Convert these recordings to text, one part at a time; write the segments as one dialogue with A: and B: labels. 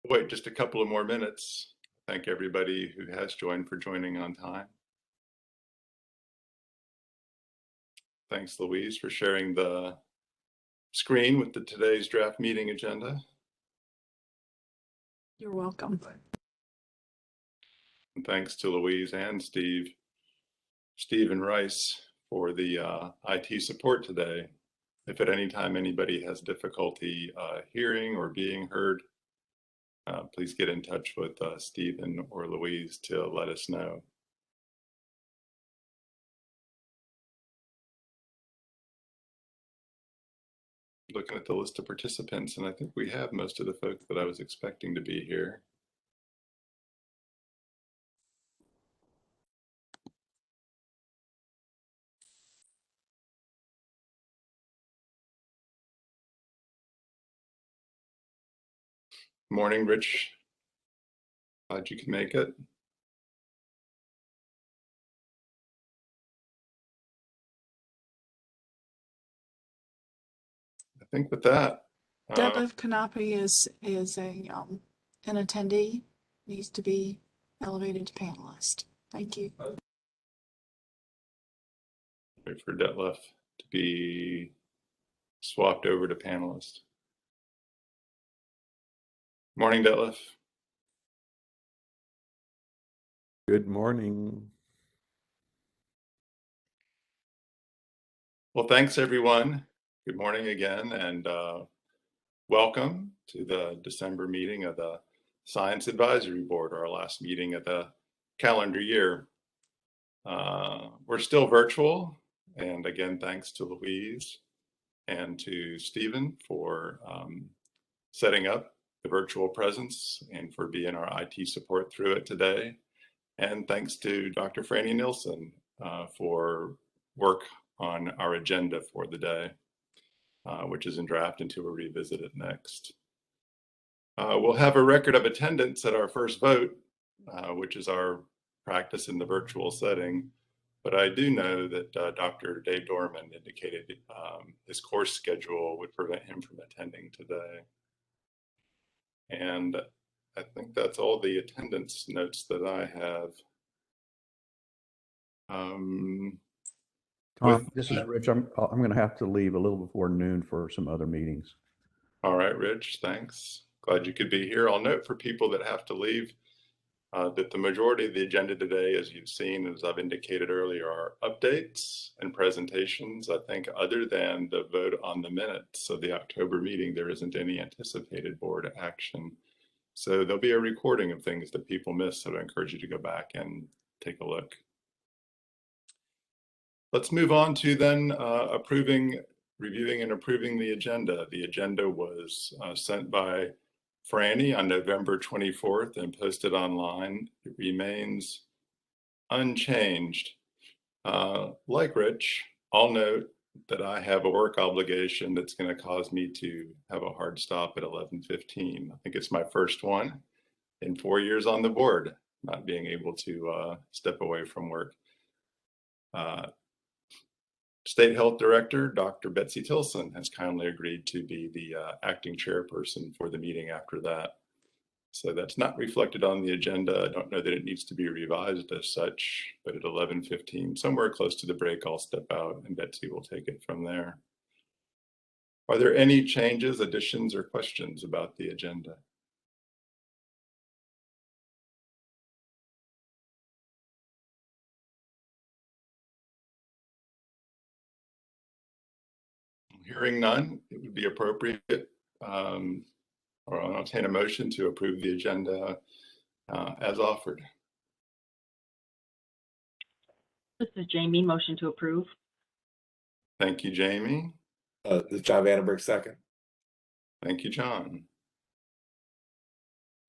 A: Wait just a couple of more minutes. Thank everybody who has joined for joining on time. Thanks, Louise, for sharing the screen with today's draft meeting agenda.
B: You're welcome.
A: And thanks to Louise and Steve and Rice for the IT support today. If at any time anybody has difficulty hearing or being heard, please get in touch with Stephen or Louise to let us know. Looking at the list of participants, and I think we have most of the folks that I was expecting to be here. Morning, Rich. Glad you can make it. I think with that,
B: Detlef Kanapi is an attendee, needs to be elevated to panelist. Thank you.
A: wait for Detlef to be swapped over to panelist. Morning, Detlef.
C: Good morning.
A: Well, thanks everyone. Good morning again, and welcome to the December meeting of the Science Advisory Board, our last meeting of the calendar year. We're still virtual, and again, thanks to Louise and to Stephen for setting up the virtual presence and for being our IT support through it today. And thanks to Dr. Franny Nilsson for work on our agenda for the day, which is in draft until we revisit it next. We'll have a record of attendance at our first vote, which is our practice in the virtual setting. But I do know that Dr. Dave Dorman indicated his course schedule would prevent him from attending today. And I think that's all the attendance notes that I have.
C: Tom, this is Rich. I'm going to have to leave a little before noon for some other meetings.
A: All right, Rich, thanks. Glad you could be here. I'll note for people that have to leave that the majority of the agenda today, as you've seen, as I've indicated earlier, are updates and presentations. I think other than the vote on the minutes of the October meeting, there isn't any anticipated board action. So there'll be a recording of things that people missed, so I encourage you to go back and take a look. Let's move on to then reviewing and approving the agenda. The agenda was sent by Franny on November 24th and posted online. It remains unchanged. Like Rich, I'll note that I have a work obligation that's going to cause me to have a hard stop at 11:15. I think it's my first one in 4 years on the board, not being able to step away from work. State Health Director, Dr. Betsy Tilson, has kindly agreed to be the acting chairperson for the meeting after that. So that's not reflected on the agenda. I don't know that it needs to be revised as such, but at 11:15, somewhere close to the break, I'll step out and Betsy will take it from there. Are there any changes, additions, or questions about the agenda? Hearing none, it would be appropriate, or I'll entertain a motion to approve the agenda as offered.
D: This is Jamie, motion to approve.
A: Thank you, Jamie.
E: This is John Vandenberg, second.
A: Thank you, John.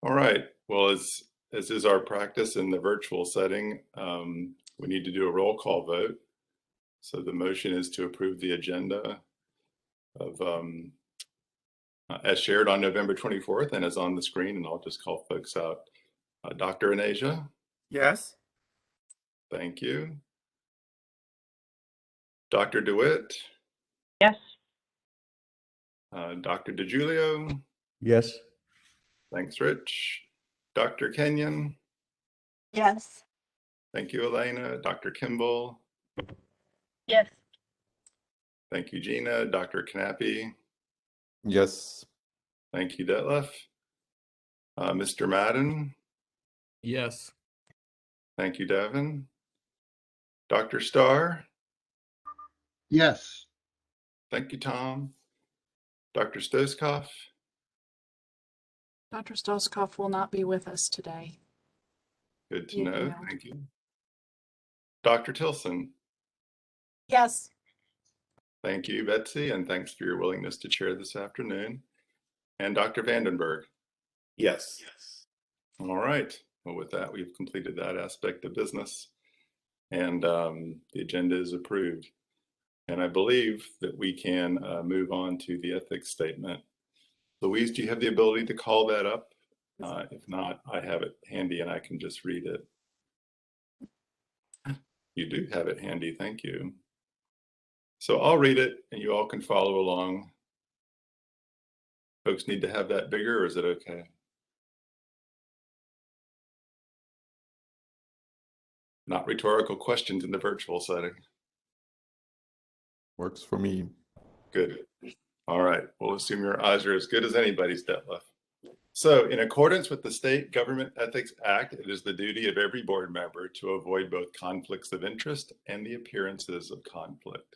A: All right, well, as is our practice in the virtual setting, we need to do a roll call vote. So the motion is to approve the agenda of as shared on November 24th and as on the screen, and I'll just call folks out. Dr. Anasia?
E: Yes.
A: Thank you. Dr. DeWitt?
D: Yes.
A: Dr. DiGiulio.
C: Yes.
A: Thanks, Rich. Dr. Kenyon.
B: Yes.
A: Thank you, Elena. Dr. Kimball.
D: Yes.
A: Thank you, Gina. Dr. Knappe.
E: Yes.
A: Thank you, Detlef. Mr. Madden.
E: Yes.
A: Thank you, Devin. Dr. Starr.
F: Yes.
A: Thank you, Tom. Dr. Stoskopf.
B: Dr. Stoskopf will not be with us today.
A: Good to
B: You
A: know.
B: do.
A: Thank you. Dr. Tilson.
B: Yes.
A: Thank you, Betsy, and thanks for your willingness to chair this afternoon. And Dr. Vandenberg.
E: Yes.
A: All right. Well, with that, we've completed that aspect of business, and the agenda is approved. And I believe that we can move on to the ethics statement. Louise, do you have the ability to call that up? If not, I have it handy and I can just read it. You do have it handy, thank you. So I'll read it and you all can follow along. Folks need to have that bigger, or is it okay? Not rhetorical questions in the virtual setting.
E: Works for me.
A: Good. All right. We'll assume your eyes are as good as anybody's, Detlef. So in accordance with the State Government Ethics Act, it is the duty of every board member to avoid both conflicts of interest and the appearances of conflict.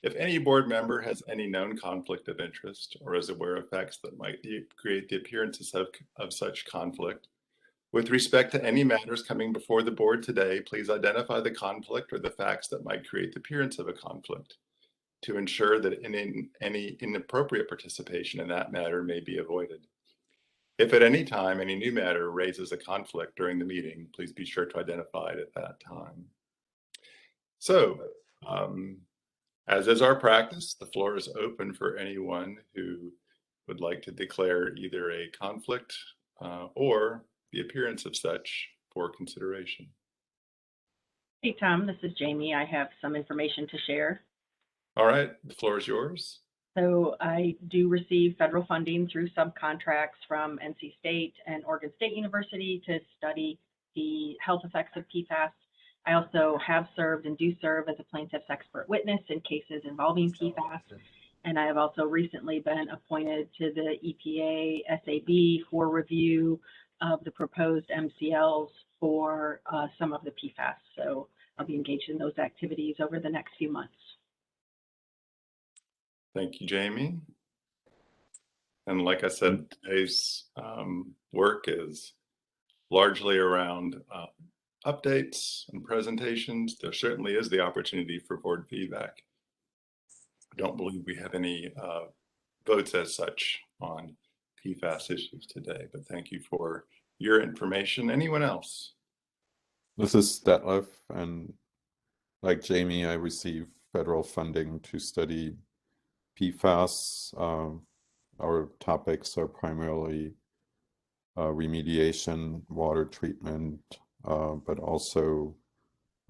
A: If any board member has any known conflict of interest or is aware of facts that might create the appearances of such conflict, with respect to any matters coming before the board today, please identify the conflict or the facts that might create the appearance of a conflict to ensure that any inappropriate participation in that matter may be avoided. If at any time any new matter raises a conflict during the meeting, please be sure to identify it at that time. So, as is our practice, the floor is open for anyone who would like to declare either a conflict or the appearance of such for consideration.
D: Hey, Tom, this is Jamie. I have some information to share.
A: All right, the floor is yours.
D: So I do receive federal funding through subcontracts from NC State and Oregon State University to study the health effects of PFAS. I also have served and do serve as a plaintiff's expert witness in cases involving PFAS. And I have also recently been appointed to the EPA SAB for review of the proposed MCLs for some of the PFAS. So I'll be engaged in those activities over the next few months.
A: Thank you, Jamie. And like I said, today's work is largely around updates and presentations. There certainly is the opportunity for board feedback. I don't believe we have any votes as such on PFAS issues today, but thank you for your information. Anyone else?
G: This is Detlef, and like Jamie, I receive federal funding to study PFAS. Our topics are primarily remediation, water treatment, but also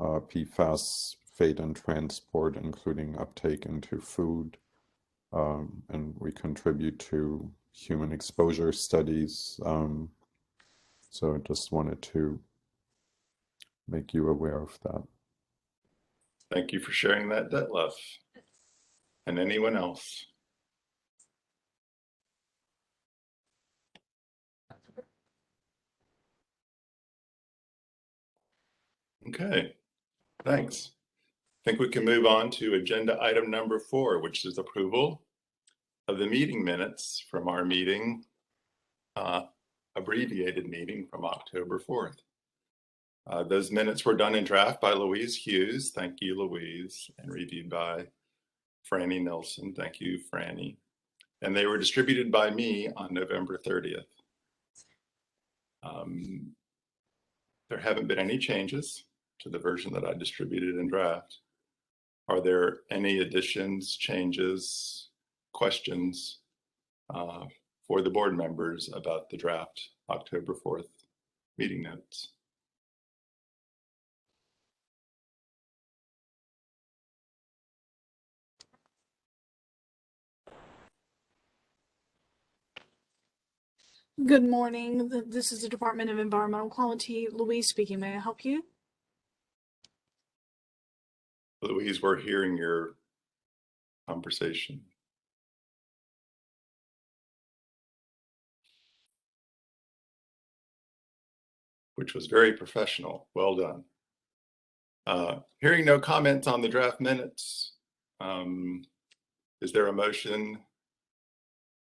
G: PFAS fate and transport, including uptake into food. And we contribute to human exposure studies. So I just wanted to make you aware of that.
A: Thank you for sharing that, Detlef. And anyone else? Okay, thanks. I think we can move on to agenda item number 4, which is approval of the meeting minutes from our meeting, abbreviated meeting from October 4th. Those minutes were done in draft by Louise Hughes. Thank you, Louise, and reviewed by Franny Nelson. Thank you, Franny. And they were distributed by me on November 30th. There haven't been any changes to the version that I distributed in draft. Are there any additions, changes, questions for the board members about the draft October 4th meeting notes?
B: Good morning. This is the Department of Environmental Quality. Louise speaking. May I help you?
A: Louise, we're hearing your conversation. Which was very professional. Well done. Hearing no comments on the draft minutes, is there a motion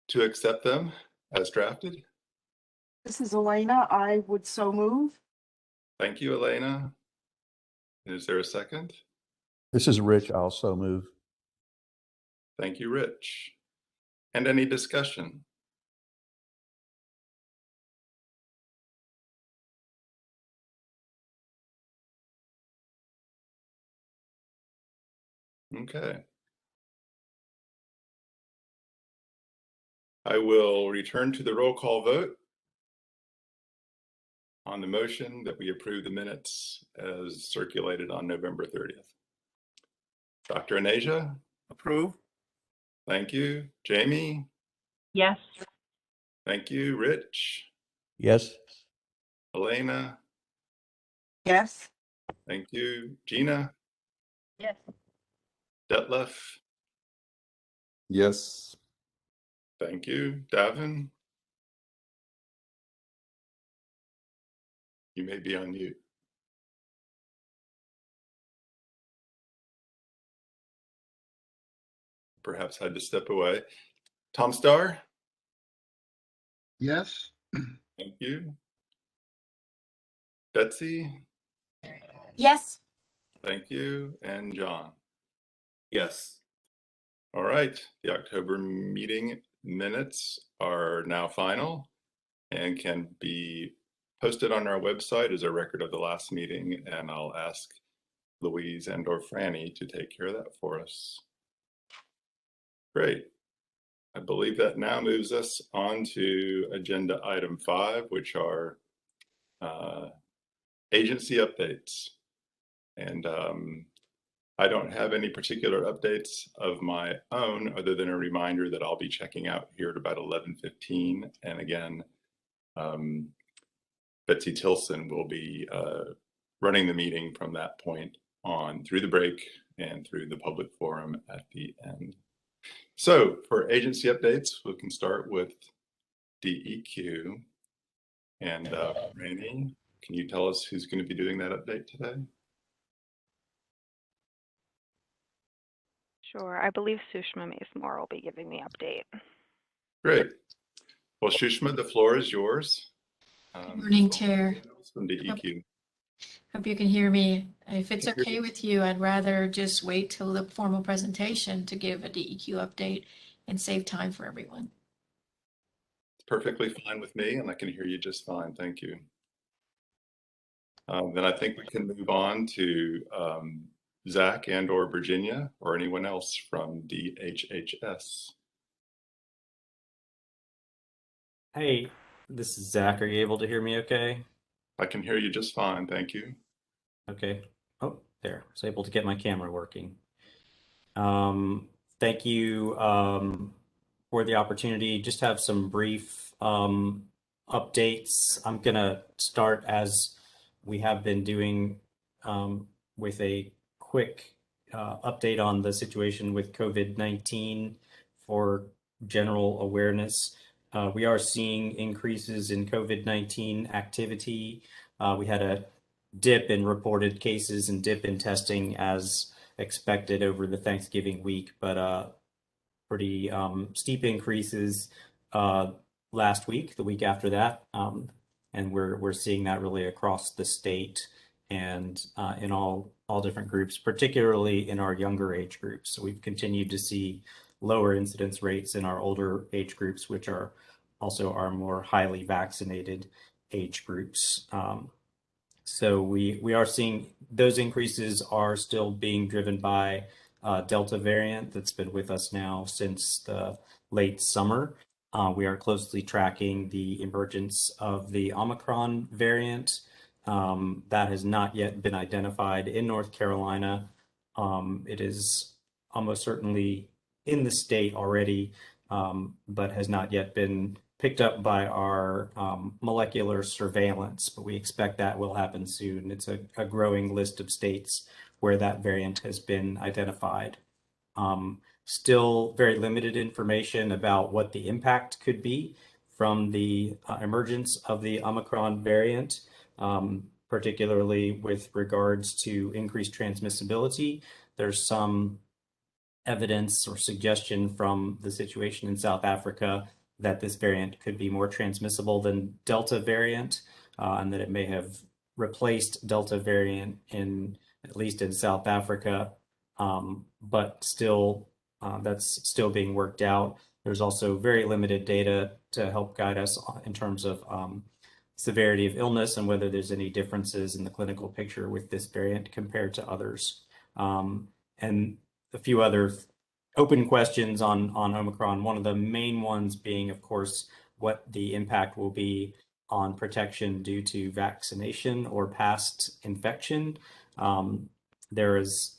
A: to accept them as drafted?
H: This is Elena. I would so move.
A: Thank you, Elena. Is there a second?
C: This is Rich. I'll so move.
A: Thank you, Rich. And any discussion? Okay. I will return to the roll call vote on the motion that we approve the minutes as circulated on November 30th. Dr. Anasia?
F: Approve.
A: Thank you. Jamie?
D: Yes.
A: Thank you. Rich?
C: Yes.
A: Elena?
H: Yes.
A: Thank you. Gina?
D: Yes.
A: Detlef?
G: Yes.
A: Thank you. Davin? You may be on mute. Perhaps had to step away. Tom Starr?
F: Yes.
A: Thank you. Betsy?
B: Yes.
A: Thank you. And John?
E: Yes.
A: All right. The October meeting minutes are now final and can be posted on our website as a record of the last meeting. And I'll ask Louise and or Franny to take care of that for us. Great. I believe that now moves us on to agenda item 5, which are agency updates. And I don't have any particular updates of my own other than a reminder that I'll be checking out here at about 11:15. And again, Betsy Tilson will be running the meeting from that point on through the break and through the public forum at the end. So for agency updates, we can start with DEQ. And Rainey, can you tell us who's going to be doing that update today?
I: Sure. I believe Sushma Mace-Moore will be giving the update.
A: Great. Well, Shushma, the floor is yours.
J: Good morning, Chair.
A: From DEQ.
J: Hope you can hear me. If it's okay with you, I'd rather just wait till the formal presentation to give a DEQ update and save time for everyone.
A: It's perfectly fine with me, and I can hear you just fine. Thank you. Then I think we can move on to Zach and or Virginia or anyone else from DHHS.
K: Hey, this is Zach. Are you able to hear me okay?
A: I can hear you just fine. Thank you.
K: Okay. Oh, there. I was able to get my camera working. Thank you for the opportunity. Just have some brief updates. I'm going to start as we have been doing with a quick update on the situation with COVID-19 for general awareness. We are seeing increases in COVID-19 activity. We had a dip in reported cases and dip in testing as expected over the Thanksgiving week, but pretty steep increases last week, the week after that. And we're seeing that really across the state and in all different groups, particularly in our younger age groups. So we've continued to see lower incidence rates in our older age groups, which are also our more highly vaccinated age groups. So we are seeing those increases are still being driven by Delta variant that's been with us now since the late summer. We are closely tracking the emergence of the Omicron variant. That has not yet been identified in North Carolina. It is almost certainly in the state already, but has not yet been picked up by our molecular surveillance, but we expect that will happen soon. It's a growing list of states where that variant has been identified. Still very limited information about what the impact could be from the emergence of the Omicron variant, particularly with regards to increased transmissibility. There's some evidence or suggestion from the situation in South Africa that this variant could be more transmissible than Delta variant, and that it may have replaced Delta variant at least in South Africa, but still that's still being worked out. There's also very limited data to help guide us in terms of severity of illness and whether there's any differences in the clinical picture with this variant compared to others. And a few other open questions on Omicron. One of the main ones being, of course, what the impact will be on protection due to vaccination or past infection. There is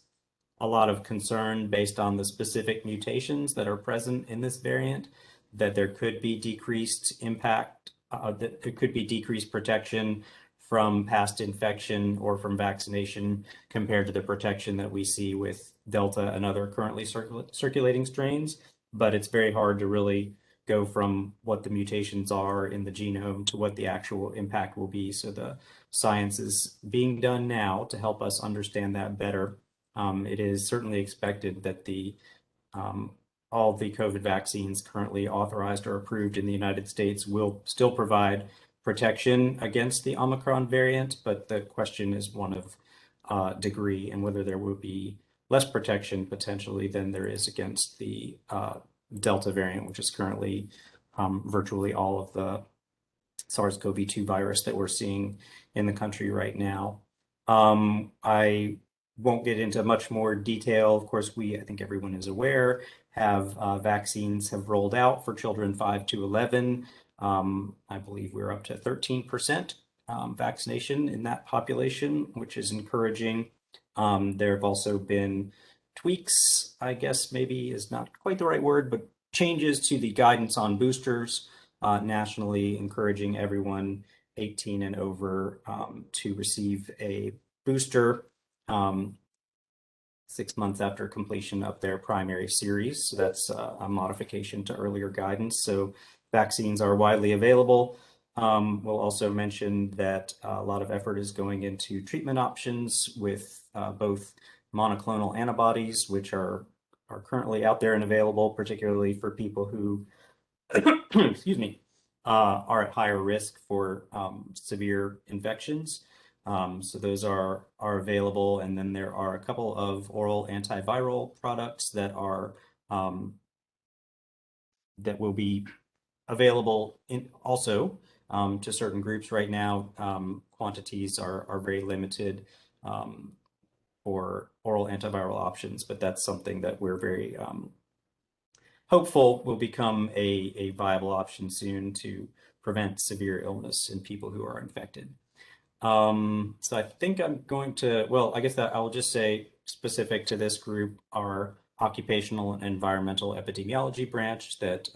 K: a lot of concern based on the specific mutations that are present in this variant, that there could be decreased impact, that there could be decreased protection from past infection or from vaccination compared to the protection that we see with Delta and other currently circulating strains. But it's very hard to really go from what the mutations are in the genome to what the actual impact will be. So the science is being done now to help us understand that better. It is certainly expected that all the COVID vaccines currently authorized or approved in the United States will still provide protection against the Omicron variant, but the question is one of degree and whether there will be less protection potentially than there is against the Delta variant, which is currently virtually all of the SARS-CoV-2 virus that we're seeing in the country right now. I won't get into much more detail. Of course, I think everyone is aware, vaccines have rolled out for children 5 to 11. I believe we're up to 13% vaccination in that population, which is encouraging. There have also been tweaks, I guess maybe is not quite the right word, but changes to the guidance on boosters nationally, encouraging everyone 18 and over to receive a booster 6 months after completion of their primary series. So that's a modification to earlier guidance. So vaccines are widely available. We'll also mention that a lot of effort is going into treatment options with both monoclonal antibodies, which are currently out there and available, particularly for people who, excuse me, are at higher risk for severe infections. So those are available, and then there are a couple of oral antiviral products that are that will be available also to certain groups right now. Quantities are very limited for oral antiviral options, but that's something that we're very hopeful will become a viable option soon to prevent severe illness in people who are infected. So I think I'm going to, well, I guess that I'll just say specific to this group, our Occupational and Environmental Epidemiology branch that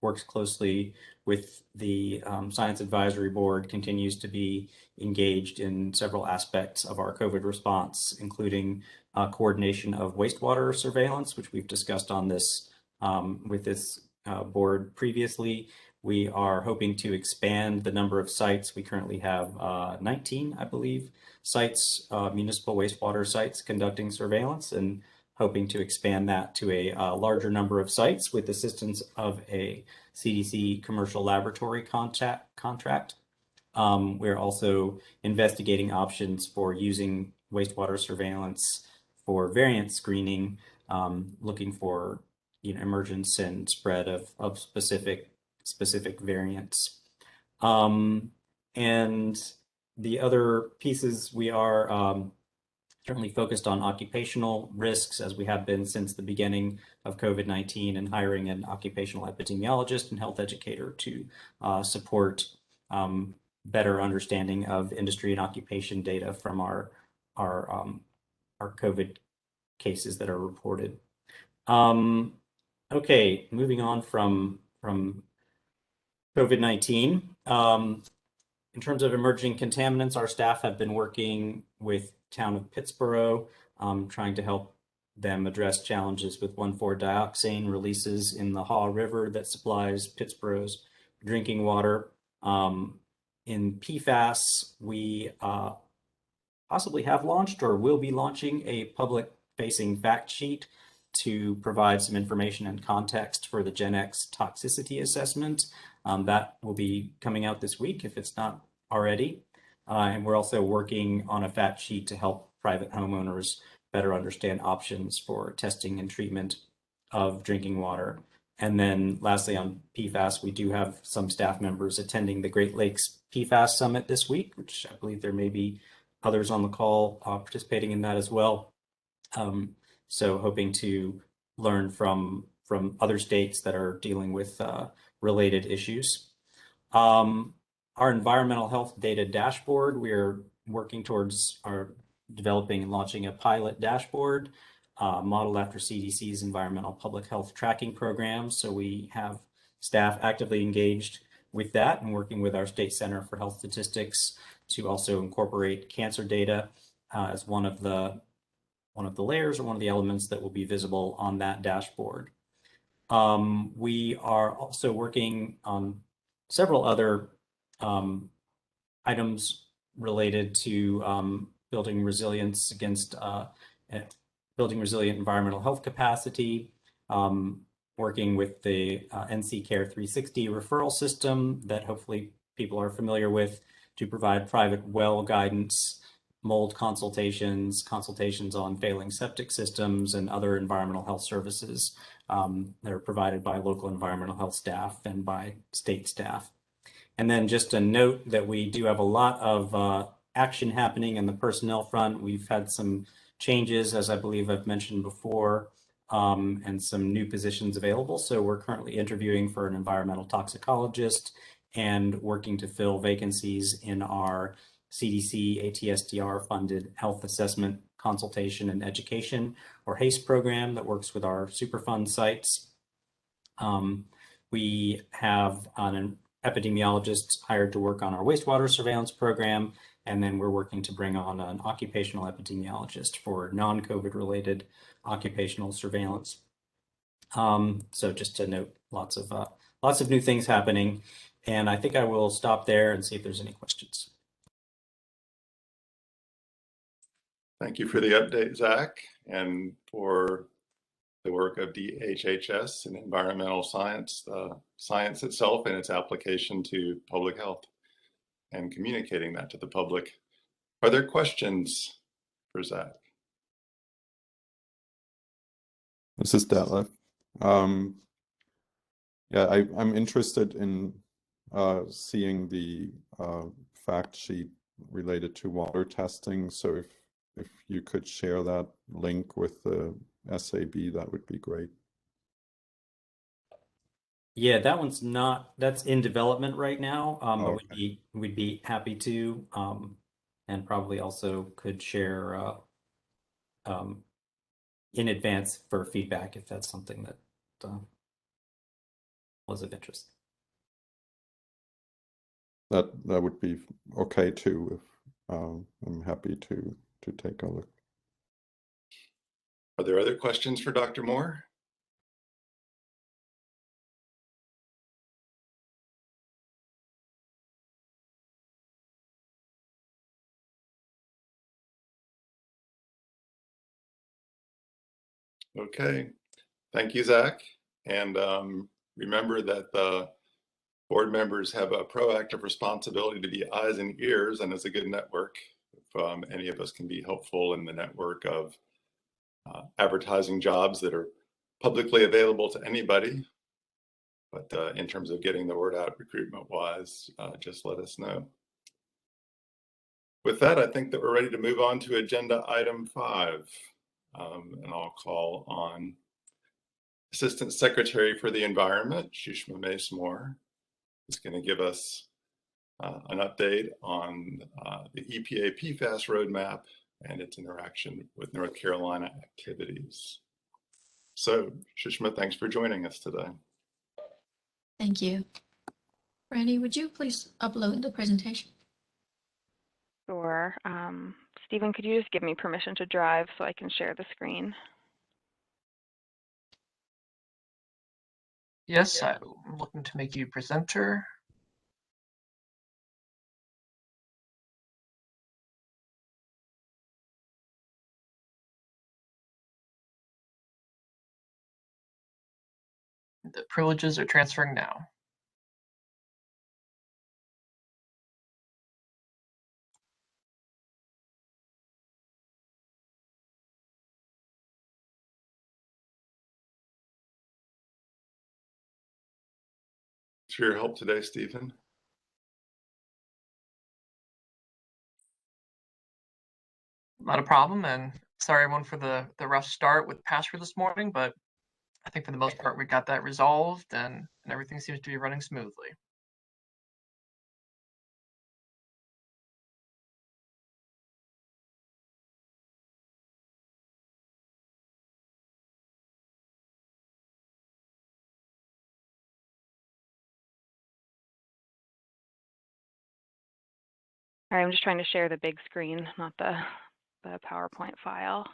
K: works closely with the Science Advisory Board continues to be engaged in several aspects of our COVID response, including coordination of wastewater surveillance, which we've discussed on this with this board previously. We are hoping to expand the number of sites. We currently have 19, I believe, sites, municipal wastewater sites conducting surveillance, and hoping to expand that to a larger number of sites with assistance of a CDC commercial laboratory contract. We're also investigating options for using wastewater surveillance for variant screening, looking for emergence and spread of specific variants. And the other pieces, we are certainly focused on occupational risks, as we have been since the beginning of COVID-19, and hiring an occupational epidemiologist and health educator to support better understanding of industry and occupation data from our COVID cases that are reported. Okay, moving on from COVID-19. In terms of emerging contaminants, our staff have been working with town of Pittsboro, trying to help them address challenges with 1,4-dioxane releases in the Haw River that supplies Pittsboro's drinking water. In PFAS, we possibly have launched or will be launching a public-facing fact sheet to provide some information and context for the X Toxicity Assessment. That will be coming out this week if it's not already. And we're also working on a fact sheet to help private homeowners better understand options for testing and treatment of drinking water. And then lastly, on PFAS, we do have some staff members attending the Great Lakes PFAS Summit this week, which I believe there may be others on the call participating in that as well. So hoping to learn from other states that are dealing with related issues. Our environmental health data dashboard, we're working towards developing and launching a pilot dashboard modeled after CDC's environmental public health tracking program. So we have staff actively engaged with that and working with our State Center for Health Statistics to also incorporate cancer data as one of the layers or one of the elements that will be visible on that dashboard. We are also working on several other items related to building resilience against building resilient environmental health capacity, working with the NC Care 360 referral system that hopefully people are familiar with to provide private well guidance, mold consultations on failing septic systems, and other environmental health services that are provided by local environmental health staff and by state staff. And then just a note that we do have a lot of action happening in the personnel front. We've had some changes, as I believe I've mentioned before, and some new positions available. So we're currently interviewing for an environmental toxicologist and working to fill vacancies in our CDC ATSDR funded health assessment consultation and education, or HACE program, that works with our Superfund sites. We have an epidemiologist hired to work on our wastewater surveillance program, and then we're working to bring on an occupational epidemiologist for non-COVID related occupational surveillance. So just to note, lots of new things happening, and I think I will stop there and see if there's any questions.
A: Thank you for the update, Zach, and for the work of DHHS in environmental science, science itself and its application to public health and communicating that to the public. Are there questions for Zach?
G: This is Detlef. Yeah, I'm interested in seeing the fact sheet related to water testing. So if you could share that link with the SAB, that would be great.
K: Yeah, that one's that's in development right now, but
G: Okay.
K: we'd be happy to, and probably also could share in advance for feedback if that's something that was of interest.
G: That would be okay too. If I'm happy to take a look.
A: Are there other questions for Dr. Moore? Okay, thank you, Zach. And remember that the board members have a proactive responsibility to be eyes and ears, and as a good network, if any of us can be helpful in the network of advertising jobs that are publicly available to anybody. But in terms of getting the word out recruitment-wise, just let us know. With that, I think that we're ready to move on to agenda item 5. And I'll call on Assistant Secretary for the Environment, Sushma Mace-Moore, who's going to give us an update on the EPA PFAS roadmap and its interaction with North Carolina activities. So, Sushma, thanks for joining us today.
J: Thank you. Randy, would you please upload the presentation?
I: Sure. Stephen, could you just give me permission to drive so I can share the screen?
L: Yes, I'm looking to make you presenter. The privileges are transferring now.
A: Thanks for your help today, Stephen.
L: Not a problem, and sorry everyone for the rough start with password this morning, but I think for the most part we got that resolved and everything seems to be running smoothly.
I: All right, I'm just trying to share the big screen, not the PowerPoint file.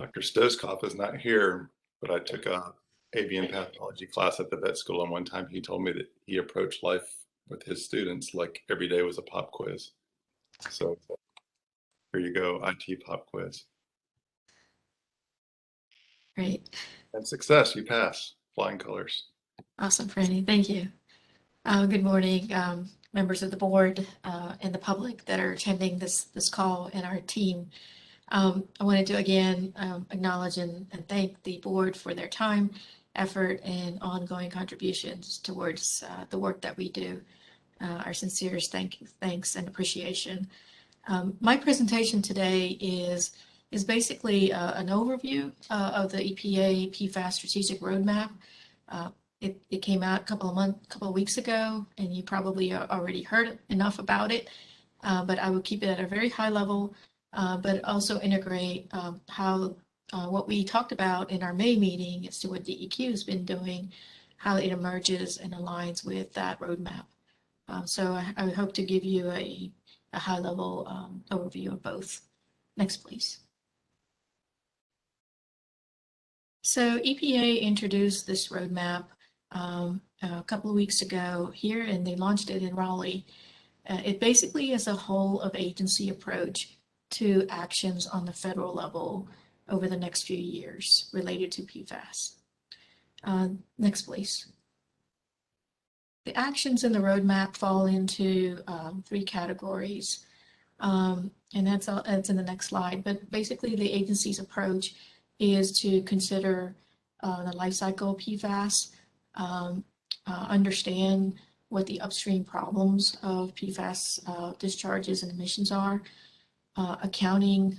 A: Dr. Stoskopf is not here, but I took a avian pathology class at the vet school, and one time he told me that he approached life with his students like every day was a pop quiz. So here you go, IT pop quiz.
J: Great.
A: And success, you pass, flying colors.
J: Awesome, Randy. Thank you. Good morning, members of the board and the public that are attending this call, and our team. I wanted to again acknowledge and thank the board for their time, effort, and ongoing contributions towards the work that we do. Our sincerest thanks and appreciation. My presentation today is basically an overview of the EPA PFAS strategic roadmap. It came out a couple of weeks ago, and you probably already heard enough about it. But I will keep it at a very high level, but also integrate how what we talked about in our May meeting as to what DEQ has been doing, how it emerges and aligns with that roadmap. So I hope to give you a high-level overview of both. Next, please. So EPA introduced this roadmap a couple of weeks ago here, and they launched it in Raleigh. It basically is a whole of agency approach to actions on the federal level over the next few years related to PFAS. Next, please. The actions in the roadmap fall into three categories, and that's in the next slide. But basically, the agency's approach is to consider the life cycle of PFAS, understand what the upstream problems of PFAS discharges and emissions are, accounting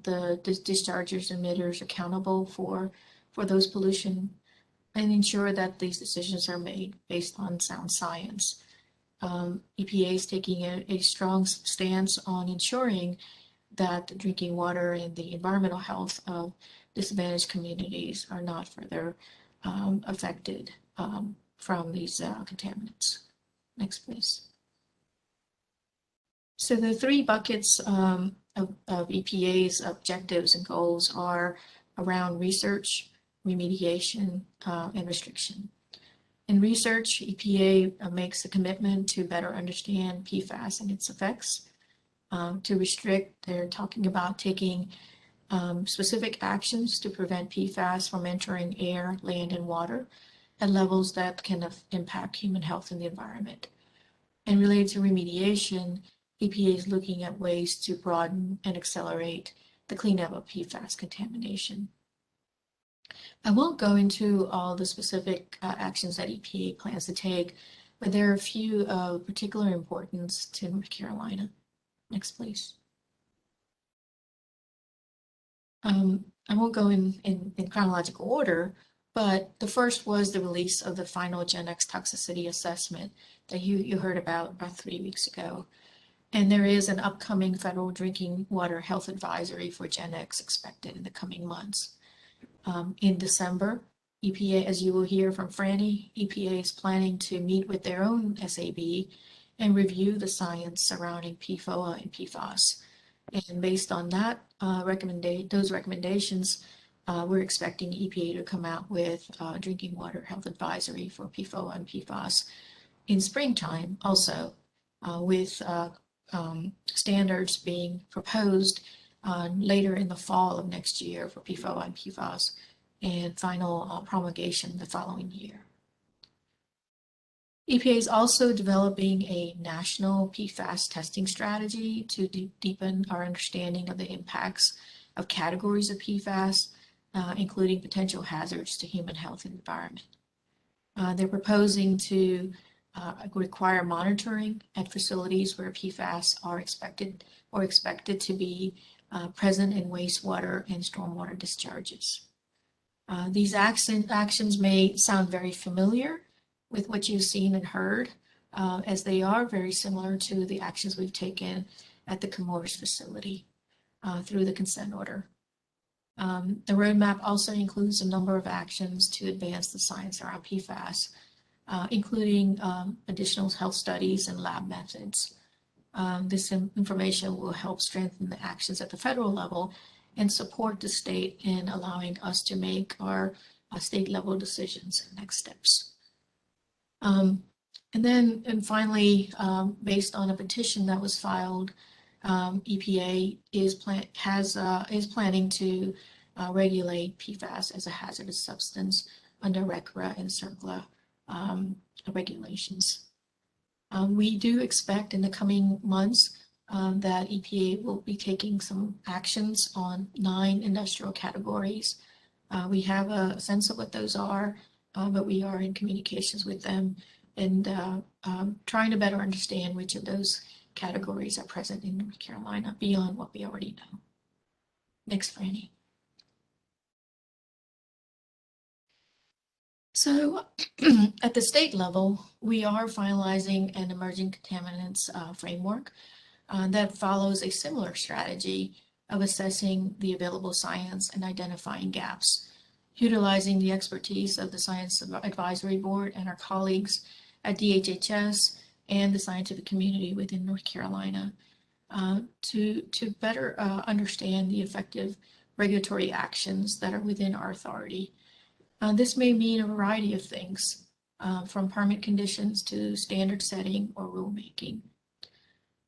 J: the dischargers and emitters accountable for those pollution, and ensure that these decisions are made based on sound science. EPA is taking a strong stance on ensuring that the drinking water and the environmental health of disadvantaged communities are not further affected from these contaminants. Next, please. So the three buckets of EPA's objectives and goals are around research, remediation, and restriction. In research, EPA makes a commitment to better understand PFAS and its effects. To restrict, they're talking about taking specific actions to prevent PFAS from entering air, land, and water at levels that can impact human health and the environment. And related to remediation, EPA is looking at ways to broaden and accelerate the cleanup of PFAS contamination. I won't go into all the specific actions that EPA plans to take, but there are a few of particular importance to North Carolina. Next, please. I won't go in chronological order, but the first was the release of the final X Toxicity Assessment that you heard about 3 weeks ago. And there is an upcoming federal drinking water health advisory for Gen X expected in the coming months. In December, EPA, as you will hear from Franny, EPA is planning to meet with their own SAB and review the science surrounding PFOA and Pfas. And based on that those recommendations, we're expecting EPA to come out with a drinking water health advisory for PFOA and Pfas in springtime also, with standards being proposed later in the fall of next year for PFOA and Pfas, and final promulgation the following year. EPA is also developing a national PFAS testing strategy to deepen our understanding of the impacts of categories of PFAS, including potential hazards to human health and environment. They're proposing to require monitoring at facilities where PFAS are expected to be present in wastewater and stormwater discharges. These actions may sound very familiar with what you've seen and heard, as they are very similar to the actions we've taken at the Camorras facility through the consent order. The roadmap also includes a number of actions to advance the science around PFAS, including additional health studies and lab methods. This information will help strengthen the actions at the federal level and support the state in allowing us to make our state level decisions and next steps. And finally, based on a petition that was filed, EPA is planning to regulate PFAS as a hazardous substance under RCRA and CERCLA regulations. We do expect in the coming months that EPA will be taking some actions on 9 industrial categories. We have a sense of what those are, but we are in communications with them and trying to better understand which of those categories are present in North Carolina beyond what we already know. Next, Franny. So at the state level, we are finalizing an emerging contaminants framework that follows a similar strategy of assessing the available science and identifying gaps, utilizing the expertise of the Science Advisory Board and our colleagues at DHHS and the scientific community within North Carolina to better understand the effective regulatory actions that are within our authority. This may mean a variety of things, from permit conditions to standard setting or rulemaking.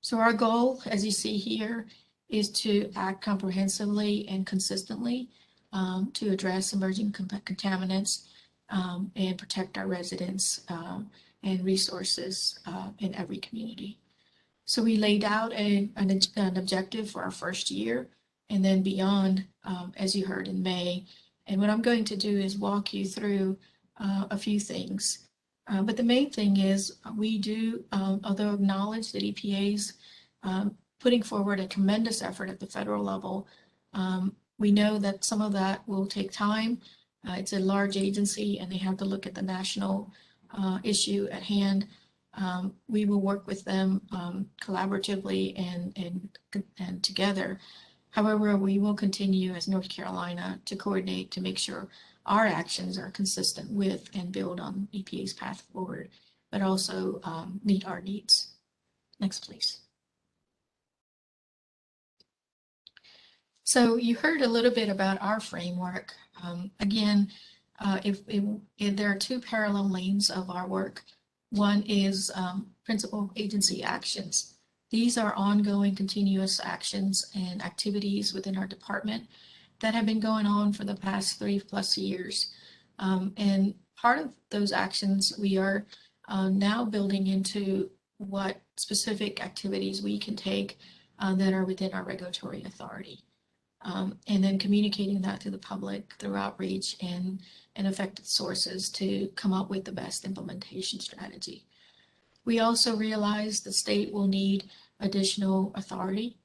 J: So our goal, as you see here, is to act comprehensively and consistently to address emerging contaminants and protect our residents and resources in every community. So we laid out an objective for our first year and then beyond, as you heard in May. And what I'm going to do is walk you through a few things. But the main thing is we do, although acknowledge that EPA's putting forward a tremendous effort at the federal level, we know that some of that will take time. It's a large agency and they have to look at the national issue at hand. We will work with them collaboratively and together. However, we will continue as North Carolina to coordinate to make sure our actions are consistent with and build on EPA's path forward, but also meet our needs. Next, please. So you heard a little bit about our framework. Again, if there are 2 parallel lanes of our work. One is principal agency actions. These are ongoing continuous actions and activities within our department that have been going on for the past 3+ years. And part of those actions we are now building into what specific activities we can take that are within our regulatory authority. And then communicating that to the public through outreach and affected sources to come up with the best implementation strategy. We also realize the state will need additional authority,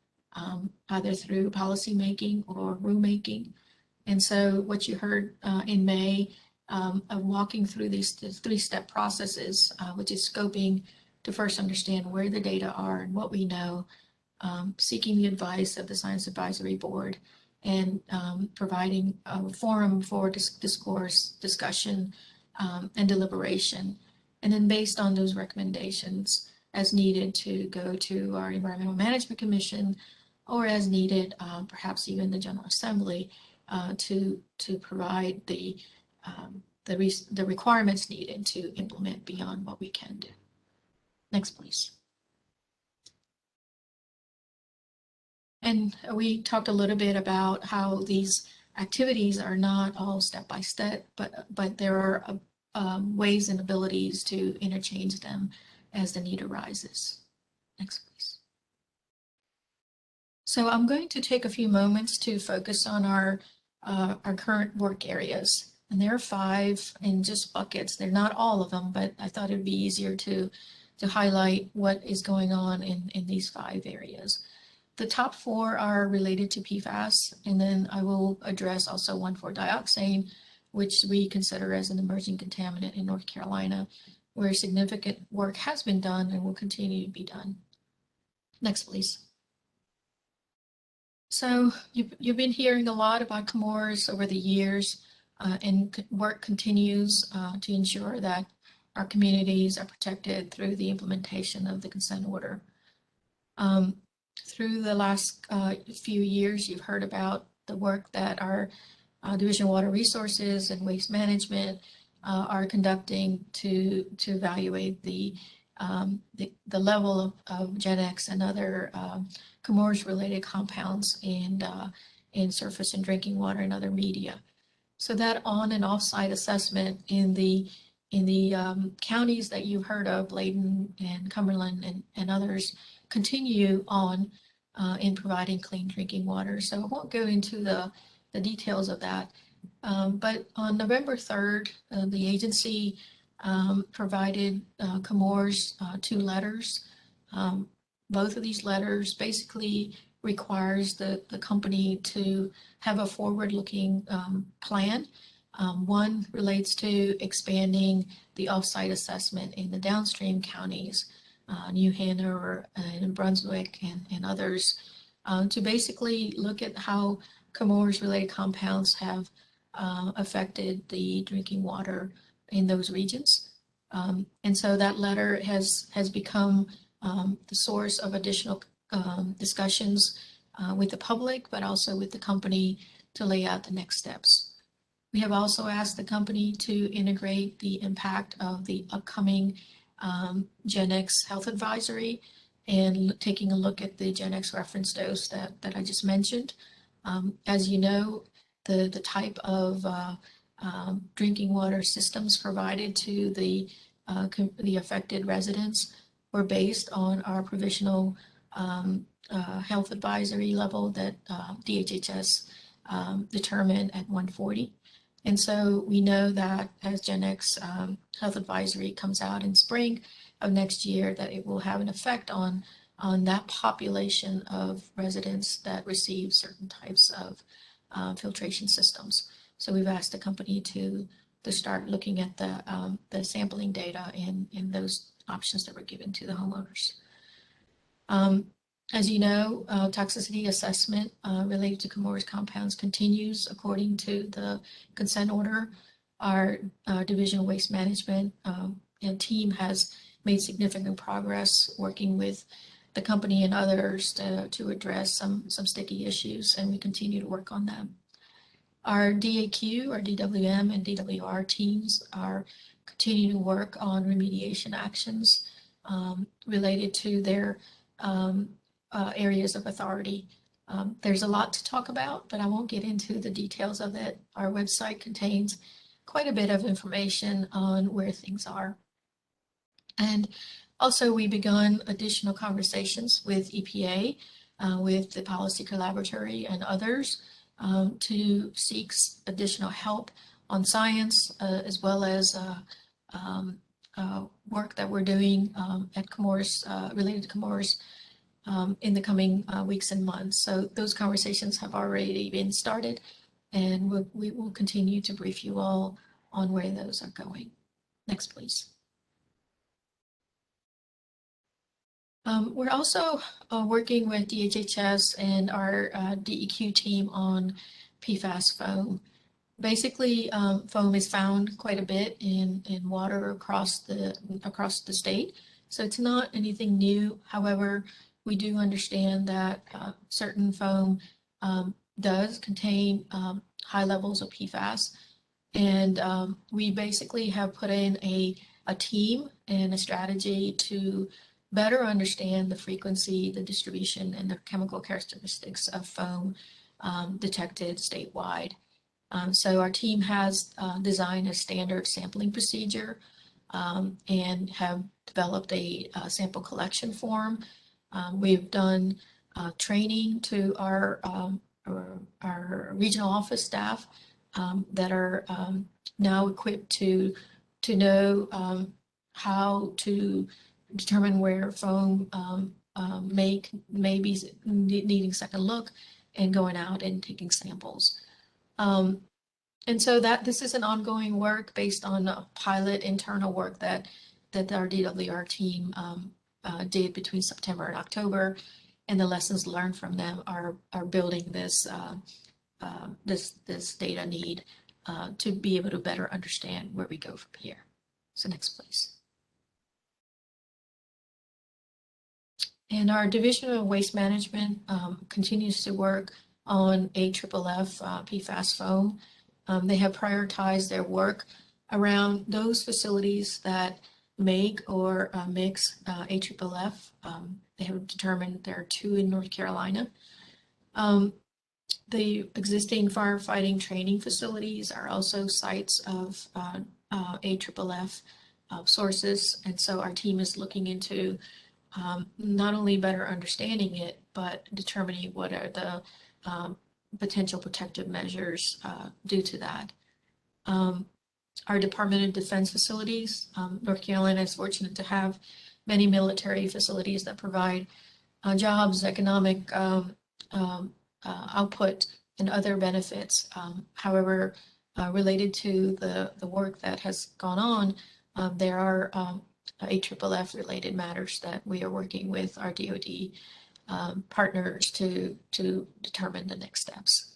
J: either through policymaking or rulemaking. And so what you heard in May of walking through these 3-step processes, which is scoping, to first understand where the data are and what we know, seeking the advice of the Science Advisory Board, and providing a forum for discourse, discussion, and deliberation. And then based on those recommendations, as needed, to go to our Environmental Management Commission, or as needed, perhaps even the General Assembly, to provide the requirements needed to implement beyond what we can do. Next, please. And we talked a little bit about how these activities are not all step by step, but there are ways and abilities to interchange them as the need arises. Next, please. So I'm going to take a few moments to focus on our current work areas. And there are 5 in just buckets. They're not all of them, but I thought it'd be easier to highlight what is going on in these 5 areas. The top 4 are related to PFAS, and then I will address also 1,4-dioxane, which we consider as an emerging contaminant in North Carolina, where significant work has been done and will continue to be done. Next, please. So you've been hearing a lot about CMORs over the years, and work continues to ensure that our communities are protected through the implementation of the consent order. Through the last few years, you've heard about the work that our Division of Water Resources and Waste Management are conducting to evaluate the level of Gen X and other CMORs-related compounds in surface and drinking water and other media. So that on and off-site assessment in the counties that you've heard of, Layton and Cumberland and others, continue on in providing clean drinking water. So I won't go into the details of that. But on November 3rd, the agency provided CMORs 2 letters. Both of these letters basically requires the company to have a forward-looking plan. One relates to expanding the off-site assessment in the downstream counties, New Hanover and Brunswick and others, to basically look at how CMORs-related compounds have affected the drinking water in those regions. And so that letter has become the source of additional discussions with the public, but also with the company to lay out the next steps. We have also asked the company to integrate the impact of the upcoming Gen X health advisory and taking a look at the Gen X reference dose that I just mentioned. As you know, the type of drinking water systems provided to the affected residents were based on our provisional health advisory level that DHHS determined at 140. And so we know that as Gen X health advisory comes out in spring of next year, that it will have an effect on that population of residents that receive certain types of filtration systems. So we've asked the company to start looking at the sampling data in those options that were given to the homeowners. As you know, toxicity assessment related to CMORs compounds continues according to the consent order. Our Division of Waste Management and team has made significant progress working with the company and others to address some sticky issues, and we continue to work on them. Our DAQ, our DWM and DWR teams are continuing to work on remediation actions related to their areas of authority. There's a lot to talk about, but I won't get into the details of it. Our website contains quite a bit of information on where things are. And also, we begun additional conversations with EPA, with the Policy Collaboratory and others to seek additional help on science, as well as work that we're doing at CMORs, related to CMORs, in the coming weeks and months. So those conversations have already been started, and we will continue to brief you all on where those are going. Next, please. We're also working with DHHS and our DEQ team on PFAS foam. Basically, foam is found quite a bit in water across the state, so it's not anything new. However, we do understand that certain foam does contain high levels of PFAS, and we basically have put in a team and a strategy to better understand the frequency, the distribution, and the chemical characteristics of foam detected statewide. So our team has designed a standard sampling procedure and have developed a sample collection form. We've done training to our regional office staff that are now equipped to know how to determine where foam may be needing second look and going out and taking samples. And so this is an ongoing work based on a pilot internal work that our DWR team did between September and October, and the lessons learned from them are building this data need to be able to better understand where we go from here. So next, please. And our Division of Waste Management continues to work on AFFF PFAS foam. They have prioritized their work around those facilities that make or mix AFFF. They have determined there are 2 in North Carolina. The existing firefighting training facilities are also sites of AFFF sources, and so our team is looking into not only better understanding it, but determining what are the potential protective measures due to that. Our Department of Defense facilities, North Carolina is fortunate to have many military facilities that provide jobs, economic output, and other benefits. However, related to the work that has gone on, there are AFFF related matters that we are working with our DoD partners to determine the next steps.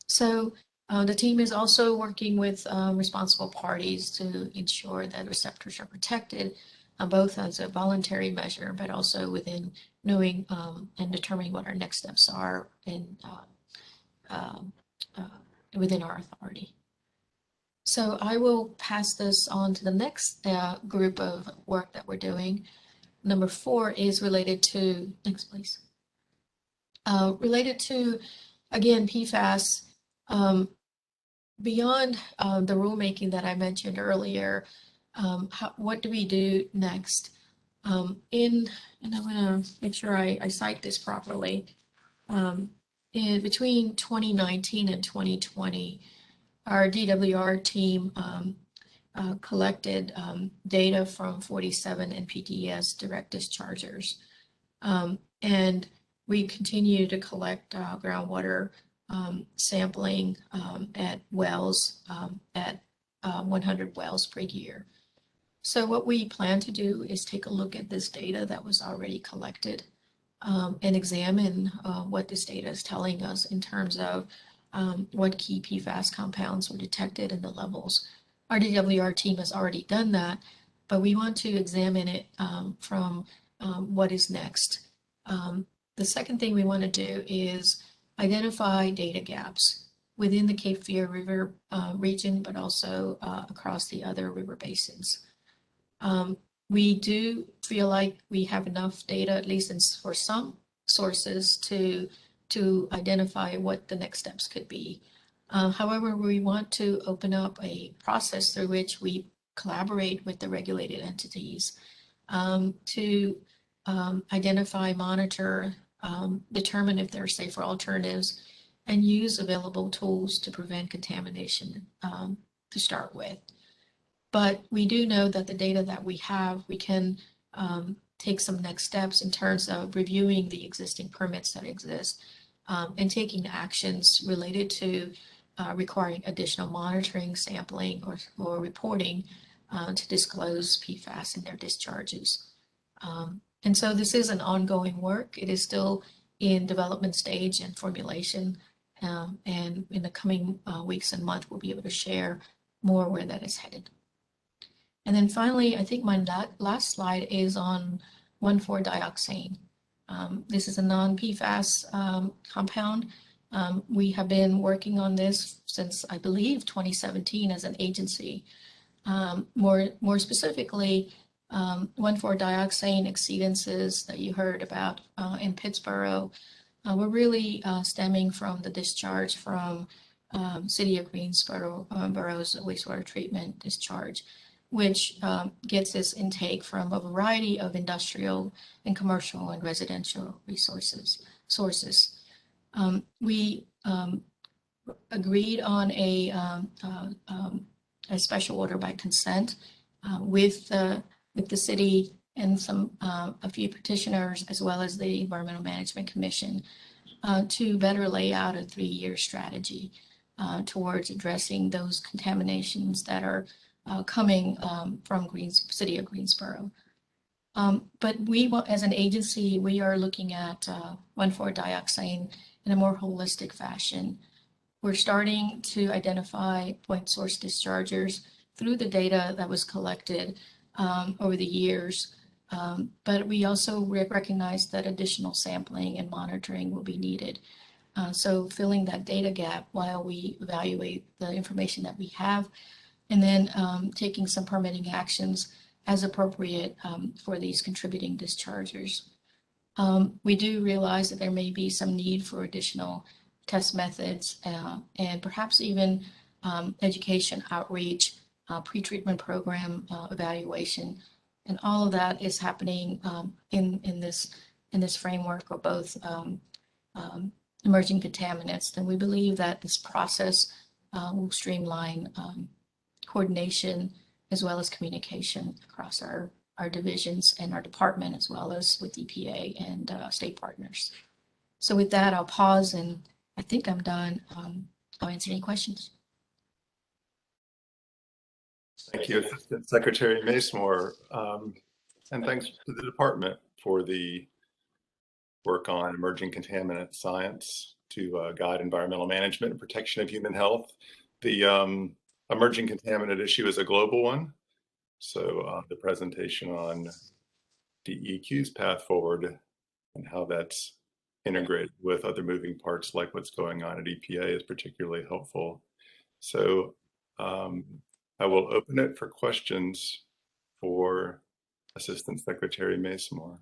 J: So the team is also working with responsible parties to ensure that receptors are protected, both as a voluntary measure, but also within knowing and determining what our next steps are within our authority. So I will pass this on to the next group of work that we're doing. Number 4 is related to, next please. Related to, again, PFAS, beyond the rulemaking that I mentioned earlier, what do we do next? And I'm going to make sure I cite this properly. Between 2019 and 2020, our DWR team collected data from 47 NPDES direct dischargers. And we continue to collect groundwater sampling at wells at 100 wells per year. So what we plan to do is take a look at this data that was already collected and examine what this data is telling us in terms of what key PFAS compounds were detected and the levels. Our DWR team has already done that, but we want to examine it from what is next. The second thing we want to do is identify data gaps within the Cape Fear River region, but also across the other river basins. We do feel like we have enough data, at least for some sources, to identify what the next steps could be. However, we want to open up a process through which we collaborate with the regulated entities to identify, monitor, determine if there are safer alternatives, and use available tools to prevent contamination to start with. But we do know that the data that we have, we can take some next steps in terms of reviewing the existing permits that exist and taking actions related to requiring additional monitoring, sampling, or reporting to disclose PFAS in their discharges. And so this is an ongoing work. It is still in development stage and formulation. And in the coming weeks and months, we'll be able to share more where that is headed. And then finally, I think my last slide is on 1,4-dioxane. This is a non-PFAS compound. We have been working on this since, I believe, 2017 as an agency. More specifically, 1,4-dioxane exceedances that you heard about in Pittsburgh were really stemming from the discharge from City of Greensboro's wastewater treatment discharge, which gets its intake from a variety of industrial and commercial and residential sources. We agreed on a special order by consent with the city and a few petitioners, as well as the Environmental Management Commission, to better lay out a 3-year strategy towards addressing those contaminations that are coming from City of Greensboro. But as an agency, we are looking at 1,4-dioxane in a more holistic fashion. We're starting to identify point source dischargers through the data that was collected over the years. But we also recognize that additional sampling and monitoring will be needed. So filling that data gap while we evaluate the information that we have, and then taking some permitting actions as appropriate for these contributing dischargers. We do realize that there may be some need for additional test methods and perhaps even education outreach, pre-treatment program evaluation, and all of that is happening in this framework of both emerging contaminants. And we believe that this process will streamline coordination as well as communication across our divisions and our department, as well as with EPA and state partners. So with that, I'll pause, and I think I'm done. I'll answer any questions.
A: Thank you, Assistant Secretary Macemore. And thanks to the department for the work on emerging contaminant science to guide environmental management and protection of human health. The emerging contaminant issue is a global one. So the presentation on DEQ's path forward and how that's integrated with other moving parts like what's going on at EPA is particularly helpful. So I will open it for questions for Assistant Secretary Macemore.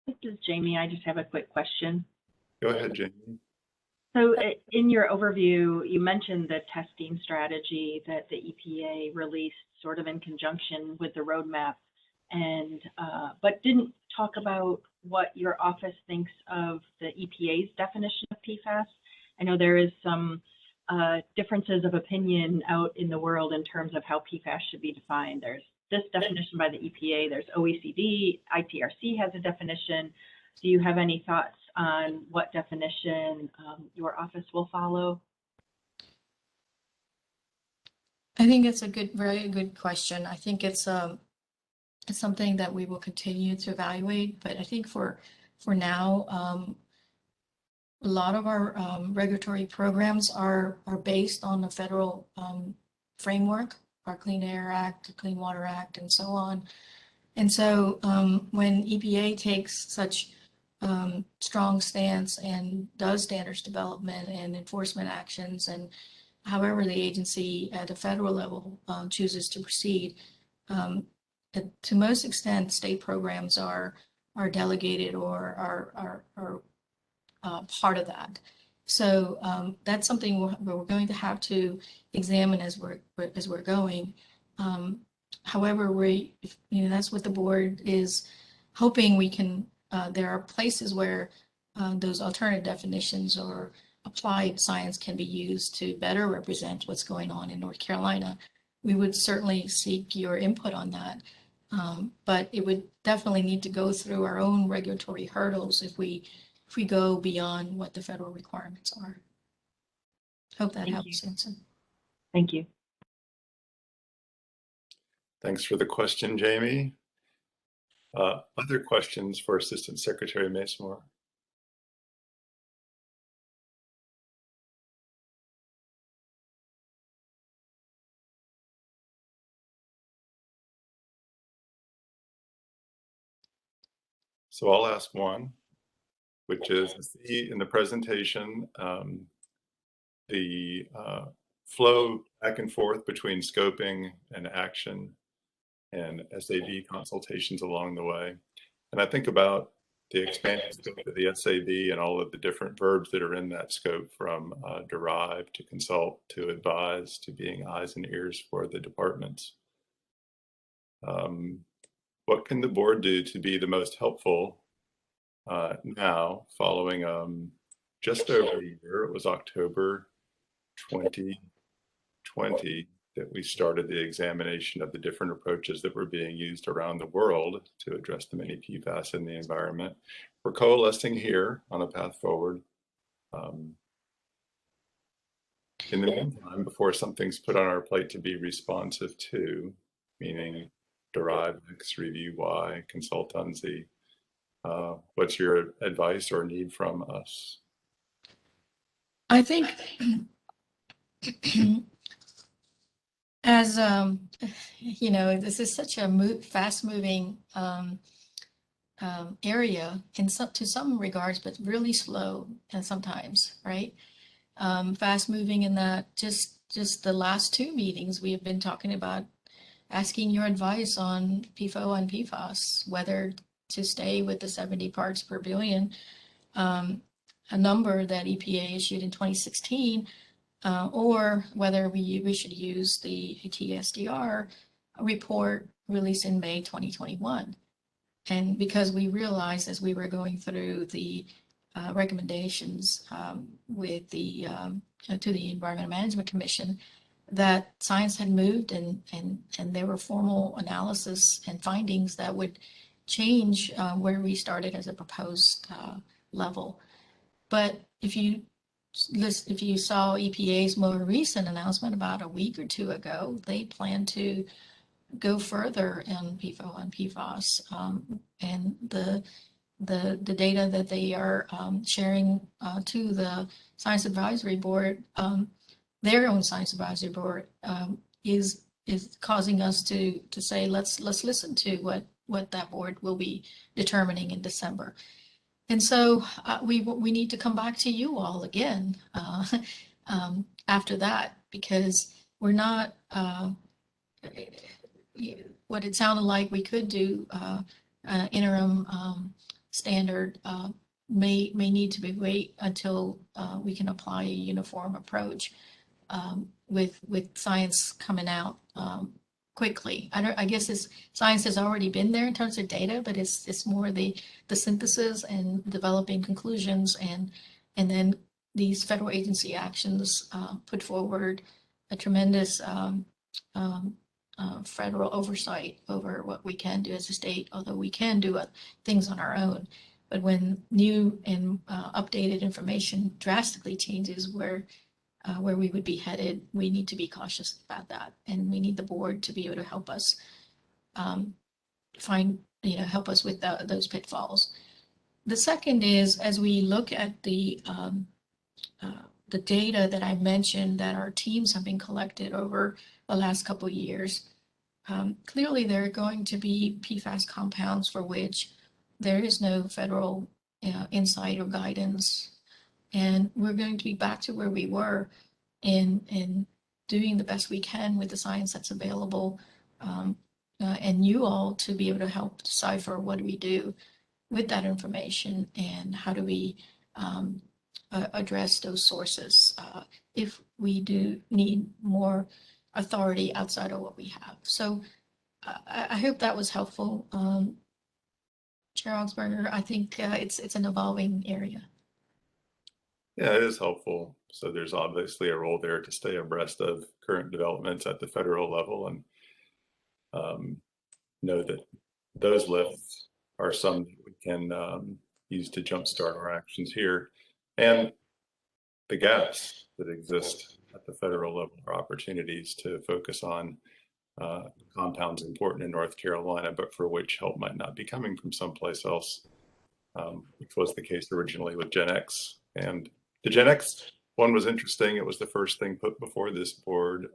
D: This is Jamie. I just have a quick question.
A: Go ahead, Jamie.
D: So in your overview, you mentioned the testing strategy that the EPA released sort of in conjunction with the roadmap, and but didn't talk about what your office thinks of the EPA's definition of PFAS. I know there is some differences of opinion out in the world in terms of how PFAS should be defined. There's this definition by the EPA, there's OECD, ITRC has a definition. Do you have any thoughts on what definition your office will follow?
J: I think it's a very good question. I think it's something that we will continue to evaluate, but I think for now, a lot of our regulatory programs are based on the federal framework, our Clean Air Act, the Clean Water Act, and so on. And so when EPA takes such strong stance and does standards development and enforcement actions, and however the agency at the federal level chooses to proceed, to most extent, state programs are delegated or are part of that. So that's something we're going to have to examine as we're going. However, that's what the board is hoping we can. There are places where those alternative definitions or applied science can be used to better represent what's going on in North Carolina. We would certainly seek your input on that, but it would definitely need to go through our own regulatory hurdles if we go beyond what the federal requirements are. Hope that helps, Vincent.
D: Thank you.
A: Thanks for the question, Jamie. Other questions for Assistant Secretary Masemore? So I'll ask one, which is, see in the presentation, the flow back and forth between scoping and action and SAB consultations along the way. And I think about the expanded scope of the SAB and all of the different verbs that are in that scope, from derive to consult to advise to being eyes and ears for the departments. What can the board do to be the most helpful now, following just over a year? It was October 2020 that we started the examination of the different approaches that were being used around the world to address the many PFAS in the environment. We're coalescing here on a path forward. In the meantime, before something's put on our plate to be responsive to, meaning derive X, review Y, consult on Z, what's your advice or need from us?
J: I think as you know, this is such a fast-moving area to some regards, but really slow and sometimes, right? Fast-moving in that just the last two meetings we have been talking about asking your advice on PFOA and PFAS, whether to stay with the 70 parts per billion, a number that EPA issued in 2016, or whether we should use the TSDR report released in May 2021. And because we realized as we were going through the recommendations with the to the Environmental Management Commission, that science had moved and there were formal analysis and findings that would change where we started as a proposed level. But if you saw EPA's more recent announcement about a week or two ago, they plan to go further in PFOA and PFAS, and the data that they are sharing to the Science Advisory Board, their own Science Advisory Board, is causing us to say let's listen to what that board will be determining in December. And so we need to come back to you all again after that, because we're not what it sounded like we could do interim standard may need to be wait until we can apply a uniform approach with science coming out quickly. I guess science has already been there in terms of data, but it's more the synthesis and developing conclusions, and then these federal agency actions put forward a tremendous federal oversight over what we can do as a state, although we can do things on our own. But when new and updated information drastically changes where we would be headed, we need to be cautious about that, and we need the board to be able to help us help us with those pitfalls. The second is, as we look at the data that I mentioned that our teams have been collected over the last couple of years, clearly there are going to be PFAS compounds for which there is no federal insight or guidance. And we're going to be back to where we were in doing the best we can with the science that's available, and you all to be able to help decipher what do we do with that information and how do we address those sources if we do need more authority outside of what we have. So I hope that was helpful. Chair Augsburger, I think it's an evolving area.
A: Yeah, it is helpful. So there's obviously a role there to stay abreast of current developments at the federal level, and know that those lists are some that we can use to jumpstart our actions here. And the gaps that exist at the federal level are opportunities to focus on compounds important in North Carolina, but for which help might not be coming from someplace else, which was the case originally with Gen X. And the Gen X one was interesting. It was the first thing put before this board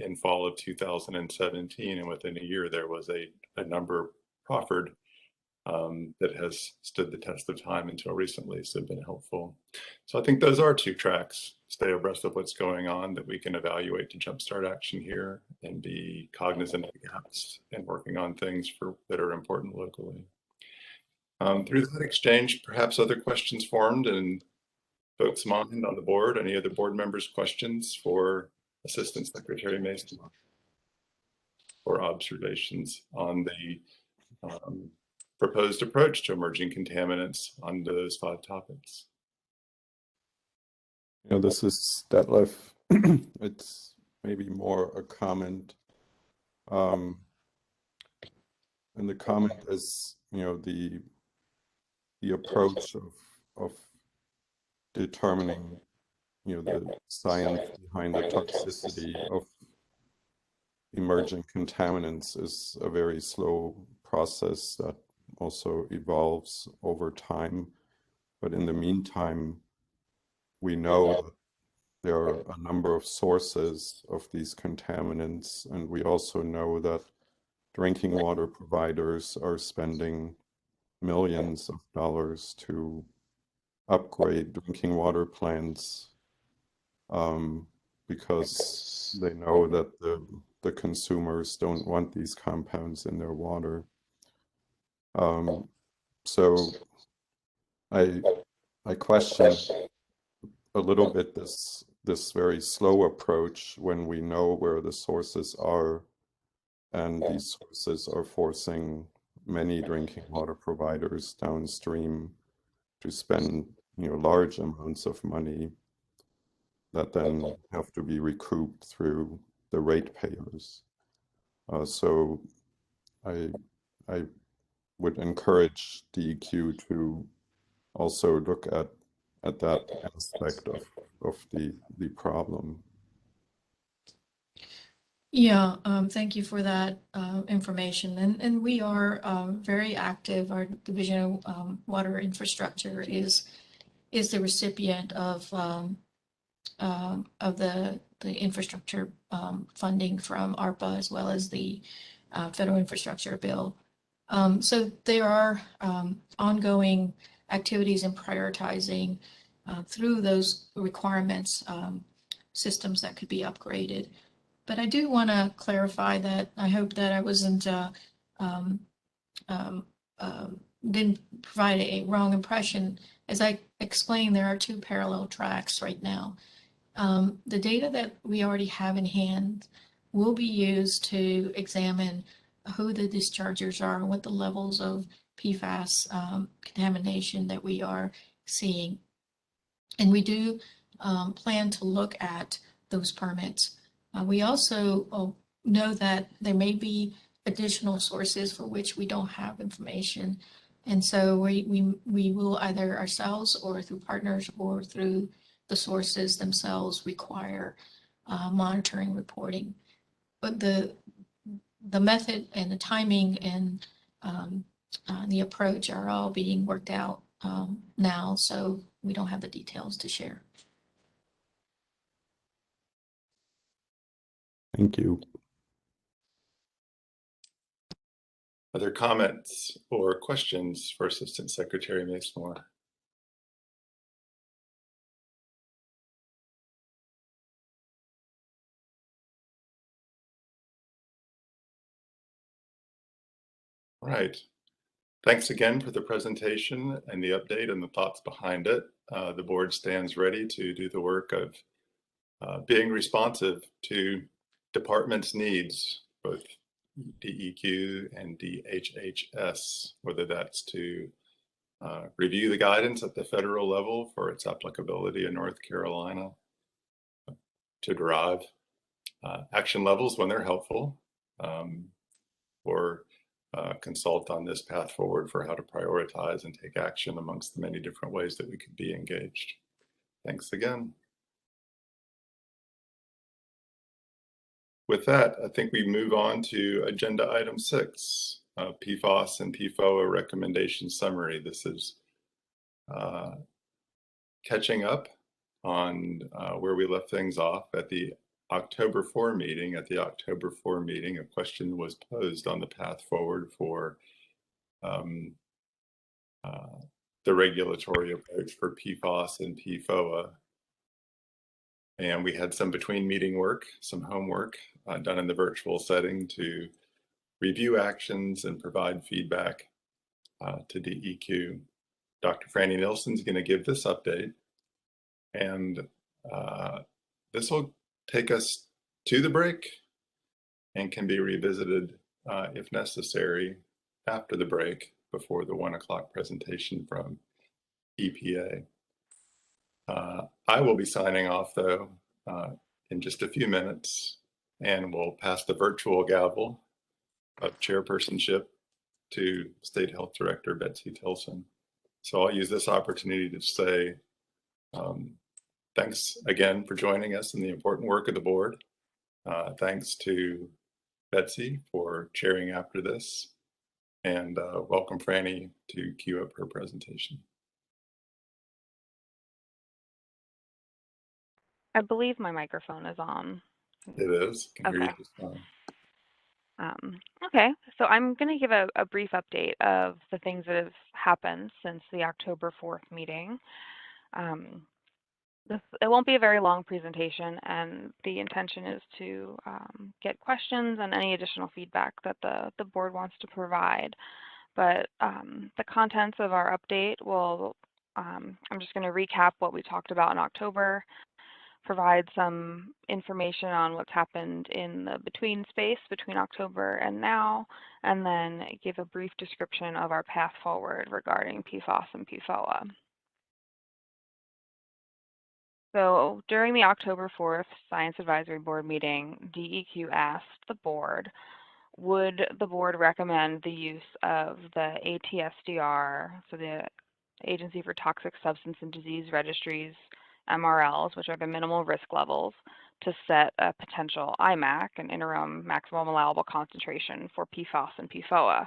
A: in fall of 2017. And within a year, there was a number proffered that has stood the test of time until recently, so been helpful. So I think those are two tracks: stay abreast of what's going on that we can evaluate to jumpstart action here, and be cognizant of the gaps and working on things that are important locally. Through that exchange, perhaps other questions formed in folks' mind on the board. Any other board members' questions for Assistant Secretary Mason or observations on the proposed approach to emerging contaminants on those 5 topics?
G: This is Detlef. It's maybe more a comment. And the comment is, the approach of determining, the science behind the toxicity of emerging contaminants is a very slow process that also evolves over time. But in the meantime, we know that there are a number of sources of these contaminants, and we also know that drinking water providers are spending millions of dollars to upgrade drinking water plants because they know that the consumers don't want these compounds in their water. So I question a little bit this very slow approach when we know where the sources are, and these sources are forcing many drinking water providers downstream to spend large amounts of money that then have to be recouped through the ratepayers. So I would encourage DEQ to also look at that aspect of the problem.
J: Yeah, thank you for that information. And we are very active. Our Division of Water Infrastructure is the recipient of the infrastructure funding from ARPA, as well as the federal infrastructure bill. So there are ongoing activities in prioritizing through those requirements systems that could be upgraded. But I do want to clarify that I hope that I wasn't didn't provide a wrong impression. As I explained, there are 2 parallel tracks right now. The data that we already have in hand will be used to examine who the dischargers are and what the levels of PFAS contamination that we are seeing. And we do plan to look at those permits. We also know that there may be additional sources for which we don't have information. And so we will either ourselves or through partners or through the sources themselves require monitoring, reporting. But the method and the timing and the approach are all being worked out now, so we don't have the details to share.
G: Thank you.
A: Other comments or questions for Assistant Secretary Mason? Right. Thanks again for the presentation and the update and the thoughts behind it. The board stands ready to do the work of being responsive to departments' needs, both DEQ and DHHS, whether that's to review the guidance at the federal level for its applicability in North Carolina, to derive action levels when they're helpful, or consult on this path forward for how to prioritize and take action amongst the many different ways that we could be engaged. Thanks again. With that, I think we move on to agenda item 6, PFAS and PFOA recommendation summary. This is catching up on where we left things off at the October 4 meeting. At the October 4 meeting, a question was posed on the path forward for the regulatory approach for PFAS and PFOA. And we had some between meeting work, some homework done in the virtual setting to review actions and provide feedback to DEQ. Dr. Franny Nilsson is going to give this update, and this will take us to the break and can be revisited if necessary after the break before the 1 o'clock presentation from EPA. I will be signing off though in just a few minutes, and we'll pass the virtual gavel of chairpersonship to State Health Director Betsy Tilson. So I'll use this opportunity to say thanks again for joining us in the important work of the board. Thanks to Betsy for chairing after this, and welcome Franny to queue up her presentation.
I: I believe my microphone is on.
A: It is. Can hear
I: Okay.
A: you just fine.
I: Okay, so I'm going to give a brief update of the things that have happened since the October 4th meeting. It won't be a very long presentation, and the intention is to get questions and any additional feedback that the board wants to provide. But the contents of our update will, I'm just going to recap what we talked about in October, provide some information on what's happened in the between space between October and now, and then give a brief description of our path forward regarding PFAS and PFOA. So during the October 4th Science Advisory Board meeting, DEQ asked the board, would the board recommend the use of the ATSDR, so the Agency for Toxic Substance and Disease Registries, MRLs, which are the minimal risk levels, to set a potential IMAC, an interim maximum allowable concentration for PFAS and PFOA.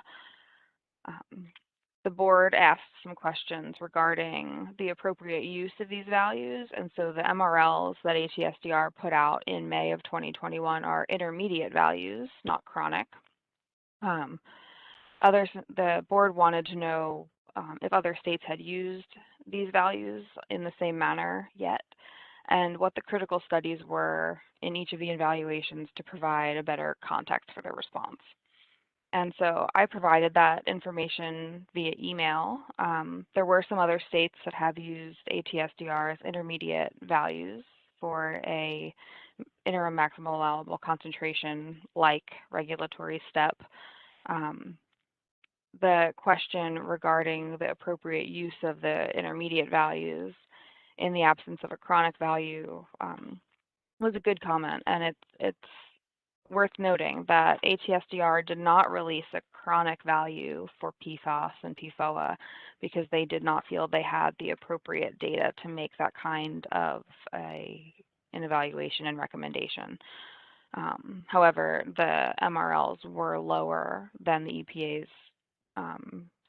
I: The board asked some questions regarding the appropriate use of these values, and so the MRLs that ATSDR put out in May of 2021 are intermediate values, not chronic. The board wanted to know if other states had used these values in the same manner yet, and what the critical studies were in each of the evaluations to provide a better context for their response. And so I provided that information via email. There were some other states that have used ATSDR as intermediate values for a interim maximum allowable concentration like regulatory step. The question regarding the appropriate use of the intermediate values in the absence of a chronic value was a good comment, and it's worth noting that ATSDR did not release a chronic value for PFAS and PFOA because they did not feel they had the appropriate data to make that kind of an evaluation and recommendation. However, the MRLs were lower than the EPA's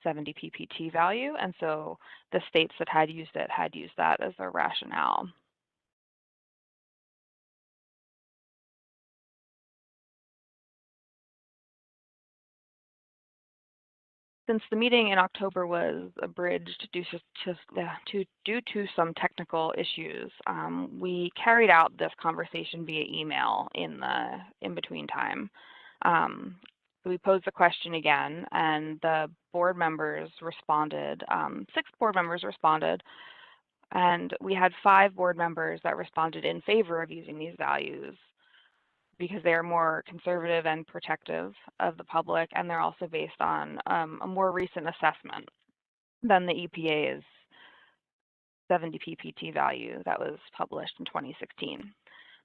I: 70 ppt value, and so the states that had used that as their rationale. Since the meeting in October was abridged due to some technical issues, we carried out this conversation via email in the in-between time. We posed the question again, and the board members responded. 6 board members responded, and we had 5 board members that responded in favor of using these values because they are more conservative and protective of the public, and they're also based on a more recent assessment than the EPA's 70 ppt value that was published in 2016.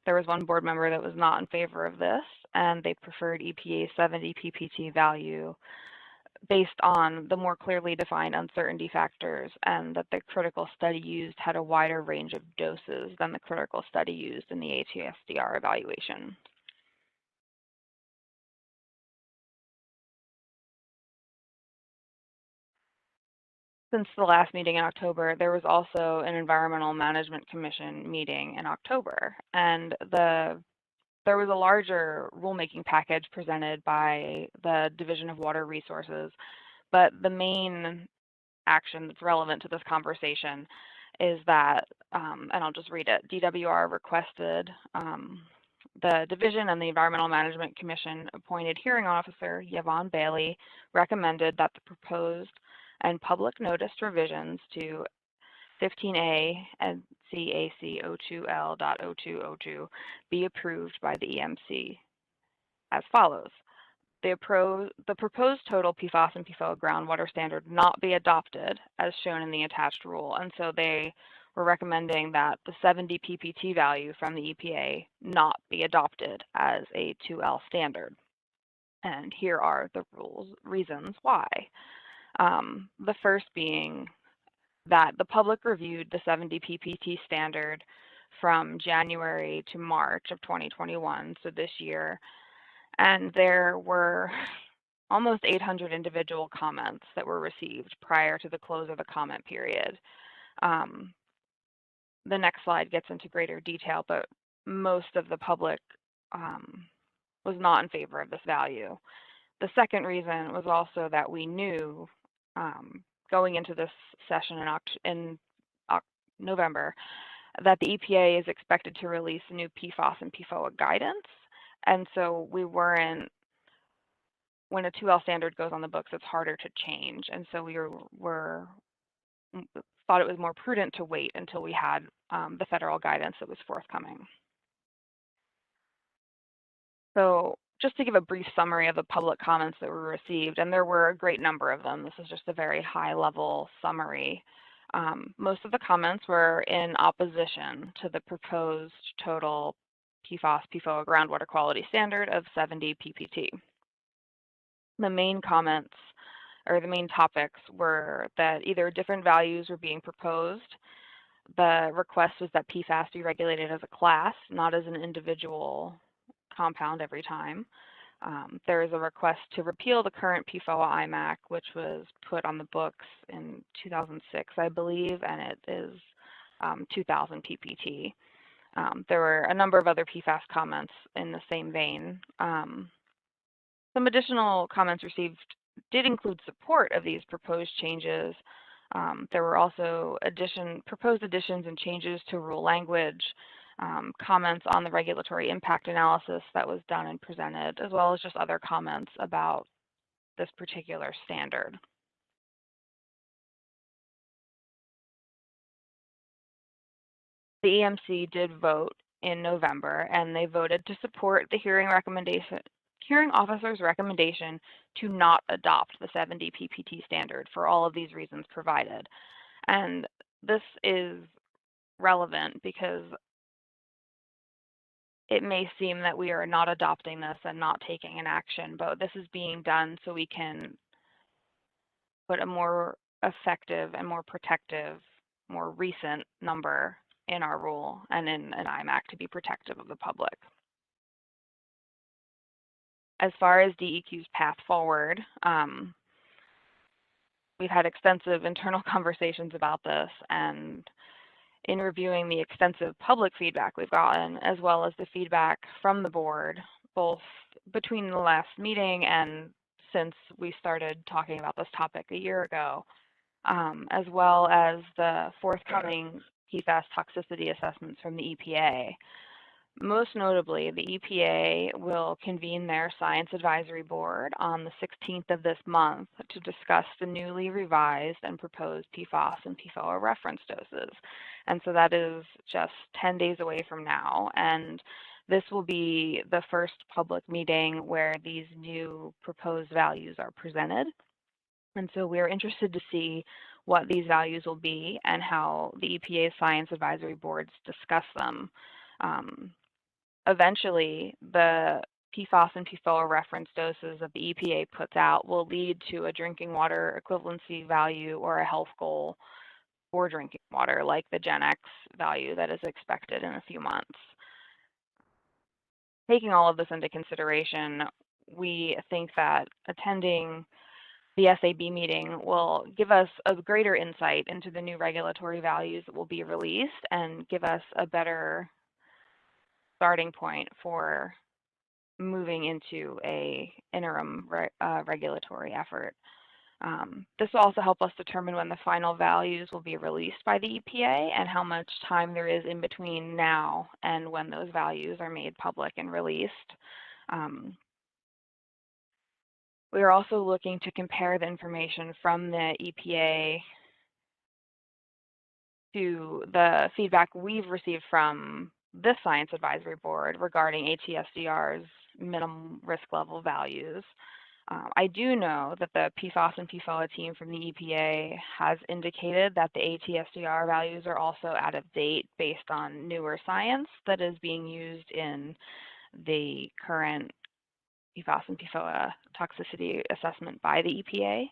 I: There was one board member that was not in favor of this, and they preferred EPA's 70 ppt value based on the more clearly defined uncertainty factors, and that the critical study used had a wider range of doses than the critical study used in the ATSDR evaluation. Since the last meeting in October, there was also an Environmental Management Commission meeting in October, and there was a larger rulemaking package presented by the Division of Water Resources, but the main action that's relevant to this conversation is that, and I'll just read it, DWR requested the division and the Environmental Management Commission appointed hearing officer, Yvonne Bailey, recommended that the proposed and public notice revisions to 15A and CAC O2l.0202 be approved by the EMC as follows. The proposed total PFAS and PFOA groundwater standard not be adopted as shown in the attached rule. And so they were recommending that the 70 PPT value from the EPA not be adopted as a 2L standard. And here are the reasons why. The first being that the public reviewed the 70 PPT standard from January to March of 2021, so this year, and there were almost 800 individual comments that were received prior to the close of the comment period. The next slide gets into greater detail, but most of the public was not in favor of this value. The second reason was also that we knew going into this session in November that the EPA is expected to release new PFAS and PFOA guidance. And so we weren't, when a 2L standard goes on the books, it's harder to change. And so we thought it was more prudent to wait until we had the federal guidance that was forthcoming. So just to give a brief summary of the public comments that were received, and there were a great number of them. This is just a very high-level summary. Most of the comments were in opposition to the proposed total PFAS, PFOA groundwater quality standard of 70 PPT. The main comments, or the main topics, were that either different values were being proposed. The request was that PFAS be regulated as a class, not as an individual compound every time. There is a request to repeal the current PFOA IMAC, which was put on the books in 2006, I believe, and it is 2000 PPT. There were a number of other PFAS comments in the same vein. Some additional comments received did include support of these proposed changes. There were also proposed additions and changes to rule language, comments on the regulatory impact analysis that was done and presented, as well as just other comments about this particular standard. The EMC did vote in November, and they voted to support the hearing officer's recommendation to not adopt the 70 PPT standard for all of these reasons provided. And this is relevant because it may seem that we are not adopting this and not taking an action, but this is being done so we can put a more effective and more protective, more recent number in our rule and in an IMAC to be protective of the public. As far as DEQ's path forward, we've had extensive internal conversations about this, and in reviewing the extensive public feedback we've gotten, as well as the feedback from the board, both between the last meeting and since we started talking about this topic a year ago, as well as the forthcoming Pfas toxicity assessments from the EPA. Most notably, the EPA will convene their Science Advisory Board on the 16th of this month to discuss the newly revised and proposed PFAS and PFOA reference doses. And so that is just 10 days away from now. And this will be the first public meeting where these new proposed values are presented. And so we're interested to see what these values will be and how the EPA's Science Advisory Boards discuss them. Eventually, the PFAS and PFOA reference doses that the EPA puts out will lead to a drinking water equivalency value or a health goal for drinking water, like the Gen X value that is expected in a few months. Taking all of this into consideration, we think that attending the SAB meeting will give us a greater insight into the new regulatory values that will be released and give us a better starting point for moving into a interim regulatory effort. This will also help us determine when the final values will be released by the EPA and how much time there is in between now and when those values are made public and released. We are also looking to compare the information from the EPA to the feedback we've received from this Science Advisory Board regarding ATSDR's minimum risk level values. I do know that the Pfas and PFOA team from the EPA has indicated that the ATSDR values are also out of date based on newer science that is being used in the current Pfas and PFOA toxicity assessment by the EPA.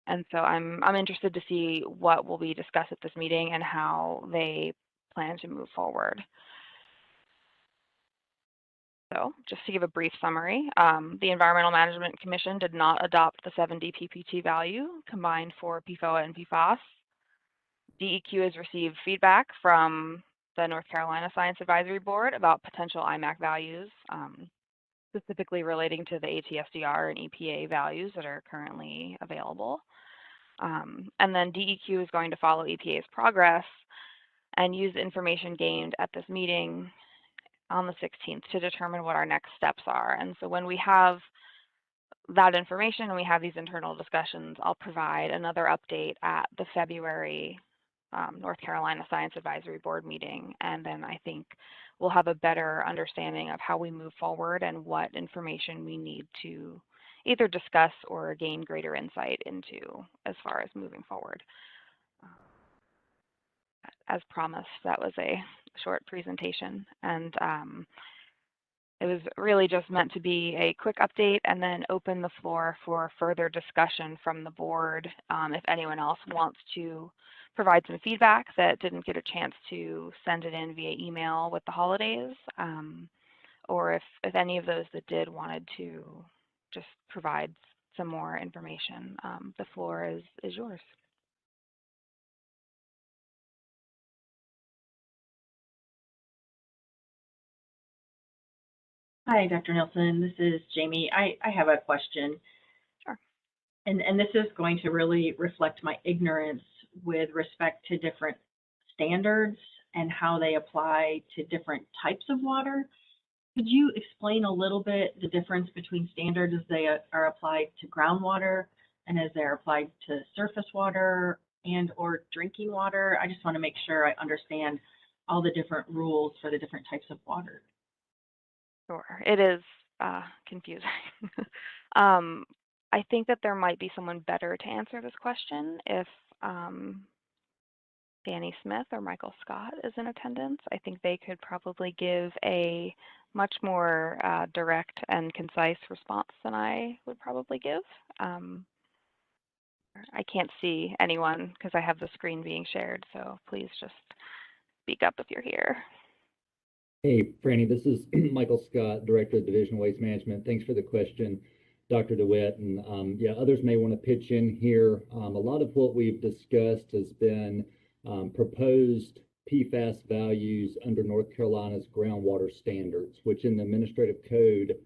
I: And so I'm interested to see what will be discussed at this meeting and how they plan to move forward. So just to give a brief summary, the Environmental Management Commission did not adopt the 7D PPT value combined for PFOA and PFAS. DEQ has received feedback from the North Carolina Science Advisory Board about potential IMAC values, specifically relating to the ATSDR and EPA values that are currently available. And then DEQ is going to follow EPA's progress and use the information gained at this meeting on the 16th to determine what our next steps are. And so when we have that information and we have these internal discussions, I'll provide another update at the February North Carolina Science Advisory Board meeting. And then I think we'll have a better understanding of how we move forward and what information we need to either discuss or gain greater insight into as far as moving forward. As promised, that was a short presentation, and it was really just meant to be a quick update and then open the floor for further discussion from the board if anyone else wants to provide some feedback that didn't get a chance to send it in via email with the holidays, or if any of those that did wanted to just provide some more information. The floor is yours.
D: Hi, Dr. Nelson. This is Jamie. I have a question.
I: Sure.
D: And this is going to really reflect my ignorance with respect to different standards and how they apply to different types of water. Could you explain a little bit the difference between standards as they are applied to groundwater and as they're applied to surface water and or drinking water? I just want to make sure I understand all the different rules for the different types of water.
I: Sure, it is confusing. I think that there might be someone better to answer this question if Danny Smith or Michael Scott is in attendance. I think they could probably give a much more direct and concise response than I would probably give. I can't see anyone because I have the screen being shared, so please just speak up if you're here.
M: Hey, Franny, this is Michael Scott, Director of Division of Waste Management. Thanks for the question, Dr. DeWitt. And yeah, others may want to pitch in here. A lot of what we've discussed has been proposed PFAS values under North Carolina's Groundwater Standards, which in the administrative code,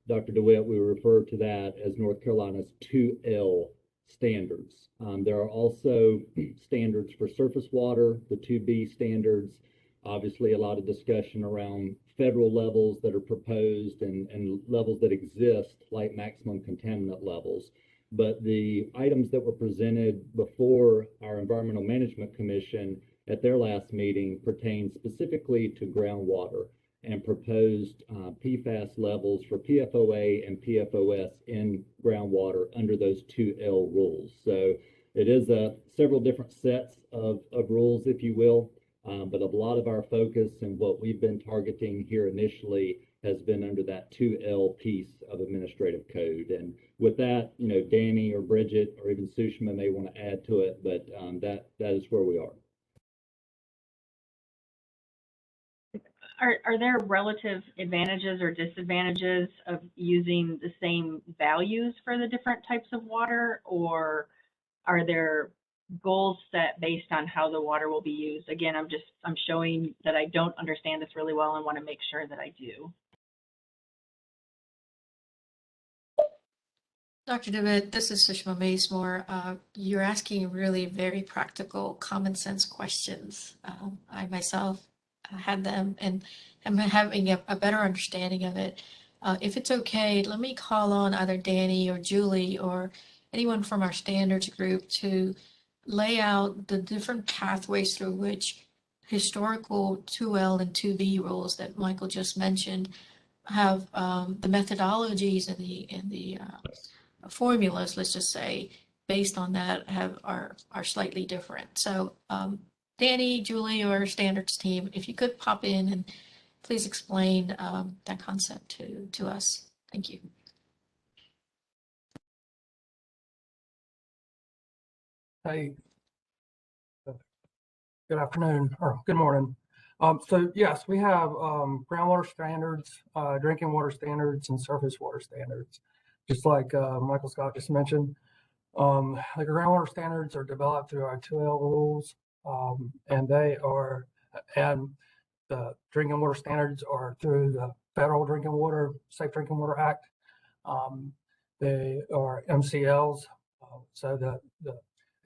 M: Dr. DeWitt, we refer to that as North Carolina's O2l standards. There are also standards for surface water, the 2B standards. Obviously, a lot of discussion around federal levels that are proposed and levels that exist, like maximum contaminant levels. But the items that were presented before our Environmental Management Commission at their last meeting pertain specifically to groundwater and proposed PFAS levels for PFOA and PFOS in groundwater under those O2l rules. So it is several different sets of rules, if you will. But a lot of our focus and what we've been targeting here initially has been under that O2l piece of administrative code. And with that, you know, Danny or Bridget or even Sushma may want to add to it, but that is where we are.
D: Are there relative advantages or disadvantages of using the same values for the different types of water, or are there goals set based on how the water will be used? Again, I'm showing that I don't understand this really well and want to make sure that I do.
J: Dr. DeWitt, this is Sushma Mazemore. You're asking really very practical, common sense questions. I myself had them and am having a better understanding of it. If it's okay, let me call on either Danny or Julie or anyone from our standards group to lay out the different pathways through which historical 2L and 2B rules that Michael just mentioned have the methodologies and the formulas, let's just say, based on that are slightly different. So Danny, Julie, or standards team, if you could pop in and please explain that concept to us. Thank you.
N: Hey, good afternoon or good morning. So yes, we have groundwater standards, drinking water standards, and surface water standards. Just like Michael Scott just mentioned, the groundwater standards are developed through our O2l rules, and the drinking water standards are through the Federal Drinking Water, Safe Drinking Water Act. They are MCLs, so I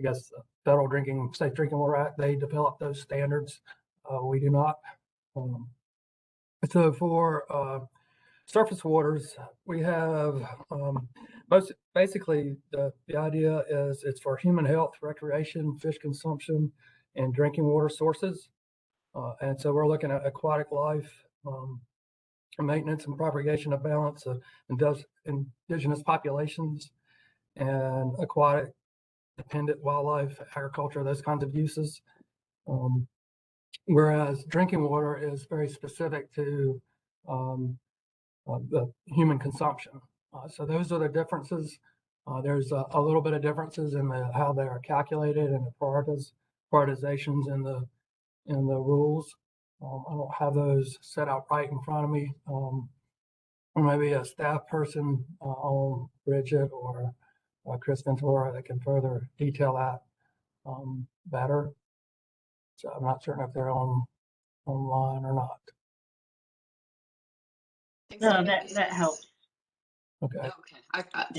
N: guess the Federal Safe Drinking Water Act, they develop those standards. We do not. So for surface waters, we have basically the idea is it's for human health, recreation, fish consumption, and drinking water sources. And so we're looking at aquatic life, maintenance and propagation of balance of indigenous populations, and aquatic dependent wildlife, agriculture, those kinds of uses. Whereas drinking water is very specific to the human consumption. So those are the differences. There's a little bit of differences in how they are calculated and the prioritizations in the rules. I don't have those set out right in front of me. Or maybe a staff person on Bridget or Chris Ventura that can further detail that better. So I'm not certain if they're online or not.
D: No, that helps.
N: Okay.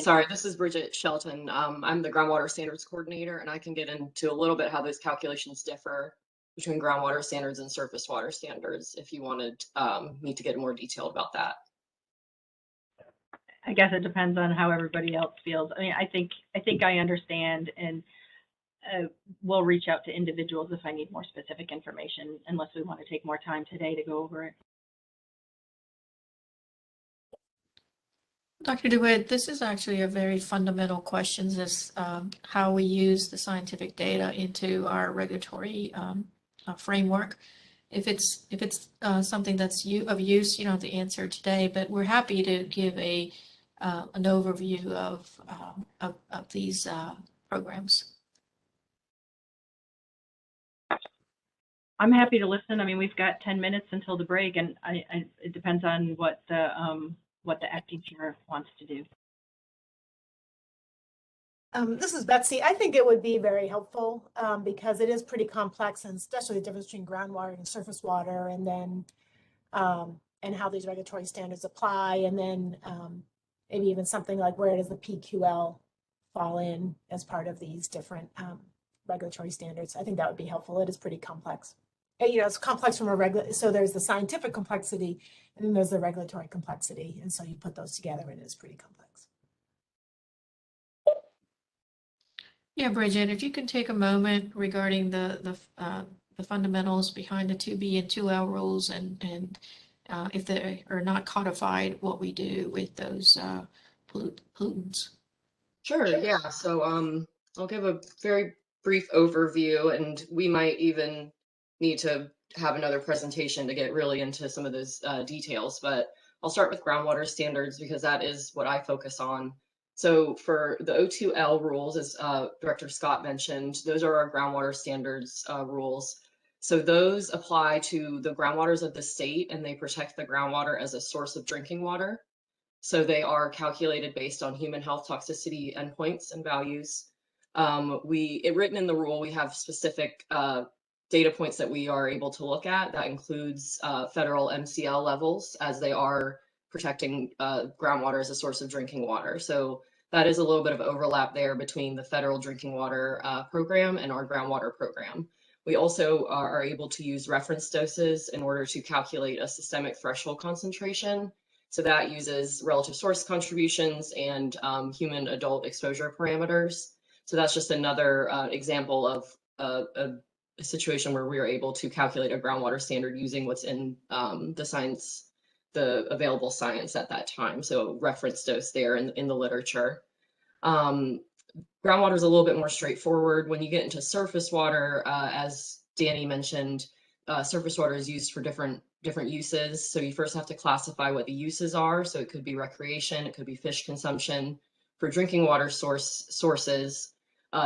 O: Sorry, this is Bridget Shelton. I'm the Groundwater Standards Coordinator, and I can get into a little bit how those calculations differ between groundwater standards and surface water standards if you wanted me to get more detailed about that.
D: I guess it depends on how everybody else feels. I mean, I think I understand, and we'll reach out to individuals if I need more specific information, unless we want to take more time today to go over it.
J: Dr. DeWitt, this is actually a very fundamental question, this how we use the scientific data into our regulatory framework. If it's something that's of use, you don't have to answer today, but we're happy to give an overview of these programs.
D: I'm happy to listen. I mean, we've got 10 minutes until the break, and it depends on what the acting chair wants to do.
P: This is Betsy. I think it would be very helpful because it is pretty complex, and especially the difference between groundwater and surface water, and then and how these regulatory standards apply, and then maybe even something like where does the PQL fall in as part of these different regulatory standards. I think that would be helpful. It is pretty complex. You know, it's complex from so there's the scientific complexity, and then there's the regulatory complexity, and so you put those together, and it is pretty complex.
J: Yeah, Bridget, if you can take a moment regarding the fundamentals behind the 2B and 2L rules, and if they are not codified, what we do with those pollutants.
O: Sure, yeah. So I'll give a very brief overview, and we might even need to have another presentation to get really into some of those details, but I'll start with groundwater standards because that is what I focus on. So for the O2l rules, as Director Scott mentioned, those are our groundwater standards rules. So those apply to the groundwaters of the state, and they protect the groundwater as a source of drinking water. So they are calculated based on human health toxicity endpoints and values. Written in the rule, we have specific data points that we are able to look at. That includes federal MCL levels, as they are protecting groundwater as a source of drinking water. So that is a little bit of overlap there between the federal drinking water program and our groundwater program. We also are able to use reference doses in order to calculate a systemic threshold concentration. So that uses relative source contributions and human adult exposure parameters. So that's just another example of a situation where we are able to calculate a groundwater standard using what's in the science, the available science at that time. So reference dose there in the literature. Groundwater is a little bit more straightforward. When you get into surface water, as Danny mentioned, surface water is used for different uses. So you first have to classify what the uses are. So it could be recreation, it could be fish consumption. For drinking water sources,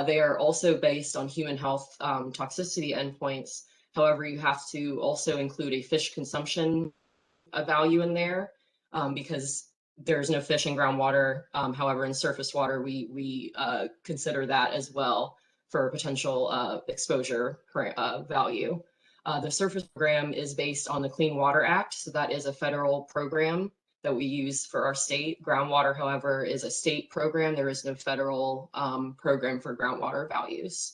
O: they are also based on human health toxicity endpoints. However, you have to also include a fish consumption value in there because there's no fish in groundwater. However, in surface water, we consider that as well for potential exposure value. The surface program is based on the Clean Water Act. So that is a federal program that we use for our state. Groundwater, however, is a state program. There is no federal program for groundwater values.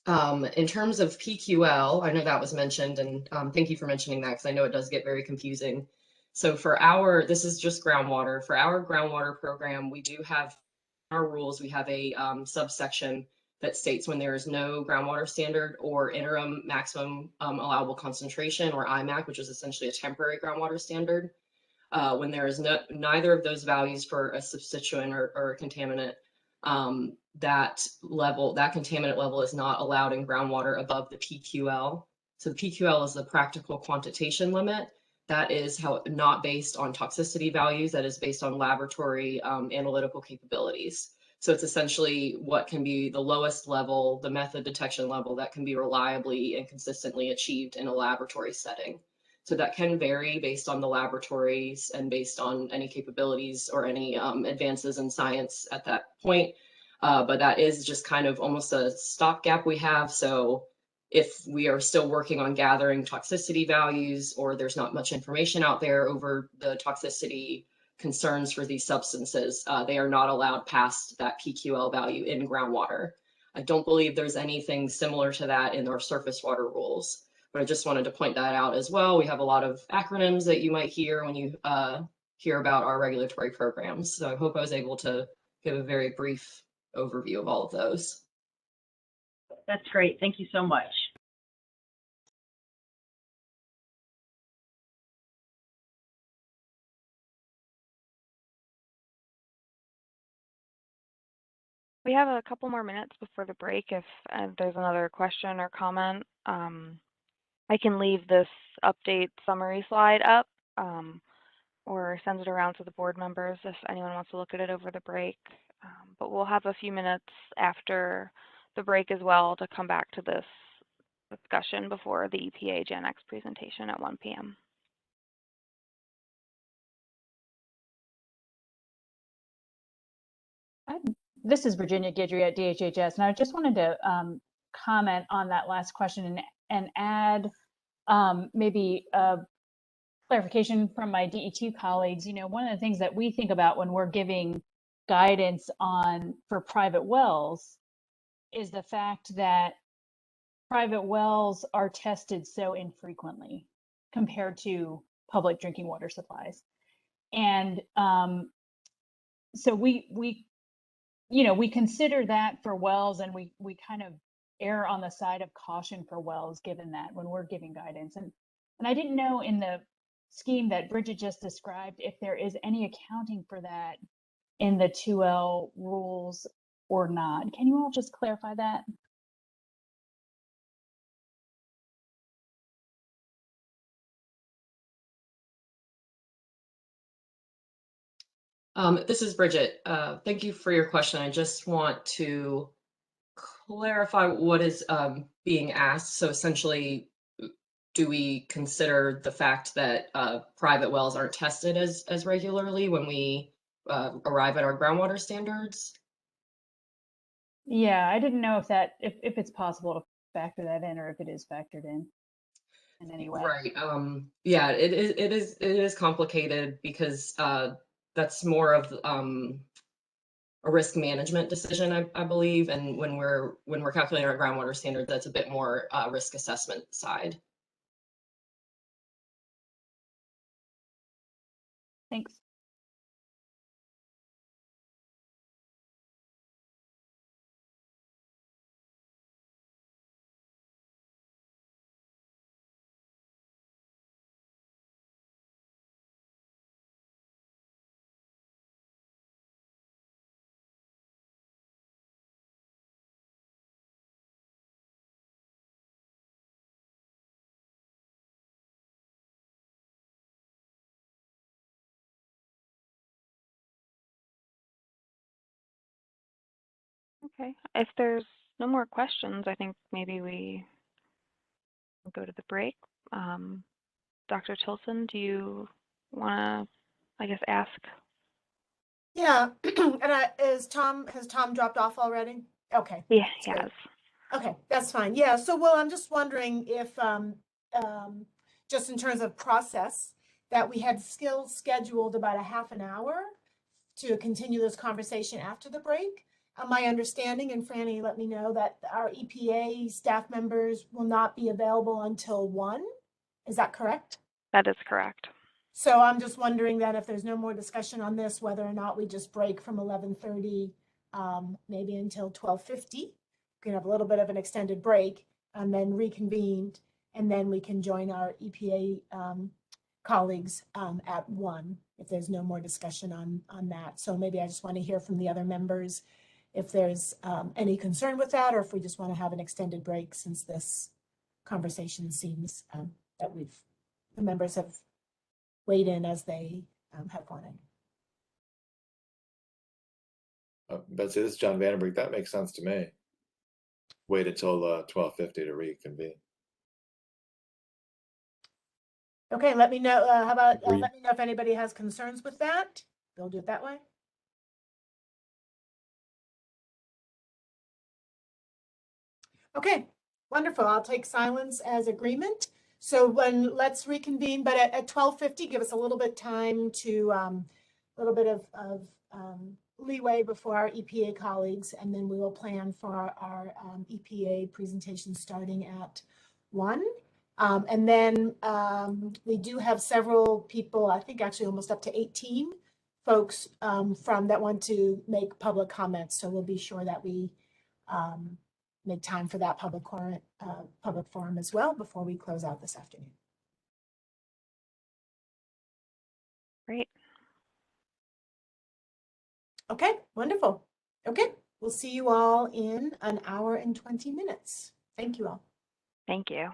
O: In terms of PQL, I know that was mentioned, and thank you for mentioning that because I know it does get very confusing. So for this is just groundwater. For our groundwater program, we do have our rules. We have a subsection that states when there is no groundwater standard or interim maximum allowable concentration, or IMAC, which is essentially a temporary groundwater standard. When there is neither of those values for a substituent or a contaminant, that contaminant level is not allowed in groundwater above the PQL. So the PQL is the practical quantitation limit. That is not based on toxicity values, that is based on laboratory analytical capabilities. So it's essentially what can be the lowest level, the method detection level that can be reliably and consistently achieved in a laboratory setting. So that can vary based on the laboratories and based on any capabilities or any advances in science at that point. But that is just kind of almost a stopgap we have. So if we are still working on gathering toxicity values, or there's not much information out there over the toxicity concerns for these substances, they are not allowed past that PQL value in groundwater. I don't believe there's anything similar to that in our surface water rules, but I just wanted to point that out as well. We have a lot of acronyms that you might hear when you hear about our regulatory programs. So I hope I was able to give a very brief overview of all of those.
D: That's great. Thank you so much.
I: We have a couple more minutes before the break if there's another question or comment. I can leave this update summary slide up or send it around to the board members if anyone wants to look at it over the break. But we'll have a few minutes after the break as well to come back to this discussion before the EPA Gen X presentation at 1 p.m.
Q: This is Virginia Guidry at DHHS, and I just wanted to comment on that last question and add maybe a clarification from my DET colleagues. You know, one of the things that we think about when we're giving guidance for private wells is the fact that private wells are tested so infrequently compared to public drinking water supplies. And so we consider that for wells, and we kind of err on the side of caution for wells given that when we're giving guidance. And I didn't know in the scheme that Bridget just described if there is any accounting for that in the O2l rules or not. Can you all just clarify that?
O: This is Bridget. Thank you for your question. I just want to clarify what is being asked? So essentially, do we consider the fact that private wells aren't tested as regularly when we arrive at our groundwater standards?
Q: Yeah, I didn't know if it's possible to factor that in or if it is factored in any way.
O: Right. Yeah, it is complicated because that's more of a risk management decision, I believe. And when we're calculating our groundwater standards, that's a bit more risk assessment side.
Q: Thanks.
I: Okay, if there's no more questions, I think maybe we go to the break. Dr. Tilson, do you want to, I guess, ask?
P: Yeah, and has Tom dropped off already? Okay.
I: Yeah,
P: that's
I: he
P: great.
I: has.
P: Okay, that's fine. Yeah, so well, I'm just wondering if just in terms of process, that we had still scheduled about a half an hour to continue this conversation after the break. My understanding, and Franny let me know, that our EPA staff members will not be available until 1. Is that correct?
I: That is correct.
P: So I'm just wondering that if there's no more discussion on this, whether or not we just break from 11:30, maybe until 12:50. We can have a little bit of an extended break and then reconvene, and then we can join our EPA colleagues at 1, if there's no more discussion on that. So maybe I just want to hear from the other members if there's any concern with that, or if we just want to have an extended break, since this conversation seems that the members have weighed in as they have wanted.
E: Betsy, this is John Vandenberg. That makes sense to me. Wait until 12:50 to reconvene.
P: Okay, let me know. How about
G: Agreed.
P: let me know if anybody has concerns with that. They'll do it that way. Okay, wonderful. I'll take silence as agreement. So let's reconvene, but at 12:50, give us a little bit time to a little bit of leeway before our EPA colleagues, and then we will plan for our EPA presentation starting at 1. And then we do have several people, I think actually almost up to 18 folks from that want to make public comments. So we'll be sure that we make time for that public forum as well before we close out this afternoon.
I: Great.
P: Okay, wonderful. Okay, we'll see you all in 1 hour and 20 minutes. Thank you all.
I: Thank you.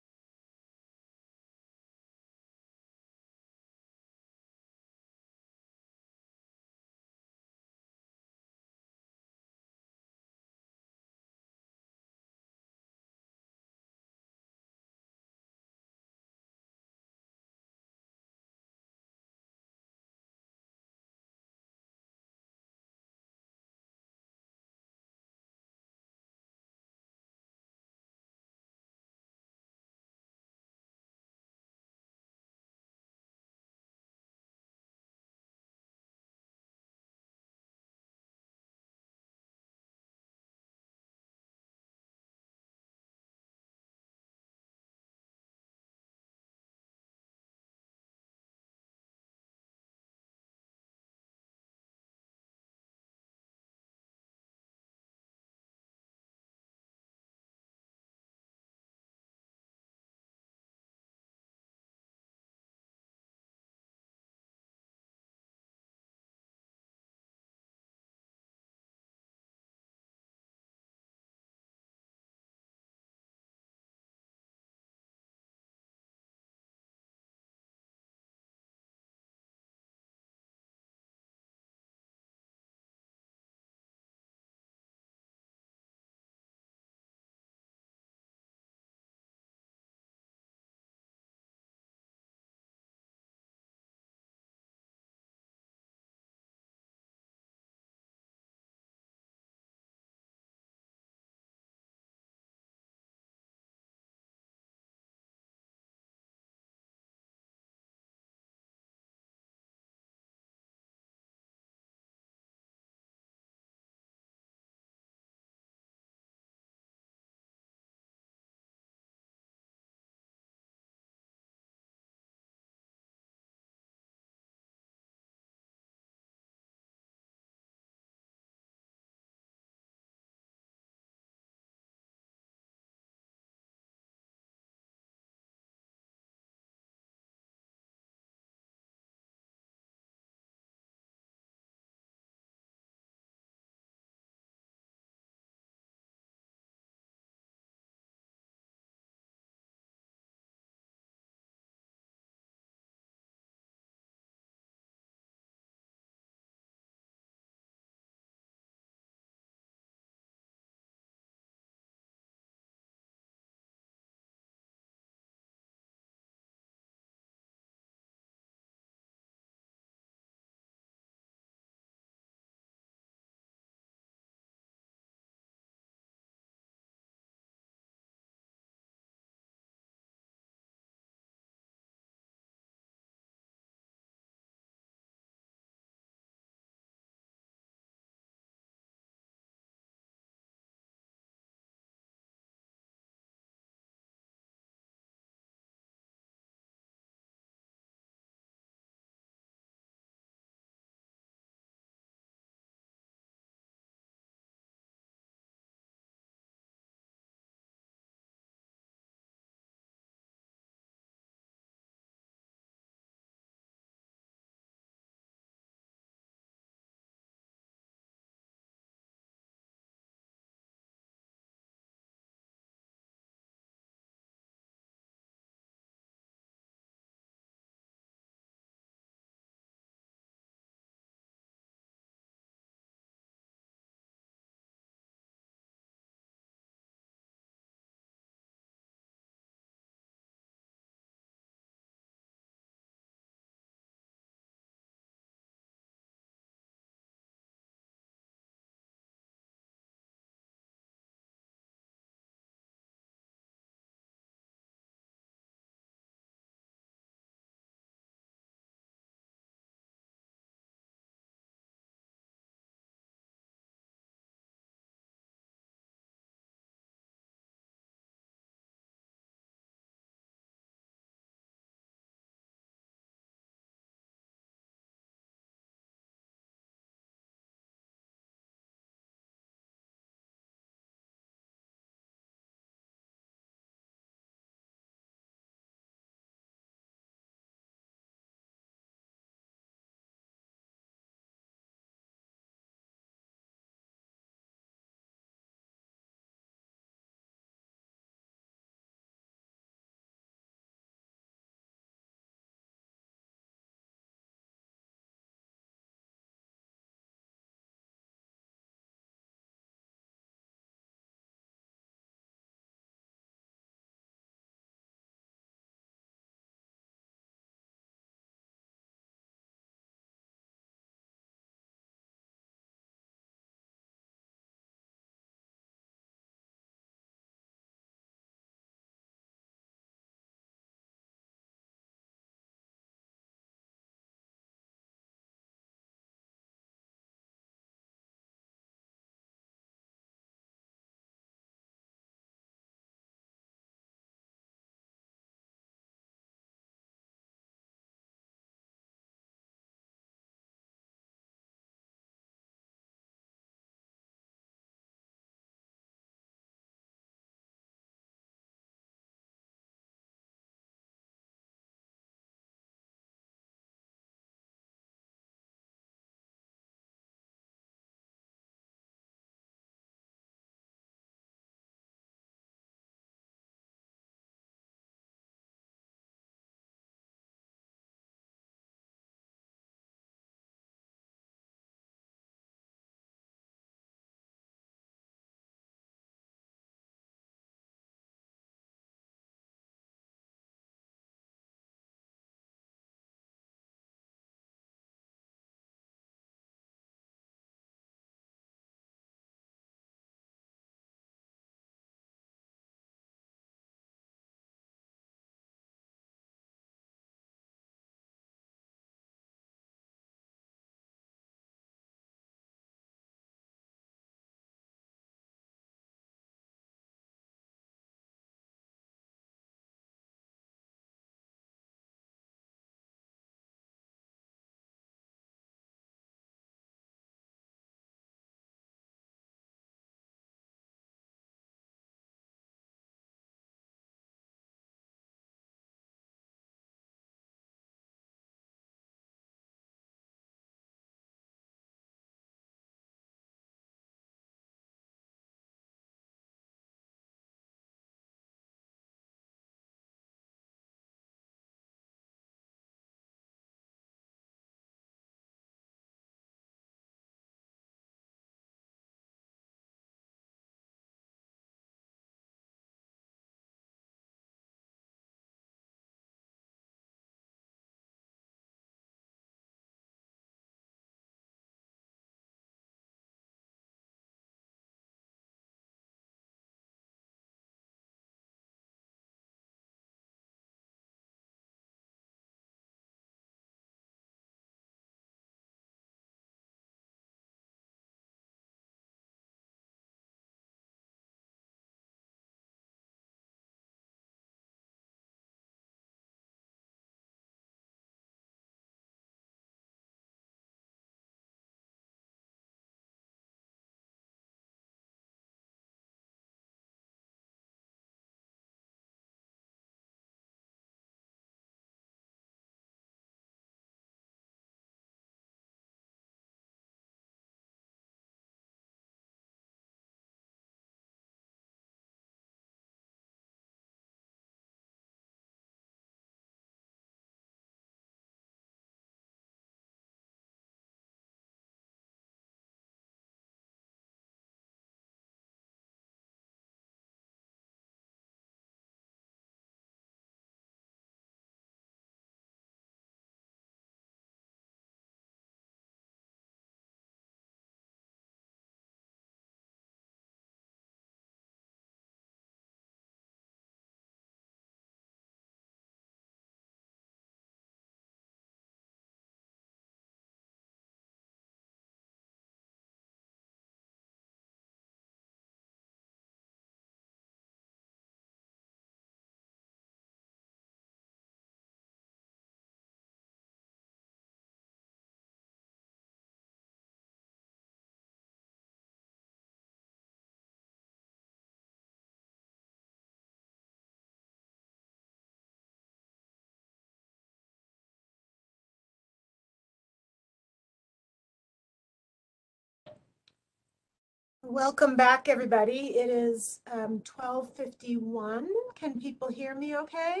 P: Welcome back, everybody. It is 12:51. Can people hear me okay?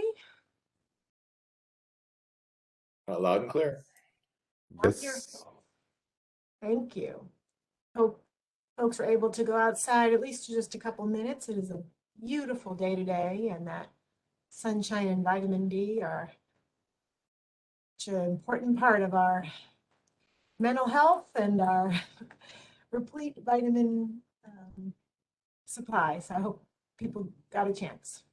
E: Loud and clear.
G: Yes.
P: Thank you. Hope folks are able to go outside at least for just a couple minutes. It is a beautiful day today, and that sunshine and vitamin D are such an important part of our mental health and our replete vitamin supply. So I hope people got a chance.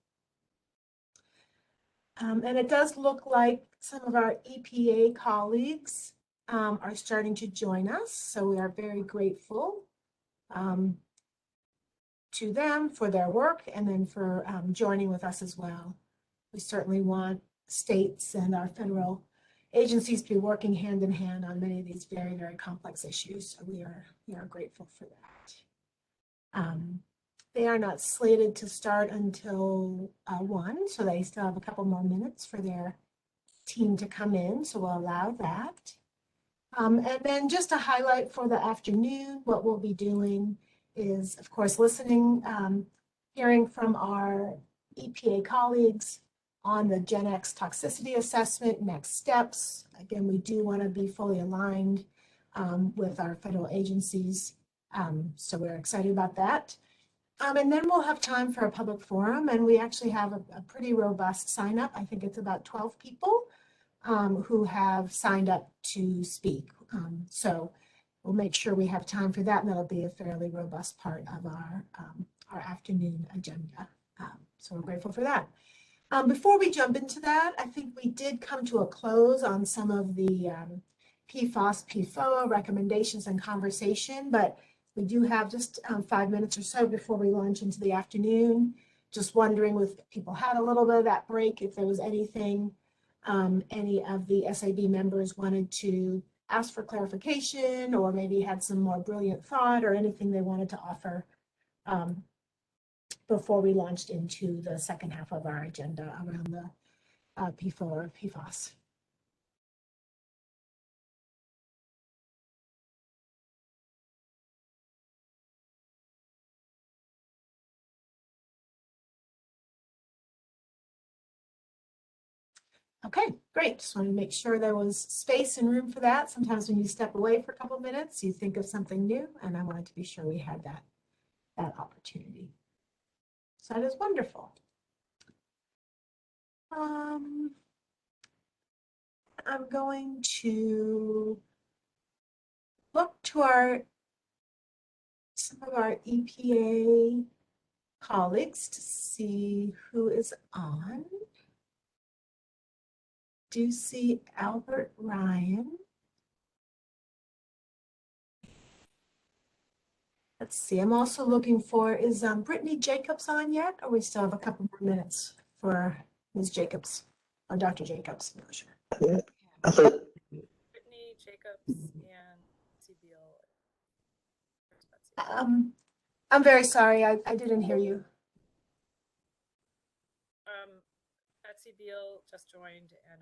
P: And it does look like some of our EPA colleagues are starting to join us. So we are very grateful to them for their work and then for joining with us as well. We certainly want states and our federal agencies to be working hand in hand on many of these very, very complex issues. So we are grateful for that. They are not slated to start until 1, so they still have a couple more minutes for their team to come in, so we'll allow that. And then just a highlight for the afternoon, what we'll be doing is, of course, listening, hearing from our EPA colleagues on the X Toxicity Assessment, next steps. Again, we do want to be fully aligned with our federal agencies, so we're excited about that. And then we'll have time for a public forum, and we actually have a pretty robust sign up. I think it's about 12 people who have signed up to speak. So we'll make sure we have time for that, and that'll be a fairly robust part of our afternoon agenda. So we're grateful for that. Before we jump into that, I think we did come to a close on some of the PFAS, PFOA recommendations and conversation, but we do have just 5 minutes or so before we launch into the afternoon. Just wondering if people had a little bit of that break, if there was anything any of the SAB members wanted to ask for clarification, or maybe had some more brilliant thought or anything they wanted to offer before we launched into the second half of our agenda around the PFOA or PFAS. Okay, great. Just wanted to make sure there was space and room for that. Sometimes when you step away for a couple minutes, you think of something new, and I wanted to be sure we had that opportunity. So that is wonderful. I'm going to look to some of our EPA colleagues to see who is on. Do see Albert Ryan. Let's see, I'm also looking for, is Brittany Jacobs on yet? Or we still have a couple more minutes for Ms. Jacobs or Dr. Jacobs? I'm not sure.
R: Brittany Jacobs and CBL.
P: I'm very sorry, I didn't hear you.
R: Betsy Beal just joined, and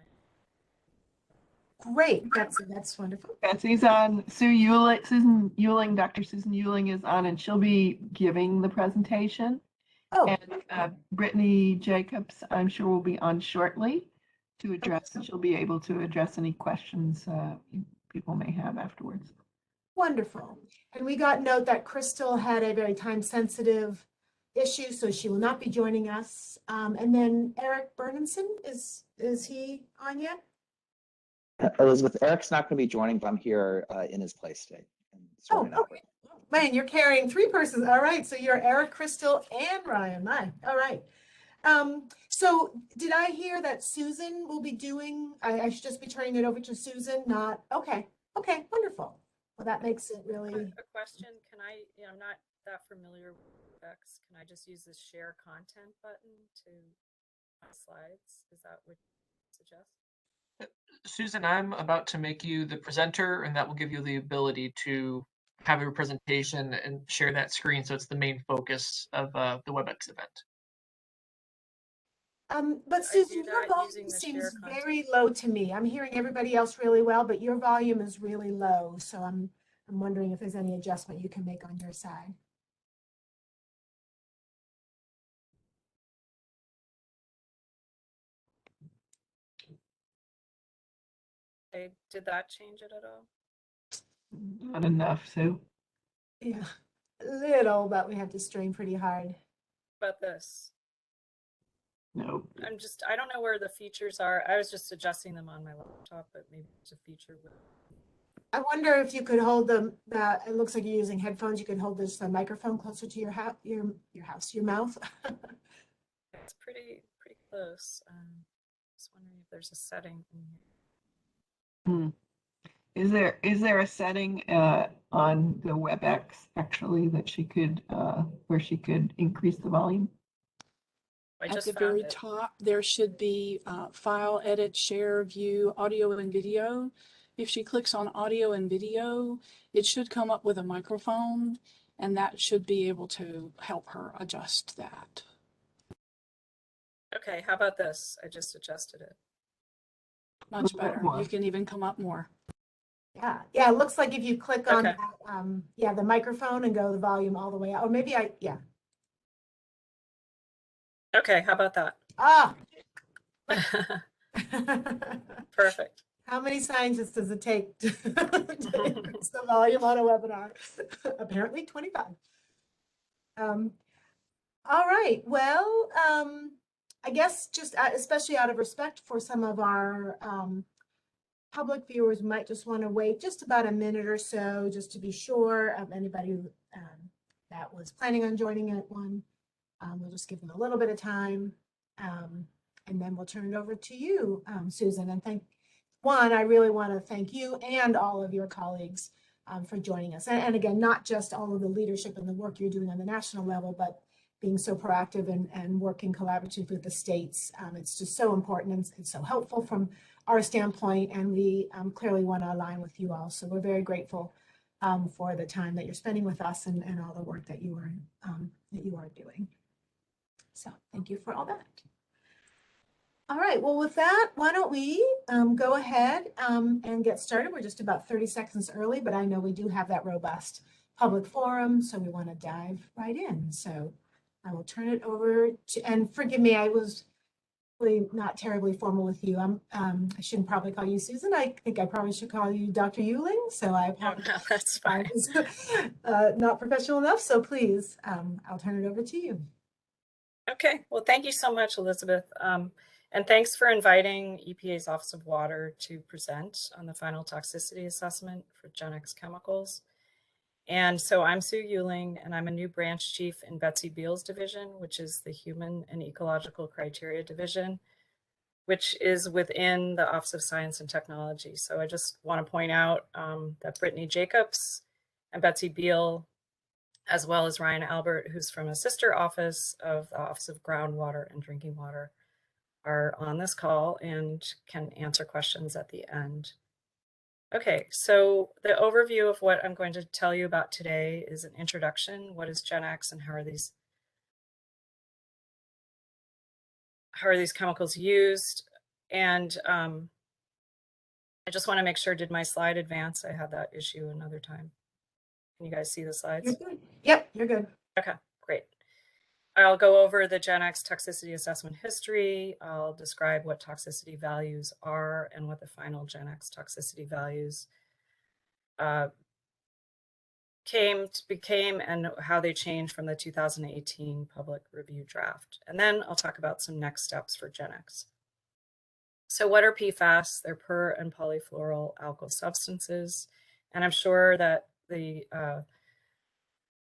P: Great, that's wonderful.
S: Betsy's on. Susan Euling, Dr. Susan Euling is on, and she'll be giving the presentation.
P: Oh.
S: And Brittany Jacobs, I'm sure, will be on shortly to address. She'll be able to address any questions people may have afterwards.
P: Wonderful. And we got note that Crystal had a very time-sensitive issue, so she will not be joining us. And then Eric Bernenson, is he on yet?
T: Elizabeth, Eric's not going to be joining, but I'm here in his place today.
P: Oh, okay. Man, you're carrying 3 persons. All right, so you're Eric, Crystal, and Ryan. All right. So did I hear that Susan will be doing, I should just be turning it over to Susan, not, okay, wonderful. Well, that makes it really.
R: a question, can I, I'm not that familiar with X, can I just use the share content button to my slides? Is that what you suggest?
L: Susan, I'm about to make you the presenter, and that will give you the ability to have a presentation and share that screen, so it's the main focus of the WebEx event.
P: But Susan, your volume seems very low to me. I'm hearing everybody else really well, but your volume is really low. So I'm wondering if there's any adjustment you can make on your side.
R: Did that change it at all?
S: Not enough, Sue.
P: Yeah, a little, but we have to strain pretty hard.
R: About this?
S: No.
R: I don't know where the features are. I was just adjusting them on my laptop, but maybe it's a feature with.
P: I wonder if you could hold them, it looks like you're using headphones. You could hold this microphone closer to your mouth.
R: It's pretty close. Just wondering if there's a setting in here.
S: Is there a setting on the WebEx actually that she could where she could increase the volume?
B: At the very top, there should be File, Edit, Share, View, Audio and Video. If she clicks on Audio and Video, it should come up with a microphone, and that should be able to help her adjust that.
R: Okay, how about this? I just adjusted it.
B: Much better. You can even come up more.
P: Yeah, it looks like if you click on that, the microphone and go the volume all the way out, or maybe
R: Okay, how about that? Perfect.
P: How many scientists does it take to increase the volume on a webinar? Apparently 25. All right, well, I guess just especially out of respect for some of our public viewers, might just want to wait just about a minute or so just to be sure of anybody that was planning on joining at one. We'll just give them a little bit of time, and then we'll turn it over to you, Susan. And I really want to thank you and all of your colleagues for joining us. And again, not just all of the leadership and the work you're doing on the national level, but being so proactive and working collaboratively with the states. It's just so important and it's so helpful from our standpoint, and we clearly want to align with you all. So we're very grateful for the time that you're spending with us and all the work that you are doing. So thank you for all that. All right, well, with that, why don't we go ahead and get started. We're just about 30 seconds early, but I know we do have that robust public forum, so we want to dive right in. So I will turn it over to, and forgive me, I was really not terribly formal with you. I shouldn't probably call you Susan. I think I probably should call you Dr. Euling. So I apologize.
R: No, that's fine.
P: Not professional enough. So please, I'll turn it over to you.
R: Okay, well, thank you so much, Elizabeth. And thanks for inviting EPA's Office of Water to present on the final toxicity assessment for GenX chemicals. And so I'm Sue Euling, and I'm a new branch chief in Betsy Beal's division, which is the Human and Ecological Criteria Division, which is within the Office of Science and Technology. So I just want to point out that Brittany Jacobs and Betsy Beal, as well as Ryan Albert, who's from a sister office of the Office of Groundwater and Drinking Water, are on this call and can answer questions at the end. Okay, so the overview of what I'm going to tell you about today is an introduction. What is GenX and how are these chemicals used? And I just want to make sure, did my slide advance? I had that issue another time. Can you guys see the slides?
P: You're good. Yep, you're good.
R: Okay, great. I'll go over the GenX toxicity assessment history. I'll describe what toxicity values are and what the final GenX toxicity values became and how they changed from the 2018 public review draft. And then I'll talk about some next steps for GenX. So what are PFAS? They're per and polyfluoral alkyl substances. And I'm sure that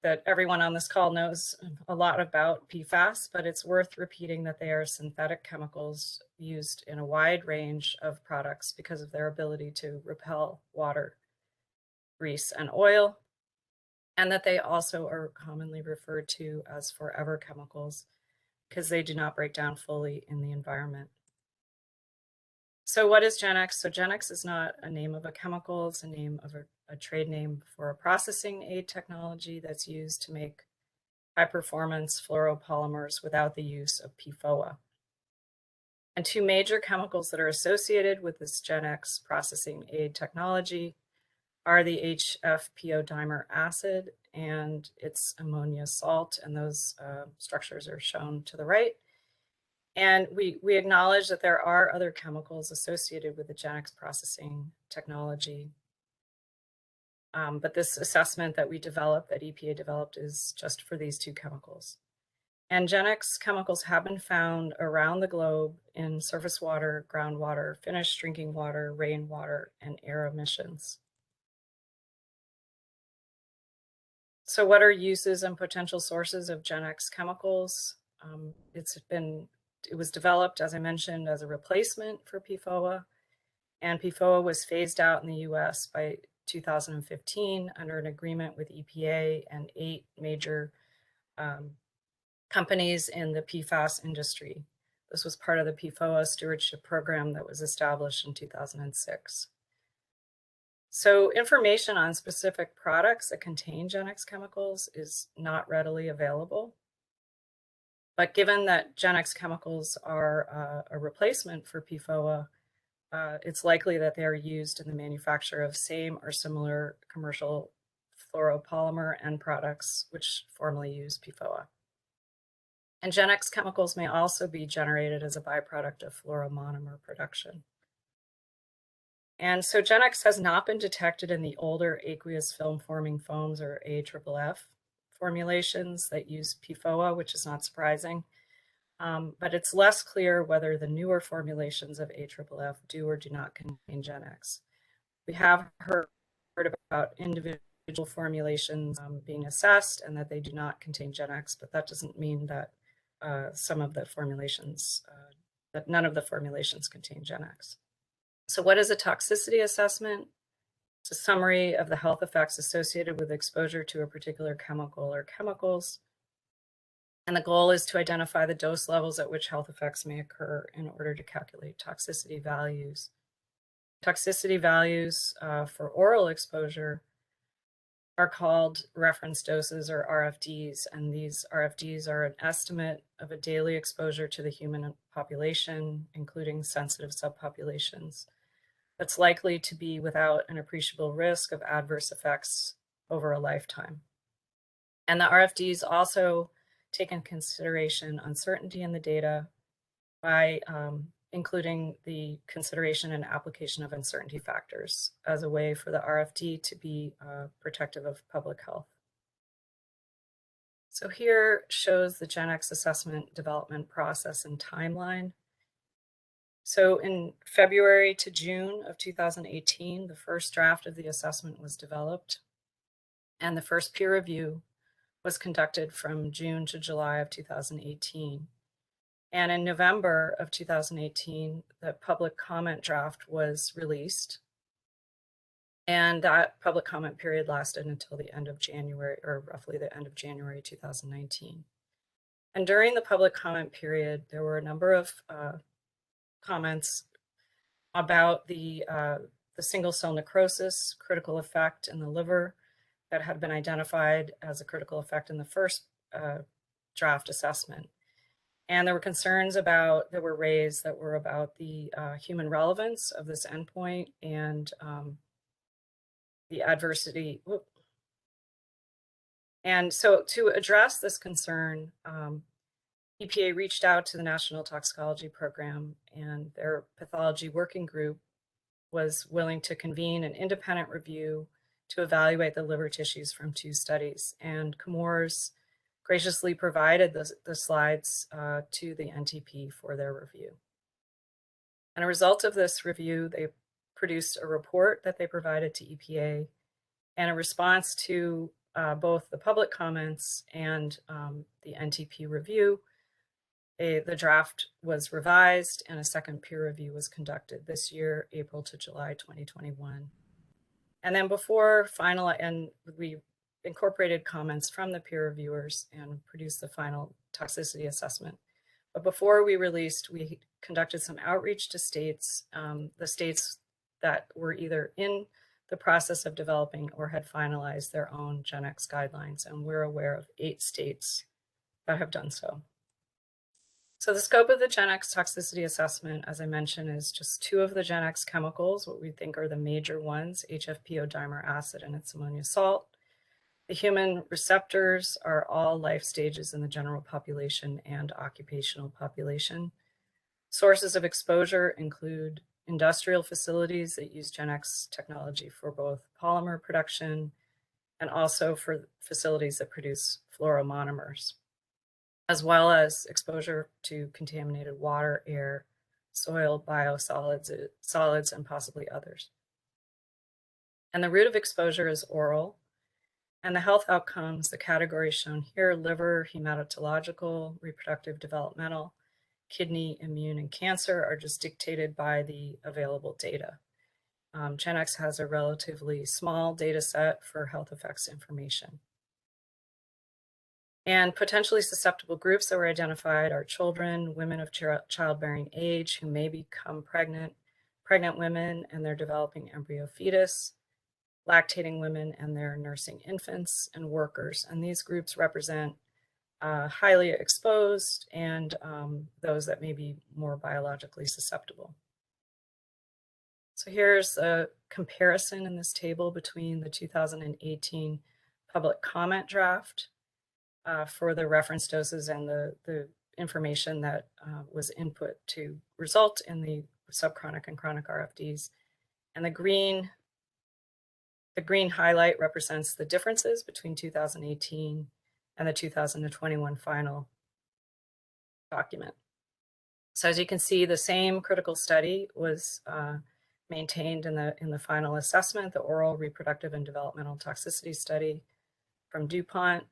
R: that everyone on this call knows a lot about PFAS, but it's worth repeating that they are synthetic chemicals used in a wide range of products because of their ability to repel water, grease, and oil, and that they also are commonly referred to as forever chemicals because they do not break down fully in the environment. So what is GenX? So GenX is not a name of a chemical, it's a name of a trade name for a processing aid technology that's used to make high performance fluoropolymers without the use of PFOA. And two major chemicals that are associated with this GenX processing aid technology are the HFPO dimer acid and its ammonia salt, and those structures are shown to the right. And we acknowledge that there are other chemicals associated with the GenX processing technology. But this assessment that we developed, that EPA developed, is just for these two chemicals. And GenX chemicals have been found around the globe in surface water, groundwater, finished drinking water, rainwater, and air emissions. So what are uses and potential sources of GenX chemicals? It was developed, as I mentioned, as a replacement for PFOA, and PFOA was phased out in the US by 2015 under an agreement with EPA and 8 major companies in the Pfas industry. This was part of the PFOA stewardship program that was established in 2006. So information on specific products that contain GenX chemicals is not readily available. But given that GenX chemicals are a replacement for PFOA, it's likely that they are used in the manufacture of same or similar commercial fluoropolymer end products, which formerly use PFOA. And GenX chemicals may also be generated as a byproduct of fluoromonomer production. And so GenX has not been detected in the older aqueous film-forming foams, or AFFF, formulations that use PFOA, which is not surprising. But it's less clear whether the newer formulations of AFFF do or do not contain GenX. We have heard about individual formulations being assessed and that they do not contain GenX, but that doesn't mean that some of the formulations, that none of the formulations contain GenX. So what is a toxicity assessment? It's a summary of the health effects associated with exposure to a particular chemical or chemicals. And the goal is to identify the dose levels at which health effects may occur in order to calculate toxicity values. Toxicity values for oral exposure are called reference doses, or RFDs, and these RFDs are an estimate of a daily exposure to the human population, including sensitive subpopulations, that's likely to be without an appreciable risk of adverse effects over a lifetime. And the RFDs also take into consideration uncertainty in the data by including the consideration and application of uncertainty factors as a way for the RFD to be protective of public health. So here shows the GenX assessment development process and timeline. So in February to June of 2018, the first draft of the assessment was developed, and the first peer review was conducted from June to July of 2018. And in November of 2018, the public comment draft was released. And that public comment period lasted until the end of January, or roughly the end of January 2019. And during the public comment period, there were a number of comments about the single cell necrosis critical effect in the liver that had been identified as a critical effect in the first draft assessment. And there were concerns that were raised that were about the human relevance of this endpoint and the adversity. And so to address this concern, EPA reached out to the National Toxicology Program, and their pathology working group was willing to convene an independent review to evaluate the liver tissues from 2 studies. And Chemours graciously provided the slides to the NTP for their review. And a result of this review, they produced a report that they provided to EPA, and a response to both the public comments and the NTP review. The draft was revised, and a second peer review was conducted this year, April to July 2021. And then before final, and we incorporated comments from the peer reviewers and produced the final toxicity assessment. But before we released, we conducted some outreach to states, the states that were either in the process of developing or had finalized their own GenX guidelines. And we're aware of 8 states that have done so. So the scope of the GenX toxicity assessment, as I mentioned, is just 2 of the GenX chemicals, what we think are the major ones, HFPO dimer acid and its ammonia salt. The human receptors are all life stages in the general population and occupational population. Sources of exposure include industrial facilities that use Gen X technology for both polymer production and also for facilities that produce fluoromonomers, as well as exposure to contaminated water, air, soil, biosolids, solids, and possibly others. And the route of exposure is oral. And the health outcomes, the categories shown here, liver, hematological, reproductive, developmental, kidney, immune, and cancer, are just dictated by the available data. Gen X has a relatively small data set for health effects information. And potentially susceptible groups that were identified are children, women of childbearing age who may become pregnant, pregnant women and their developing embryo fetus, lactating women and their nursing infants, and workers. And these groups represent highly exposed and those that may be more biologically susceptible. So here's a comparison in this table between the 2018 public comment draft for the reference doses and the information that was input to result in the subchronic and chronic RFDs. And the green highlight represents the differences between 2018 and the 2021 final document. So as you can see, the same critical study was maintained in the final assessment, the oral, reproductive, and developmental toxicity study from DuPont.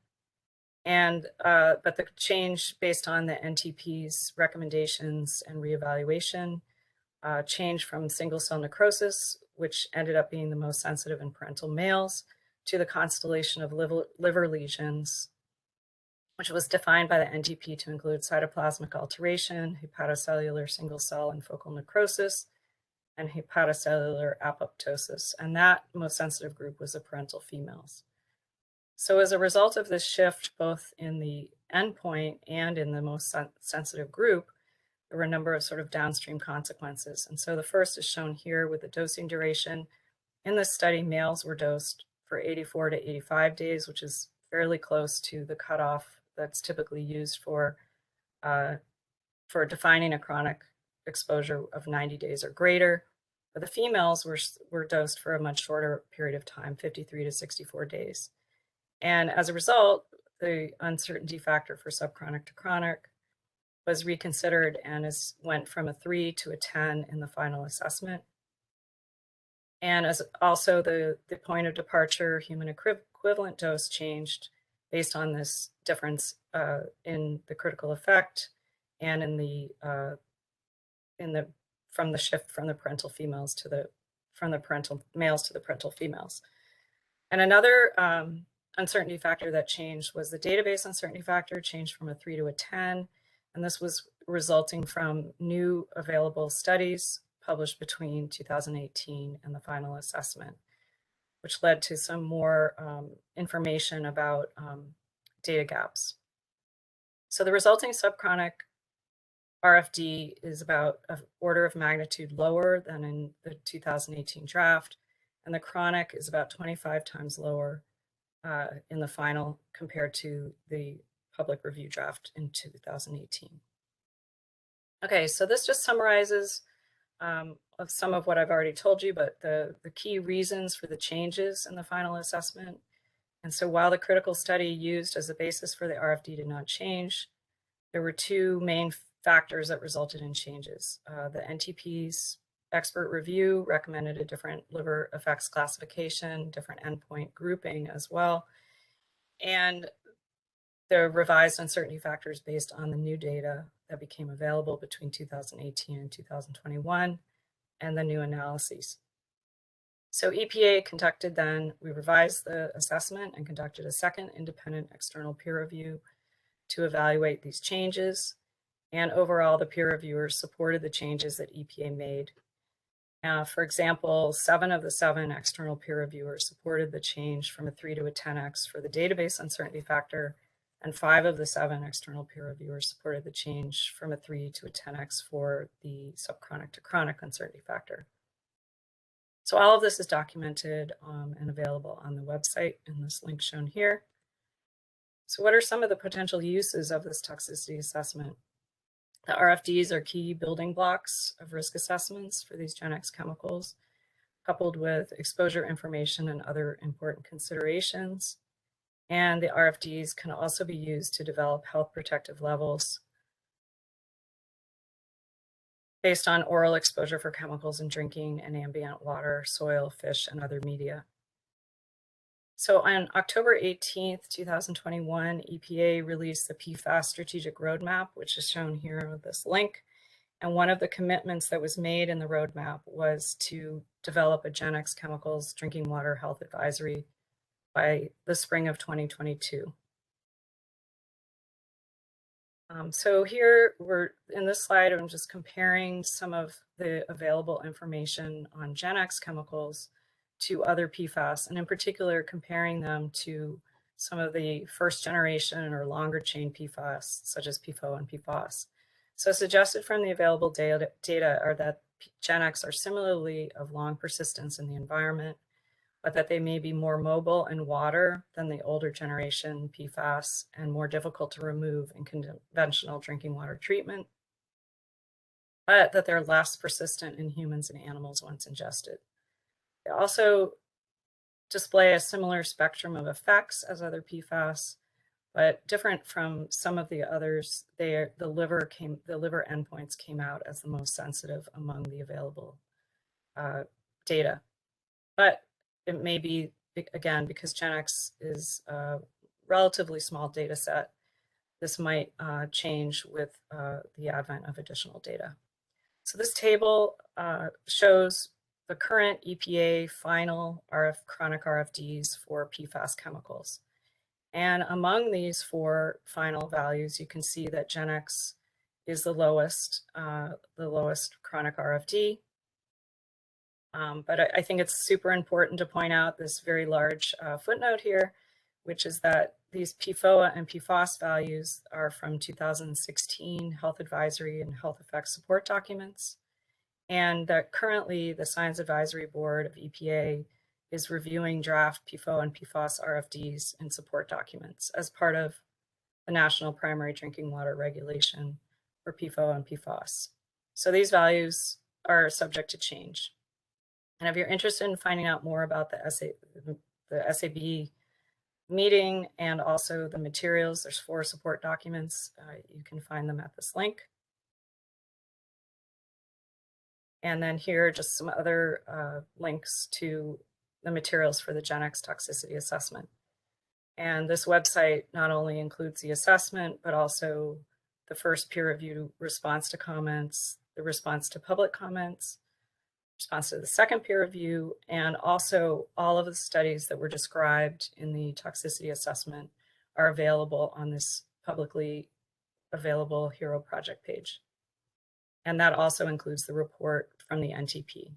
R: And but the change based on the NTP's recommendations and reevaluation changed from single cell necrosis, which ended up being the most sensitive in parental males, to the constellation of liver lesions, which was defined by the NTP to include cytoplasmic alteration, hepatocellular single cell and focal necrosis, and hepatocellular apoptosis. And that most sensitive group was the parental females. So as a result of this shift, both in the endpoint and in the most sensitive group, there were a number of sort of downstream consequences. And so the first is shown here with the dosing duration. In this study, males were dosed for 84 to 85 days, which is fairly close to the cutoff that's typically used for defining a chronic exposure of 90 days or greater. But the females were dosed for a much shorter period of time, 53 to 64 days. And as a result, the uncertainty factor for subchronic to chronic was reconsidered and went from a 3 to a 10 in the final assessment. And as also the point of departure human equivalent dose changed based on this difference in the critical effect and in the from the shift from the parental females to from the parental males to the parental females. And another uncertainty factor that changed was the database uncertainty factor changed from a 3 to a 10. And this was resulting from new available studies published between 2018 and the final assessment, which led to some more information about data gaps. So the resulting subchronic RFD is about an order of magnitude lower than in the 2018 draft, and the chronic is about 25 times lower in the final compared to the public review draft in 2018. Okay, so this just summarizes of some of what I've already told you, but the key reasons for the changes in the final assessment. And so while the critical study used as a basis for the RFD did not change, there were two main factors that resulted in changes. The NTP's expert review recommended a different liver effects classification, different endpoint grouping as well, and the revised uncertainty factors based on the new data that became available between 2018 and 2021 and the new analyses. So EPA we revised the assessment and conducted a second independent external peer review to evaluate these changes. And overall, the peer reviewers supported the changes that EPA made. For example, 7 of the 7 external peer reviewers supported the change from a 3 to a 10x for the database uncertainty factor, and 5 of the 7 external peer reviewers supported the change from a 3 to a 10x for the subchronic to chronic uncertainty factor. So all of this is documented and available on the website in this link shown here. So what are some of the potential uses of this toxicity assessment? The RFDs are key building blocks of risk assessments for these Gen X chemicals, coupled with exposure information and other important considerations. And the RFDs can also be used to develop health protective levels based on oral exposure for chemicals in drinking and ambient water, soil, fish, and other media. So on October 18th, 2021, EPA released the PFAS Strategic Roadmap, which is shown here with this link. And one of the commitments that was made in the roadmap was to develop a Gen X Chemicals Drinking Water Health Advisory by the spring of 2022. So here we're in this slide, I'm just comparing some of the available information on Gen X chemicals to other PFAS, and in particular comparing them to some of the first generation or longer chain PFAS, such as PFOA and Pfas. So suggested from the available data are that Gen X are similarly of long persistence in the environment, but that they may be more mobile in water than the older generation Pfas and more difficult to remove in conventional drinking water treatment, but that they're less persistent in humans and animals once ingested. They also display a similar spectrum of effects as other PFAS, but different from some of the others. The liver endpoints came out as the most sensitive among the available data. But it may be, again, because Gen X is a relatively small data set, this might change with the advent of additional data. So this table shows the current EPA final chronic RFDs for PFAS chemicals. And among these four final values, you can see that Gen X is the lowest chronic RFD. But I think it's super important to point out this very large footnote here, which is that these PFOA and Pfas values are from 2016 Health Advisory and Health Effects Support documents, and that currently the Science Advisory Board of EPA is reviewing draft PFOA and Pfas RFDs and support documents as part of the National Primary Drinking Water Regulation for PFOA and Pfas. So these values are subject to change. And if you're interested in finding out more about the SAB meeting and also the materials, there's 4 support documents. You can find them at this link. And then here are just some other links to the materials for the Gen X Toxicity Assessment. And this website not only includes the assessment, but also the first peer-reviewed response to comments, the response to public comments, response to the second peer review, and also all of the studies that were described in the toxicity assessment are available on this publicly available HERO project page. And that also includes the report from the NTP.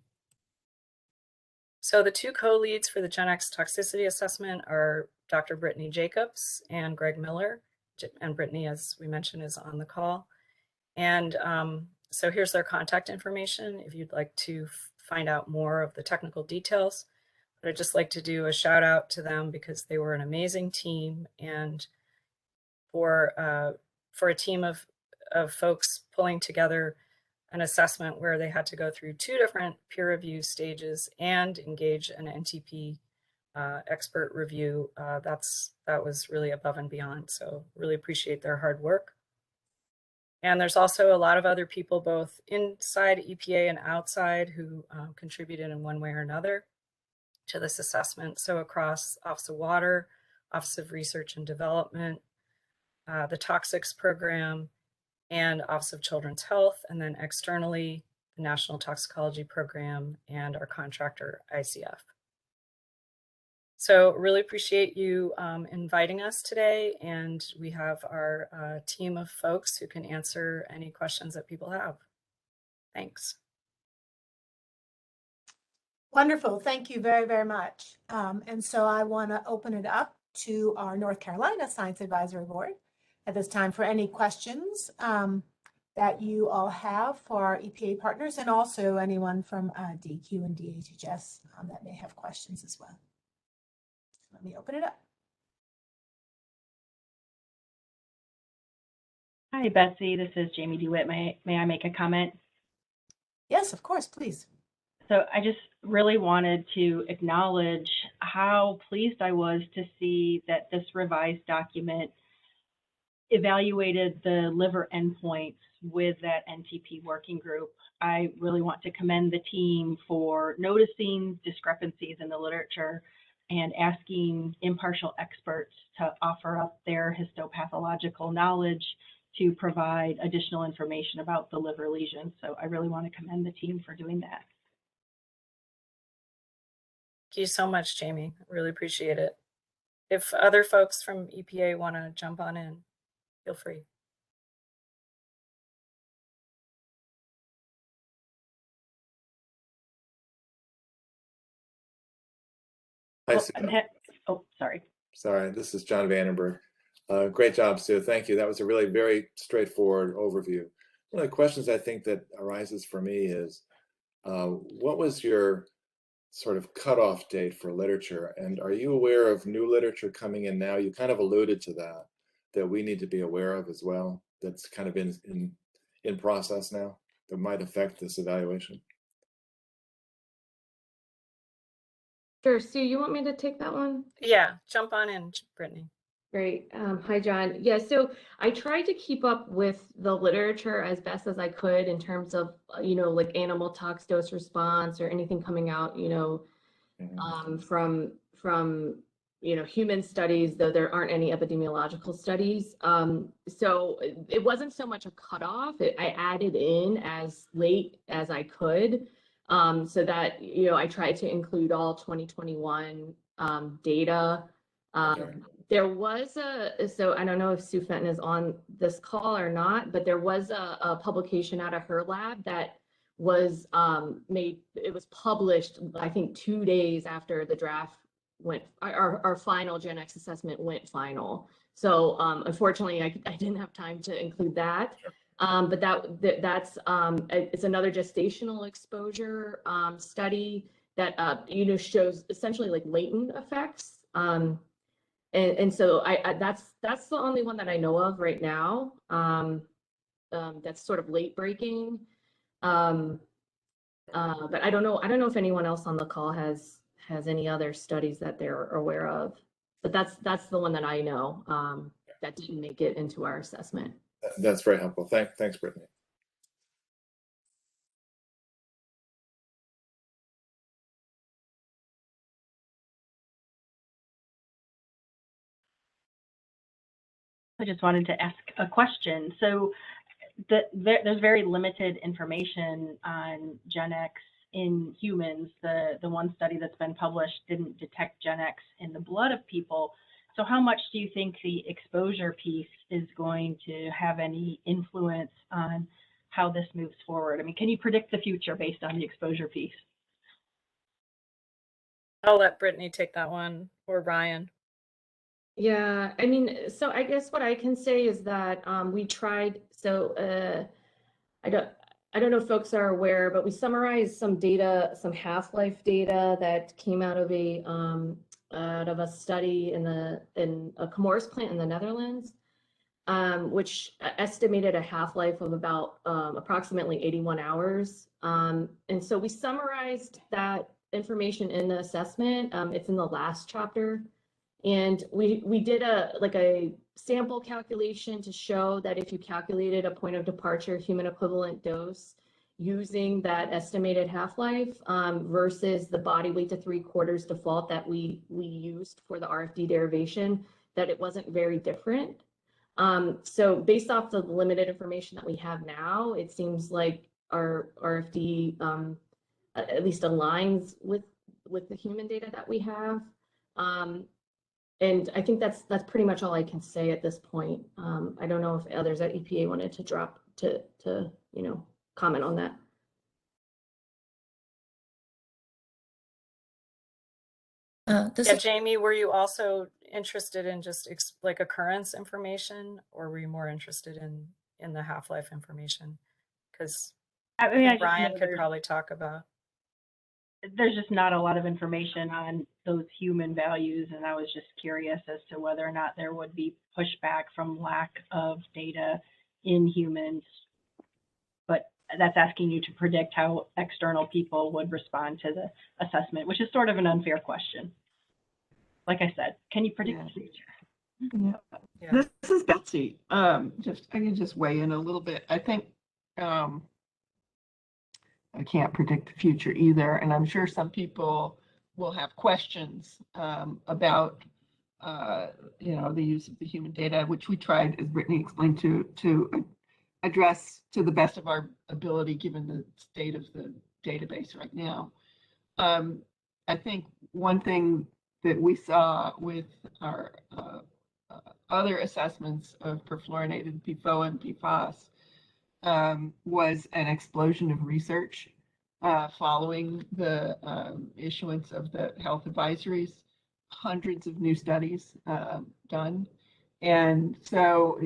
R: So the 2 co-leads for the Gen X toxicity assessment are Dr. Brittany Jacobs and Greg Miller. And Brittany, as we mentioned, is on the call. And so here's their contact information if you'd like to find out more of the technical details. But I'd just like to do a shout out to them because they were an amazing team, and for a team of folks pulling together an assessment where they had to go through 2 different peer review stages and engage an NTP expert review, that was really above and beyond. So really appreciate their hard work. And there's also a lot of other people, both inside EPA and outside, who contributed in one way or another to this assessment. So across Office of Water, Office of Research and Development, the Toxics Program, and Office of Children's Health, and then externally, the National Toxicology Program and our contractor, ICF. So really appreciate you inviting us today, and we have our team of folks who can answer any questions that people have. Thanks.
P: Wonderful. Thank you very, very much. And so I want to open it up to our North Carolina Science Advisory Board at this time for any questions that you all have for our EPA partners, and also anyone from DQ and DHHS that may have questions as well. Let me open it up.
D: Hi, Betsy. This is Jamie DeWitt. May I make a comment?
P: Yes, of course, please.
D: So I just really wanted to acknowledge how pleased I was to see that this revised document evaluated the liver endpoints with that NTP working group. I really want to commend the team for noticing discrepancies in the literature and asking impartial experts to offer up their histopathological knowledge to provide additional information about the liver lesions. So I really want to commend the team for doing that.
R: Thank you so much, Jamie. I really appreciate it. If other folks from EPA want to jump on in, feel free.
E: Hi,
D: Oh,
E: Sue.
D: sorry.
E: Sorry, this is John Vandenberg. Great job, Sue. Thank you. That was a really very straightforward overview. One of the questions I think that arises for me is, what was your sort of cutoff date for literature? And are you aware of new literature coming in now? You kind of alluded to that we need to be aware of as well, that's kind of in process now that might affect this evaluation.
U: Sure. Sue, you want me to take that one?
R: Yeah, jump on in, Brittany.
U: Great. Hi, John. Yeah, so I tried to keep up with the literature as best as I could in terms of, like animal tox dose response or anything coming out, from human studies, though there aren't any epidemiological studies. So it wasn't so much a cutoff. I added in as late as I could, so that, I tried to include all 2021 data. There was so I don't know if Sue Fenton is on this call or not, but there was a publication out of her lab that was it was published, I think 2 days after the draft went, our final Gen X assessment went final. So unfortunately, I didn't have time to include that. But that's it's another gestational exposure study that shows essentially like latent effects. And so that's the only one that I know of right now. That's sort of late breaking. But I don't know if anyone else on the call has any other studies that they're aware of. But that's the one that I know that didn't make it into our assessment.
E: That's very helpful. Thanks, Brittany.
D: I just wanted to ask a question. So there's very limited information on Gen X in humans. The one study that's been published didn't detect Gen X in the blood of people. So how much do you think the exposure piece is going to have any influence on how this moves forward? I mean, can you predict the future based on the exposure piece?
R: I'll let Brittany take that one, or Ryan.
U: Yeah, I mean, so I guess what I can say is that we tried, so I don't know if folks are aware, but we summarized some data, some half-life data that came out of a study in a Comores plant in the Netherlands, which estimated a half-life of about approximately 81 hours. And so we summarized that information in the assessment. It's in the last chapter. And we did a sample calculation to show that if you calculated a point of departure human equivalent dose using that estimated half-life versus the body weight to 3/4 default that we used for the RFD derivation, that it wasn't very different. So based off the limited information that we have now, it seems like our RFD at least aligns with the human data that we have. And I think that's pretty much all I can say at this point. I don't know if others at EPA wanted to drop to comment on that.
R: Yeah, Jamie, were you also interested in just like occurrence information, or were you more interested in the half-life information? Because I think Brian could probably talk about.
D: There's just not a lot of information on those human values, and I was just curious as to whether or not there would be pushback from lack of data in humans, but that's asking you to predict how external people would respond to the assessment, which is sort of an unfair question. Like I said, can you predict the future?
S: Yeah. This is Betsy. I can just weigh in a little bit. I think I can't predict the future either, and I'm sure some people will have questions about the use of the human data, which we tried, as Brittany explained, to address to the best of our ability given the state of the database right now. I think one thing that we saw with our other assessments of perfluorinated PFOA and PFAS was an explosion of research following the issuance of the health advisories, hundreds of new studies done. And so,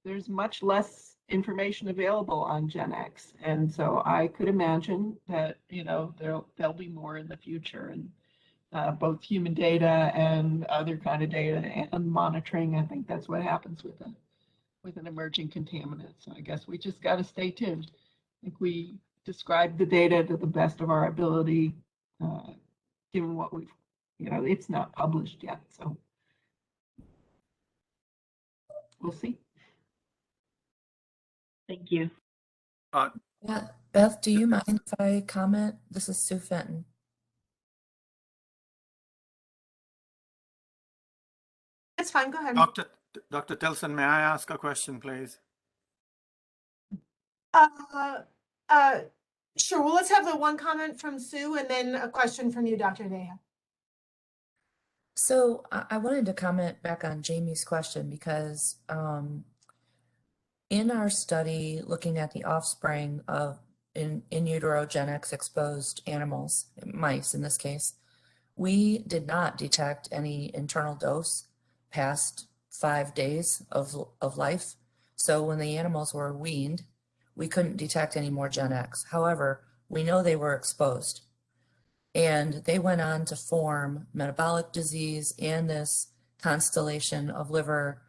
S: there's much less information available on Gen X. And so I could imagine that, there'll be more in the future, and both human data and other kind of data and monitoring. I think that's what happens with an emerging contaminant. So I guess we just got to stay tuned. I think we described the data to the best of our ability, given what we've, it's not published yet. So we'll see.
D: Thank you.
C: Yeah, Beth, do you mind if I comment? This is Sue Fenton.
P: That's fine, go ahead.
V: Dr. Tilson, may I ask a question, please?
P: Sure. Well, let's have the one comment from Sue and then a question from you, Dr. Deha.
C: So I wanted to comment back on Jamie's question because in our study looking at the offspring of in utero Gen X exposed animals, mice in this case, we did not detect any internal dose past 5 days of life. So when the animals were weaned, we couldn't detect any more Gen X. However, we know they were exposed. And they went on to form metabolic disease and this constellation of liver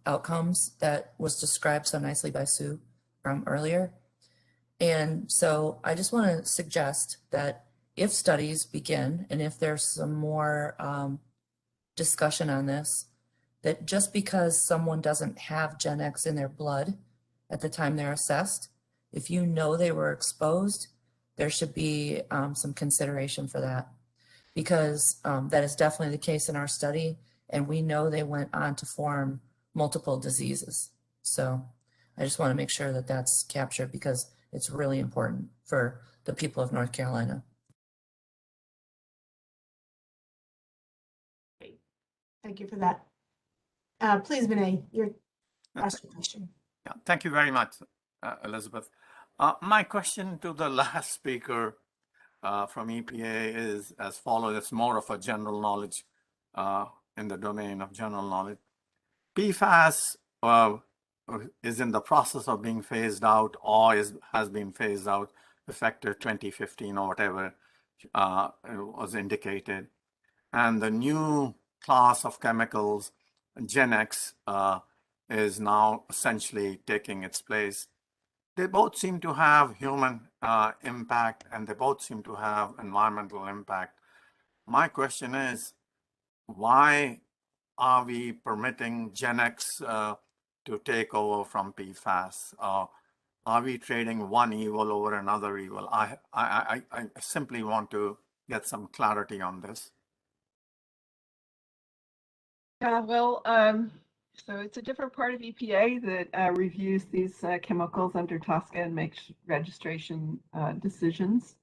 C: outcomes that was described so nicely by Sue earlier. And so I just want to suggest that if studies begin and if there's some more discussion on this, that just because someone doesn't have Gen X in their blood at the time they're assessed, if you know they were exposed, there should be some consideration for that, because that is definitely the case in our study, and we know they went on to form multiple diseases. So I just want to make sure that that's captured because it's really important for the people of North Carolina.
P: Thank you for that. Please, Vinay, your question.
V: Yeah, thank you very much, Elizabeth. My question to the last speaker from EPA is as follows. It's more of a general knowledge in the domain of general knowledge. PFAS is in the process of being phased out or has been phased out effective 2015 or whatever was indicated. And the new class of chemicals, Gen X, is now essentially taking its place. They both seem to have human impact and they both seem to have environmental impact. My question is, why are we permitting Gen X to take over from PFAS? Are we trading one evil over another evil? I simply want to get some clarity on this.
S: So it's a different part of EPA that reviews these chemicals under TSCA and makes registration decisions.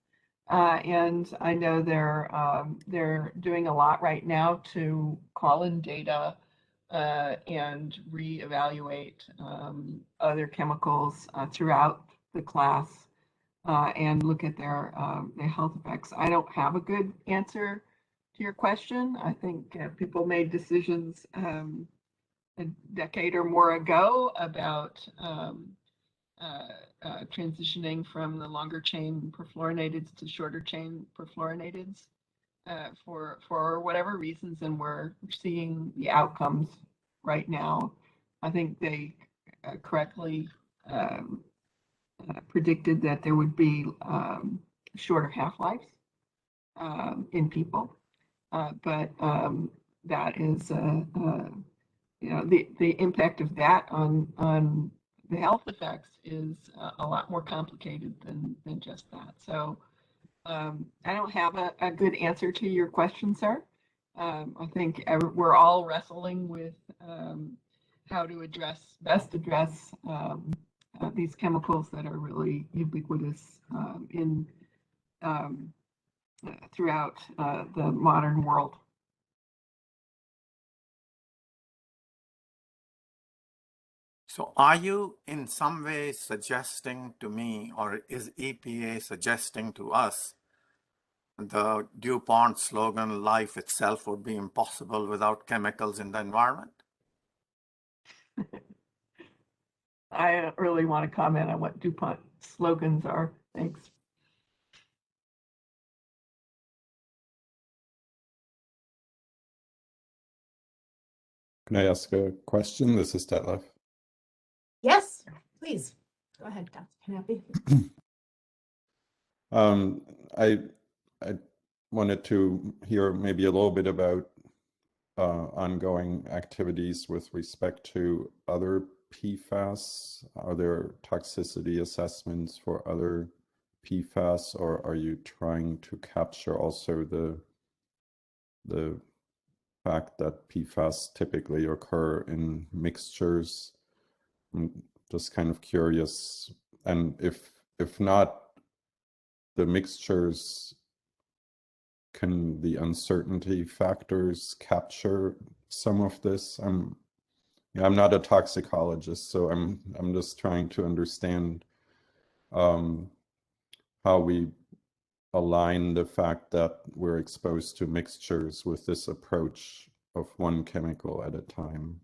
S: And I know they're doing a lot right now to call in data and reevaluate other chemicals throughout the class and look at their health effects. I don't have a good answer to your question. I think people made decisions a decade or more ago about transitioning from the longer chain perfluorinateds to shorter chain perfluorinateds for whatever reasons, and we're seeing the outcomes right now. I think they correctly predicted that there would be shorter half-lives in people, but that is, you know, the impact of that on the health effects is a lot more complicated than just that. So I don't have a good answer to your question, sir. I think we're all wrestling with how to best address these chemicals that are really ubiquitous throughout the modern world.
V: So are you in some way suggesting to me, or is EPA suggesting to us, the DuPont slogan, life itself would be impossible without chemicals in the environment?
S: I don't really want to comment on what DuPont slogans are. Thanks.
G: Can I ask a question? This is Detlef.
P: Yes, please. Go ahead, Dr. Knappy.
G: I wanted to hear maybe a little bit about ongoing activities with respect to other PFAS. Are there toxicity assessments for other PFAS, or are you trying to capture also the fact that PFAS typically occur in mixtures? I'm just kind of curious, and if not the mixtures, can the uncertainty factors capture some of this? I'm not a toxicologist, so I'm just trying to understand how we align the fact that we're exposed to mixtures with this approach of one chemical at a time.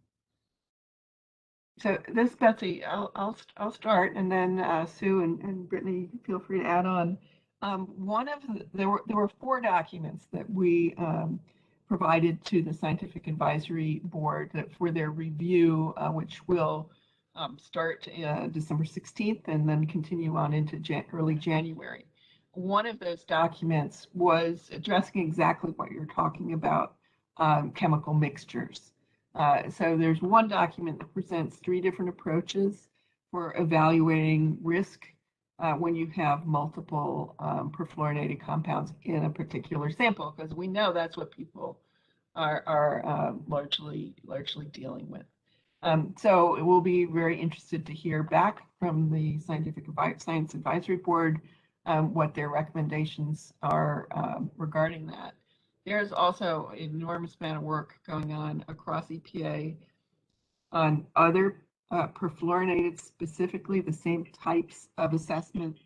S: So this, Betsy, I'll start, and then Sue and Brittany, feel free to add on. There were 4 documents that we provided to the Scientific Advisory Board for their review, which will start December 16th and then continue on into early January. One of those documents was addressing exactly what you're talking about, chemical mixtures. So there's one document that presents 3 different approaches for evaluating risk when you have multiple perfluorinated compounds in a particular sample, because we know that's what people are largely dealing with. So we'll be very interested to hear back from the Science Advisory Board what their recommendations are regarding that. There's also an enormous amount of work going on across EPA on other perfluorinated, specifically the same types of assessment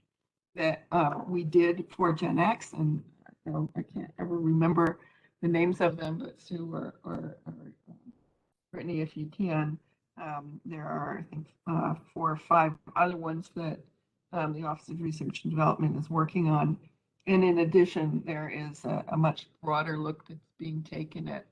S: that we did for Gen X, and I can't ever remember the names of them, but Sue or Brittany, if you can, there are, I think, 4 or 5 other ones that the Office of Research and Development is working on. And in addition, there is a much broader look that's being taken at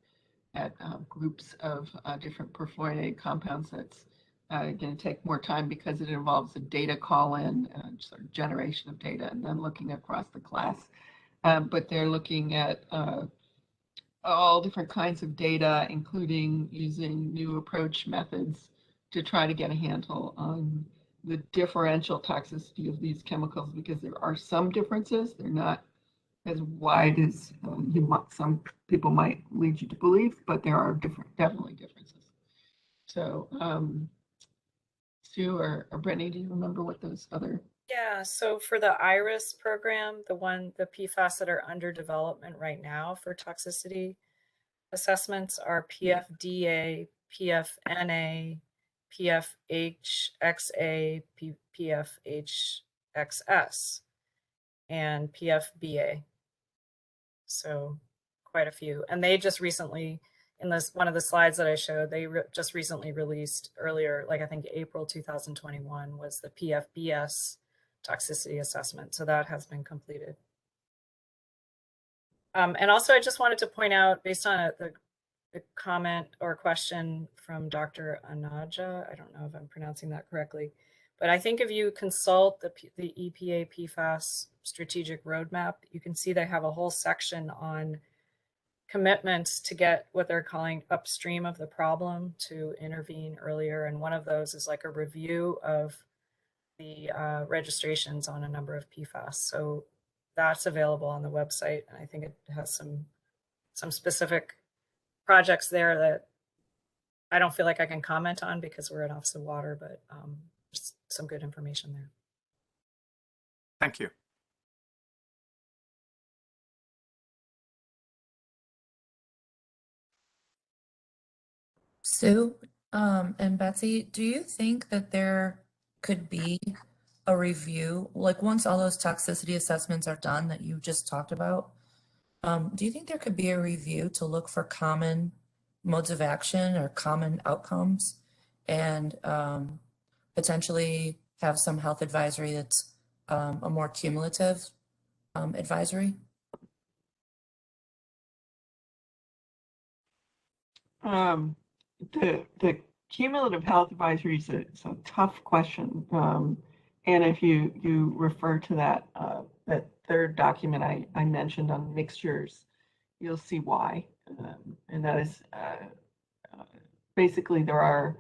S: groups of different perfluorinated compounds. That's going to take more time because it involves a data call-in, sort of generation of data, and then looking across the class. But they're looking at all different kinds of data, including using new approach methods to try to get a handle on the differential toxicity of these chemicals, because there are some differences. They're not as wide as some people might lead you to believe, but there are definitely differences. So Sue or Brittany, do you remember what those other?
R: Yeah, so for the IRIS program, the PFAS that are under development right now for toxicity assessments are PFDA, PFNA, PFHXA, PFHXS, and PFBA. So quite a few. And they just recently, in this one of the slides that I showed, they just recently released earlier, like I think April 2021 was the Pfbs toxicity assessment. So that has been completed. And also I just wanted to point out, based on the a comment or question from Dr. Anaja. I don't know if I'm pronouncing that correctly, but I think if you consult the EPA PFAS strategic roadmap, you can see they have a whole section on commitments to get what they're calling upstream of the problem, to intervene earlier. And one of those is like a review of the registrations on a number of PFAS. So that's available on the website. And I think it has some specific projects there that I don't feel like I can comment on because we're an Office of Water, but just some good information there.
V: Thank you.
C: Sue and Betsy, do you think that there could be a review, like once all those toxicity assessments are done that you just talked about, do you think there could be a review to look for common modes of action or common outcomes and potentially have some health advisory that's a more cumulative advisory?
S: The cumulative health advisory is a tough question. And if you refer to that third document I mentioned on mixtures, you'll see why. And that is basically there are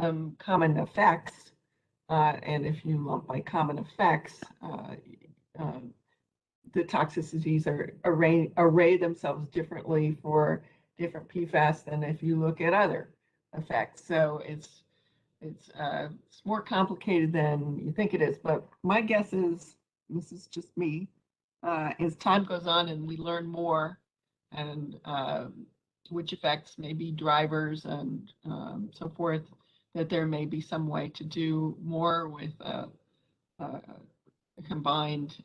S: some common effects. And if you lump by common effects, the toxicities array themselves differently for different PFAS than if you look at other effects. So it's more complicated than you think it is. But my guess is, this is just me, as time goes on and we learn more, and which effects may be drivers and so forth, that there may be some way to do more with combined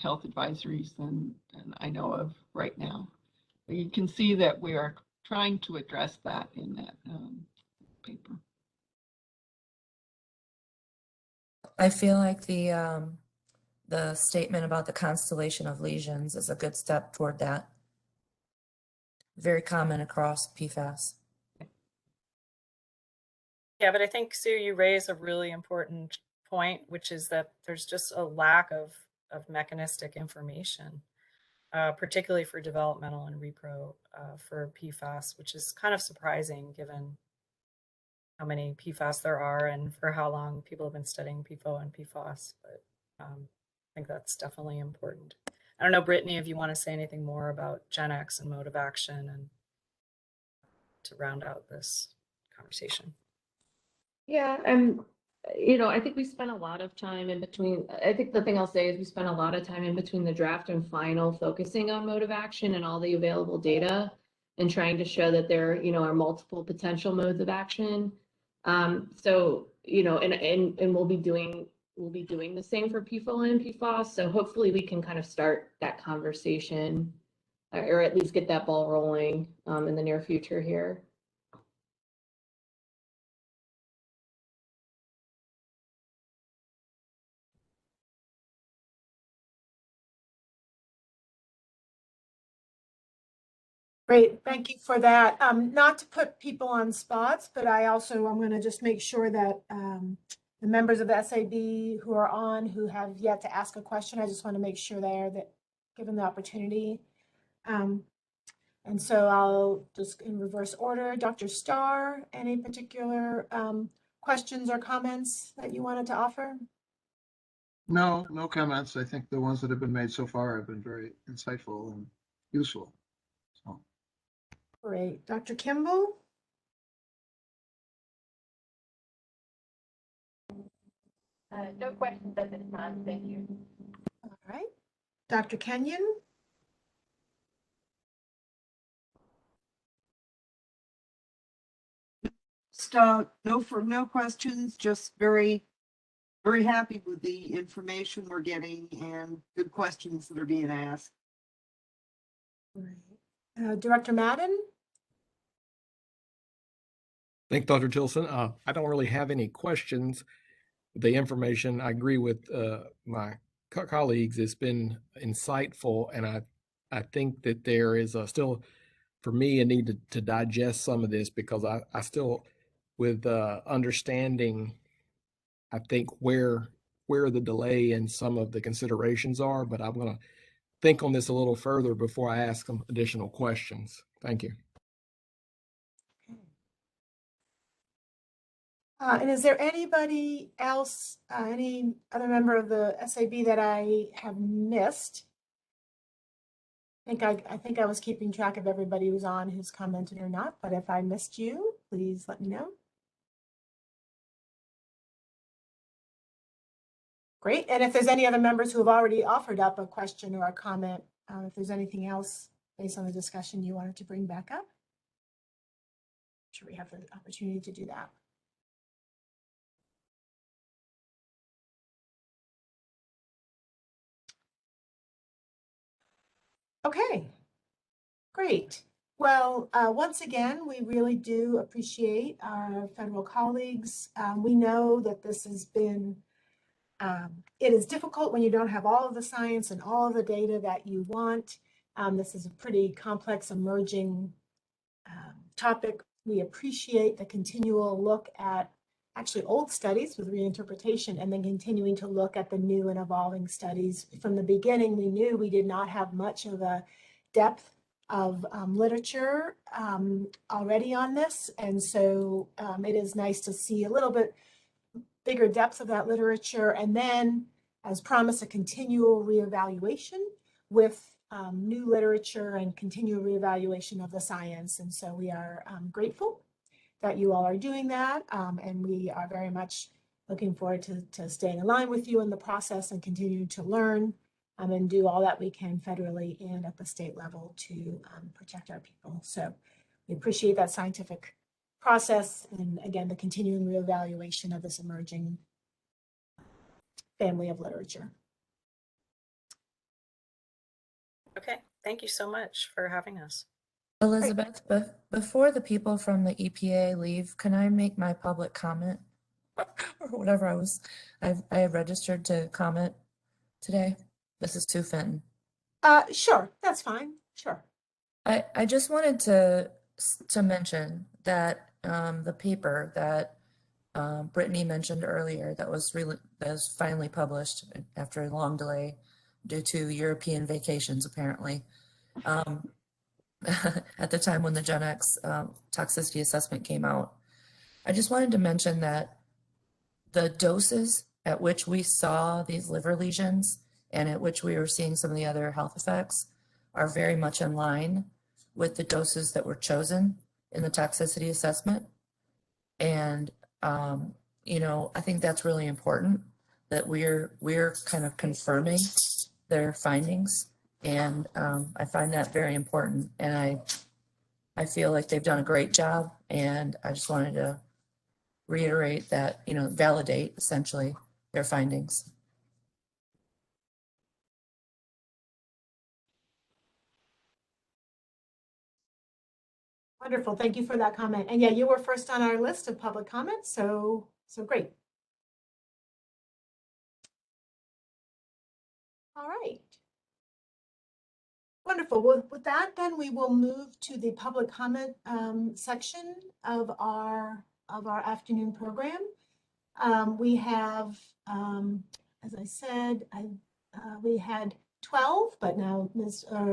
S: health advisories than I know of right now. But you can see that we are trying to address that in that paper.
C: I feel like the statement about the constellation of lesions is a good step toward that. Very common across PFAS.
R: Yeah, but I think, Sue, you raise a really important point, which is that there's just a lack of mechanistic information, particularly for developmental and repro for PFAS, which is kind of surprising given how many PFAS there are and for how long people have been studying PFOA and PFAS. But I think that's definitely important. I don't know, Brittany, if you want to say anything more about Gen X and mode of action and to round out this conversation.
U: Yeah, I think we spent a lot of time in between. I think the thing I'll say is we spent a lot of time in between the draft and final focusing on mode of action and all the available data and trying to show that there, are multiple potential modes of action. So, and we'll be doing the same for PFOA and PFAS. So hopefully we can kind of start that conversation or at least get that ball rolling in the near future here.
P: Great, thank you for that. Not to put people on spots, but I'm going to just make sure that the members of the SAB who are on, who have yet to ask a question, I just want to make sure they're given the opportunity. And so I'll just in reverse order. Dr. Starr, any particular questions or comments that you wanted to offer?
F: No comments. I think the ones that have been made so far have been very insightful and useful. So.
P: Great. Dr. Kimball?
U: No questions at this time. Thank you.
P: All right. Dr. Kenyon?
H: No questions, just very happy with the information we're getting and good questions that are being asked.
P: Director Madden?
W: Thanks, Dr. Tilson. I don't really have any questions. The information, I agree with my colleagues, it's been insightful, and I think that there is still for me, I need to digest some of this because I still, with understanding, I think where the delay and some of the considerations are, but I'm going to think on this a little further before I ask some additional questions. Thank you.
P: And is there anybody else, any other member of the SAB that I have missed? I think I was keeping track of everybody who's on who's commented or not, but if I missed you, please let me know. Great. And if there's any other members who have already offered up a question or a comment, if there's anything else based on the discussion you wanted to bring back up, I'm sure we have the opportunity to do that. Okay, great. Well, once again, we really do appreciate our federal colleagues. We know that this has been, it is difficult when you don't have all of the science and all of the data that you want. This is a pretty complex emerging topic. We appreciate the continual look at actually old studies with reinterpretation and then continuing to look at the new and evolving studies. From the beginning, we knew we did not have much of a depth of literature already on this. And so it is nice to see a little bit bigger depth of that literature. And then, as promised, a continual reevaluation with new literature and continual reevaluation of the science. And so we are grateful that you all are doing that. And we are very much looking forward to staying in line with you in the process and continuing to learn and do all that we can federally and at the state level to protect our people. So we appreciate that scientific process and, again, the continuing reevaluation of this emerging family of literature.
R: Okay, thank you so much for having us.
C: Elizabeth, before the people from the EPA leave, can I make my public comment or whatever I had registered to comment today? This is Sue Fenton.
P: Sure, that's fine. Sure.
C: I just wanted to mention that the paper that Brittany mentioned earlier that was finally published after a long delay due to European vacations, apparently. At the time when the Gen X toxicity assessment came out. I just wanted to mention that the doses at which we saw these liver lesions and at which we were seeing some of the other health effects are very much in line with the doses that were chosen in the toxicity assessment. And, you know, I think that's really important that we're kind of confirming their findings. And I find that very important. And I feel like they've done a great job. And I just wanted to reiterate that, you know, validate essentially their findings.
P: Wonderful. Thank you for that comment. And yeah, you were first on our list of public comments. So great. All right. Wonderful. Well, with that, then we will move to the public comment section of our afternoon program. We have, as I said, we had 12, but now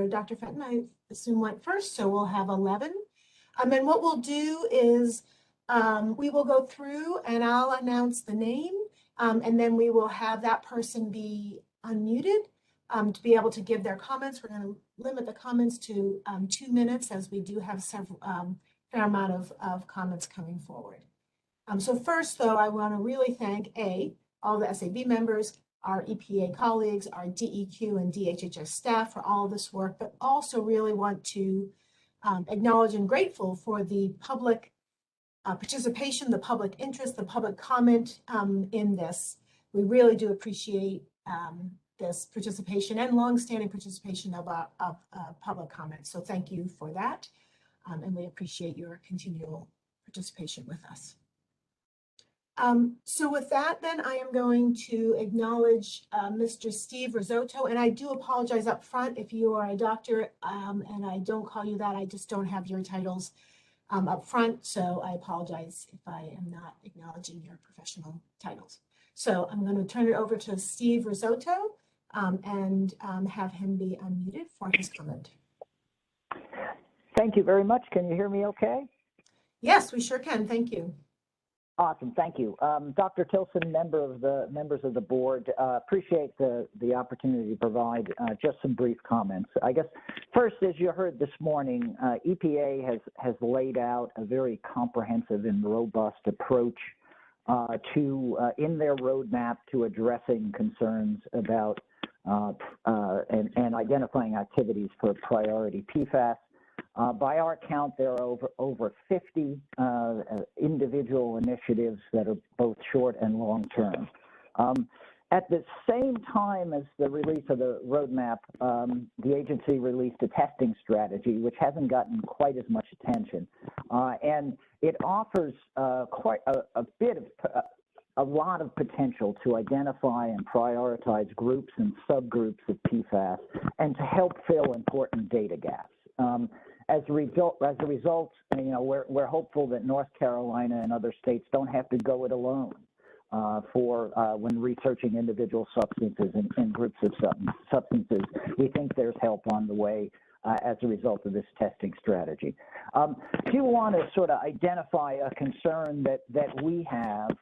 P: Dr. Fenton, I assume, went first, so we'll have 11. And what we'll do is we will go through and I'll announce the name, and then we will have that person be unmuted to be able to give their comments. We're going to limit the comments to 2 minutes, as we do have several fair amount of comments coming forward. So first, though, I want to really thank all the SAB members, our EPA colleagues, our DEQ and DHHS staff for all of this work, but also really want to acknowledge and grateful for the public participation, the public interest, the public comment in this. We really do appreciate this participation and longstanding participation of public comment. So thank you for that. And we appreciate your continual participation with us. So with that, then I am going to acknowledge Mr. Steve Risotto, and I do apologize up front if you are a doctor and I don't call you that. I just don't have your titles up front, so I apologize if I am not acknowledging your professional titles. So I'm going to turn it over to Steve Risotto and have him be unmuted for his comment.
A: Thank you very much. Can you hear me okay?
P: Yes, we sure can. Thank you.
A: Awesome. Thank you. Dr. Tilson, members of the board, appreciate the opportunity to provide just some brief comments. I guess first, as you heard this morning, EPA has laid out a very comprehensive and robust approach in their roadmap to addressing concerns about and identifying activities for priority PFAS. By our count, there are over 50 individual initiatives that are both short and long term. At the same time as the release of the roadmap, the agency released a testing strategy, which hasn't gotten quite as much attention. And it offers quite a lot of potential to identify and prioritize groups and subgroups of PFAS and to help fill important data gaps. As a result, you know, we're hopeful that North Carolina and other states don't have to go it alone when researching individual substances and groups of substances. We think there's help on the way as a result of this testing strategy. If you want to sort of identify a concern that we have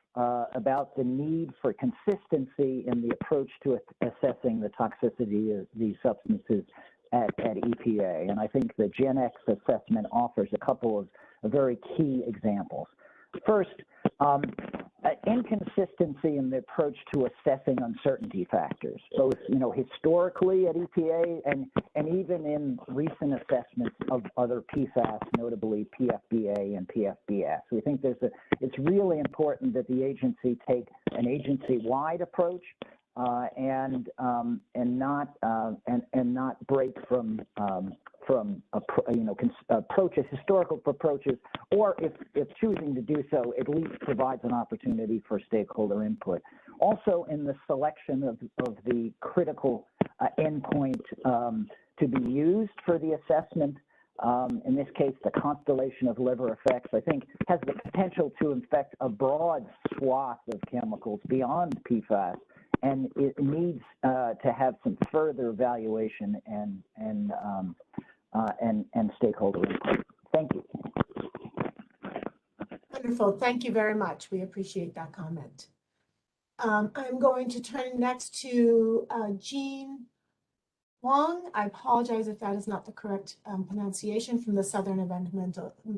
A: about the need for consistency in the approach to assessing the toxicity of these substances at EPA, and I think the Gen X assessment offers a couple of very key examples. First, inconsistency in the approach to assessing uncertainty factors, both historically at EPA and even in recent assessments of other PFAS, notably Pfba and Pfbs. We think it's really important that the agency take an agency-wide approach and not break from historical approaches, or if choosing to do so, at least provides an opportunity for stakeholder input. Also, in the selection of the critical endpoint to be used for the assessment, in this case, the constellation of liver effects, I think has the potential to infect a broad swath of chemicals beyond PFAS. And it needs to have some further evaluation and stakeholder input. Thank you.
P: Wonderful. Thank you very much. We appreciate that comment. I'm going to turn next to Jean Wong. I apologize if that is not the correct pronunciation, from the Southern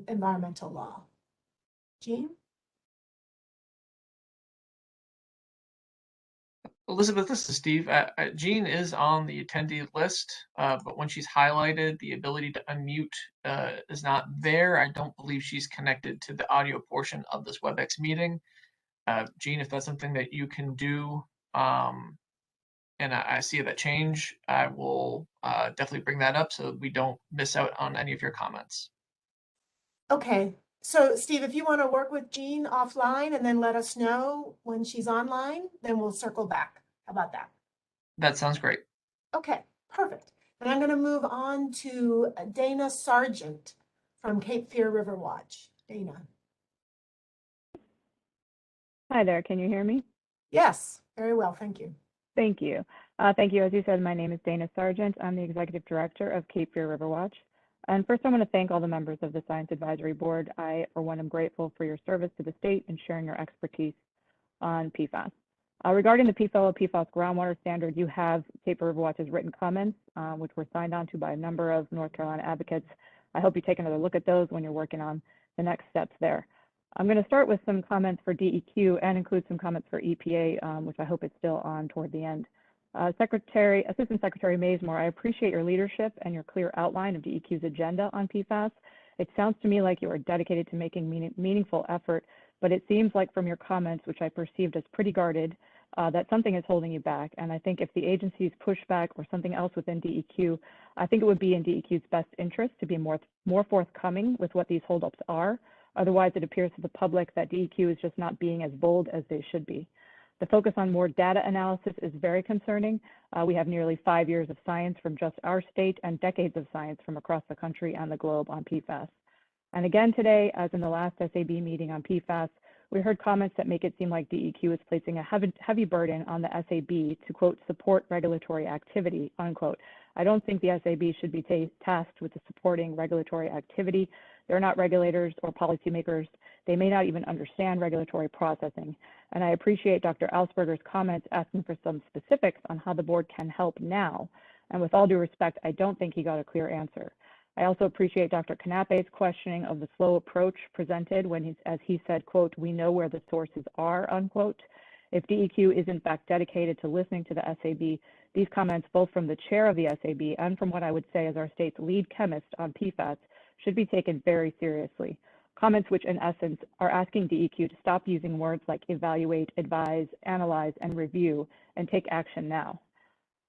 P: Environmental Law. Jean?
L: Elizabeth, this is Steve. Jean is on the attendee list, but when she's highlighted, the ability to unmute is not there. I don't believe she's connected to the audio portion of this WebEx meeting. Jean, if that's something that you can do, and I see that change, I will definitely bring that up so we don't miss out on any of your comments.
P: Okay. So, Steve, if you want to work with Jean offline and then let us know when she's online, then we'll circle back. How about that?
L: That sounds great.
P: Okay, perfect. And I'm going to move on to Dana Sargent from Cape Fear River Watch. Dana.
K: Hi there. Can you hear me?
P: Yes, very well. Thank you.
K: Thank you. Thank you. As you said, my name is Dana Sargent. I'm the Executive Director of Cape Fear River Watch. And first, I want to thank all the members of the Science Advisory Board. I, for one, am grateful for your service to the state and sharing your expertise on PFAS. Regarding the PFAS Groundwater Standard, you have Cape Fear River Watch's written comments, which were signed on to by a number of North Carolina advocates. I hope you take another look at those when you're working on the next steps there. I'm going to start with some comments for DEQ and include some comments for EPA, which I hope is still on toward the end. Assistant Secretary Mazemore, I appreciate your leadership and your clear outline of DEQ's agenda on PFAS. It sounds to me like you are dedicated to making meaningful effort, but it seems like from your comments, which I perceived as pretty guarded, that something is holding you back. And I think if the agency's pushback or something else within DEQ, I think it would be in DEQ's best interest to be more forthcoming with what these holdups are, Otherwise, it appears to the public that DEQ is just not being as bold as they should be. The focus on more data analysis is very concerning. We have nearly 5 years of science from just our state and decades of science from across the country and the globe on PFAS. And again today, as in the last SAB meeting on PFAS, we heard comments that make it seem like DEQ is placing a heavy burden on the SAB to, quote, support regulatory activity, unquote. I don't think the SAB should be tasked with the supporting regulatory activity. They're not regulators or policymakers. They may not even understand regulatory processing. And I appreciate Dr. Alsberger's comments asking for some specifics on how the board can help now. And with all due respect, I don't think he got a clear answer. I also appreciate Dr. Canape's questioning of the slow approach presented when, as he said, quote, we know where the sources are, unquote. If DEQ is in fact dedicated to listening to the SAB, these comments, both from the chair of the SAB and from what I would say is our state's lead chemist on PFAS, should be taken very seriously. Comments which in essence are asking DEQ to stop using words like evaluate, advise, analyze, and review, and take action now.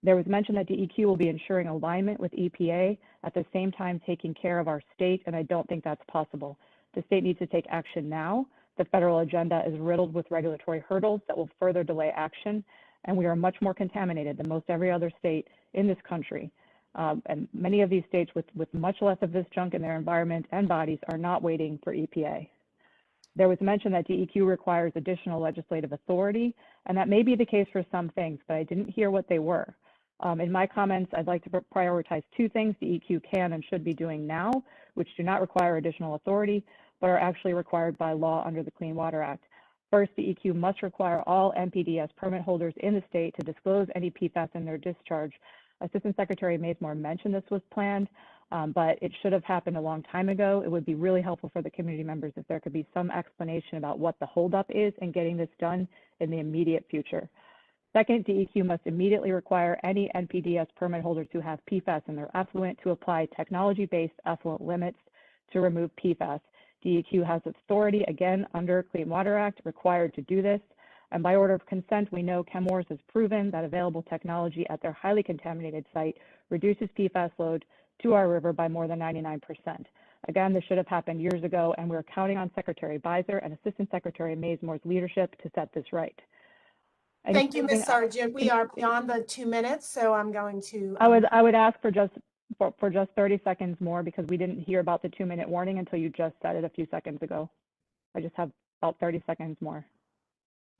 K: There was mention that DEQ will be ensuring alignment with EPA at the same time taking care of our state, and I don't think that's possible. The state needs to take action now. The federal agenda is riddled with regulatory hurdles that will further delay action, and we are much more contaminated than most every other state in this country. And many of these states with much less of this junk in their environment and bodies are not waiting for EPA. There was mention that DEQ requires additional legislative authority, and that may be the case for some things, but I didn't hear what they were. In my comments, I'd like to prioritize two things DEQ can and should be doing now, which do not require additional authority, but are actually required by law under the Clean Water Act. First, DEQ must require all NPDES permit holders in the state to disclose any PFAS in their discharge. Assistant Secretary Mazemore mentioned this was planned, but it should have happened a long time ago. It would be really helpful for the community members if there could be some explanation about what the holdup is in getting this done in the immediate future. Second, DEQ must immediately require any NPDES permit holders who have PFAS in their effluent to apply technology-based effluent limits to remove PFAS. DEQ has authority, again, under Clean Water Act, required to do this. And by order of consent, we know Chemours has proven that available technology at their highly contaminated site reduces PFAS load to our river by more than 99%. Again, this should have happened years ago, and we're counting on Secretary Beiser and Assistant Secretary Mazemore's leadership to set this right.
P: Thank you, Ms. Sargent. We are beyond the 2 minutes, so I'm going to.
K: I would ask for just 30 seconds more because we didn't hear about the 2-minute warning until you just said it a few seconds ago. I just have about 30 seconds more.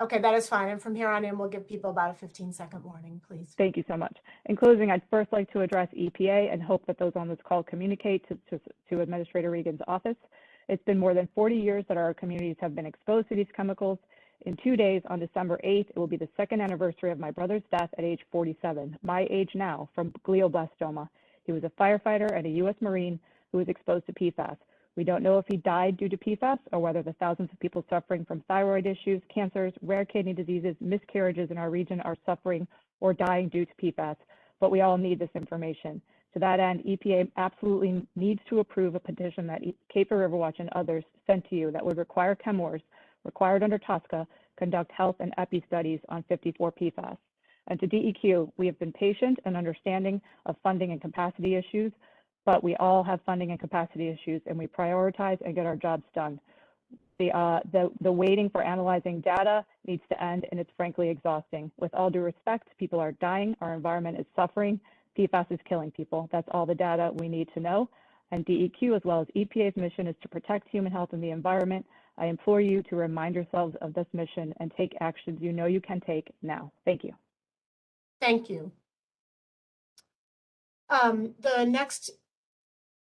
P: Okay, that is fine. And from here on in, we'll give people about a 15-second warning, please.
K: Thank you so much. In closing, I'd first like to address EPA and hope that those on this call communicate to Administrator Regan's office. It's been more than 40 years that our communities have been exposed to these chemicals. In 2 days, on December 8th, it will be the 2nd anniversary of my brother's death at age 47, my age now, from glioblastoma. He was a firefighter and a U.S. Marine who was exposed to PFAS. We don't know if he died due to PFAS or whether the thousands of people suffering from thyroid issues, cancers, rare kidney diseases, miscarriages in our region are suffering or dying due to PFAS, but we all need this information. To that end, EPA absolutely needs to approve a petition that Cape Fear Riverwatch and others sent to you that would require Chemours, required under TSCA, conduct health and epi studies on 54 PFAS. And to DEQ, we have been patient and understanding of funding and capacity issues, but we all have funding and capacity issues, and we prioritize and get our jobs done. The waiting for analyzing data needs to end, and it's frankly exhausting. With all due respect, people are dying, our environment is suffering, PFAS is killing people. That's all the data we need to know. And DEQ, as well as EPA's mission, is to protect human health and the environment. I implore you to remind yourselves of this mission and take actions you know you can take now. Thank you.
P: Thank you. The next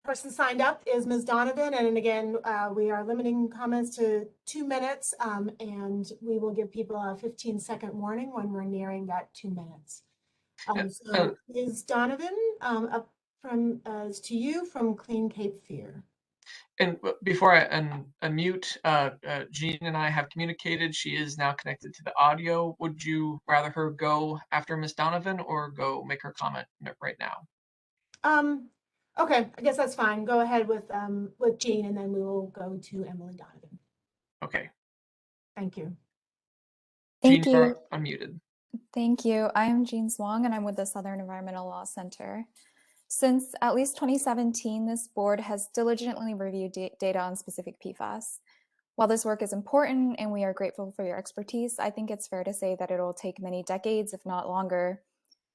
P: person signed up is Ms. Donovan, and again, we are limiting comments to 2 minutes, and we will give people a 15-second warning when we're nearing that 2 minutes. So Ms. Donovan, up from to you from Clean Cape Fear.
L: And before I unmute, Jean and I have communicated. She is now connected to the audio. Would you rather her go after Ms. Donovan or go make her comment right now?
P: Okay, I guess that's fine. Go ahead with Jean, and then we will go to Emily Donovan.
L: Okay.
P: Thank you.
L: Jean, you are unmuted.
J: Thank you. I am Jean Zwang, and I'm with the Southern Environmental Law Center. Since at least 2017, this board has diligently reviewed data on specific PFAS. While this work is important and we are grateful for your expertise, I think it's fair to say that it'll take many decades, if not longer,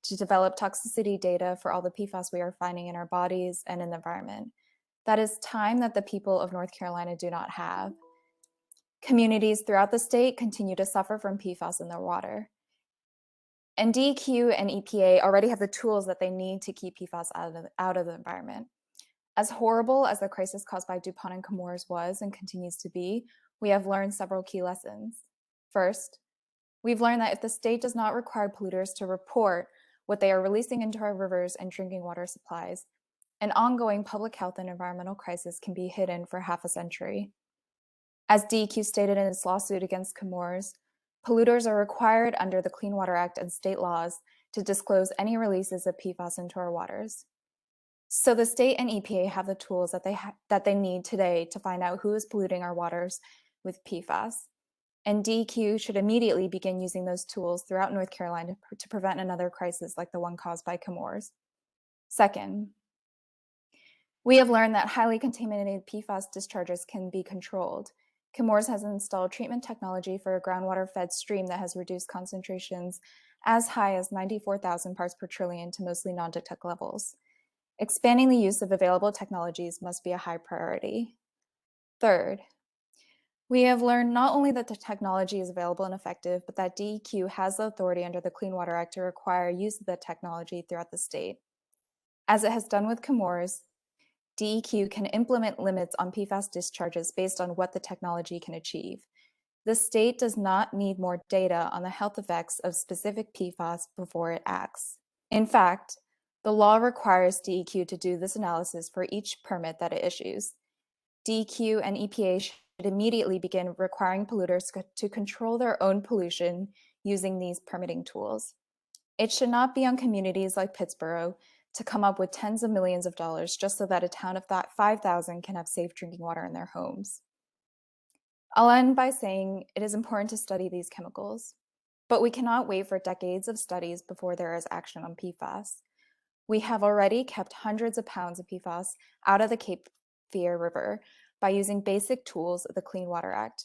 J: to develop toxicity data for all the PFAS we are finding in our bodies and in the environment. That is time that the people of North Carolina do not have. Communities throughout the state continue to suffer from PFAS in their water. And DEQ and EPA already have the tools that they need to keep PFAS out of the environment. As horrible as the crisis caused by DuPont and Chemours was and continues to be, we have learned several key lessons. First, we've learned that if the state does not require polluters to report what they are releasing into our rivers and drinking water supplies, an ongoing public health and environmental crisis can be hidden for half a century. As DEQ stated in its lawsuit against Chemours, polluters are required under the Clean Water Act and state laws to disclose any releases of PFAS into our waters. So the state and EPA have the tools that they need today to find out who is polluting our waters with PFAS. And DEQ should immediately begin using those tools throughout North Carolina to prevent another crisis like the one caused by Chemours. Second, we have learned that highly contaminated PFAS discharges can be controlled. Chemours has installed treatment technology for a groundwater-fed stream that has reduced concentrations as high as 94,000 parts per trillion to mostly non-detect levels. Expanding the use of available technologies must be a high priority. Third, we have learned not only that the technology is available and effective, but that DEQ has the authority under the Clean Water Act to require use of the technology throughout the state. As it has done with Chemours, DEQ can implement limits on PFAS discharges based on what the technology can achieve. The state does not need more data on the health effects of specific PFAS before it acts. In fact, the law requires DEQ to do this analysis for each permit that it issues. DEQ and EPA should immediately begin requiring polluters to control their own pollution using these permitting tools. It should not be on communities like Pittsburgh to come up with tens of millions of dollars just so that a town of 5,000 can have safe drinking water in their homes. I'll end by saying it is important to study these chemicals, but we cannot wait for decades of studies before there is action on PFAS. We have already kept hundreds of pounds of PFAS out of the Cape Fear River by using basic tools of the Clean Water Act.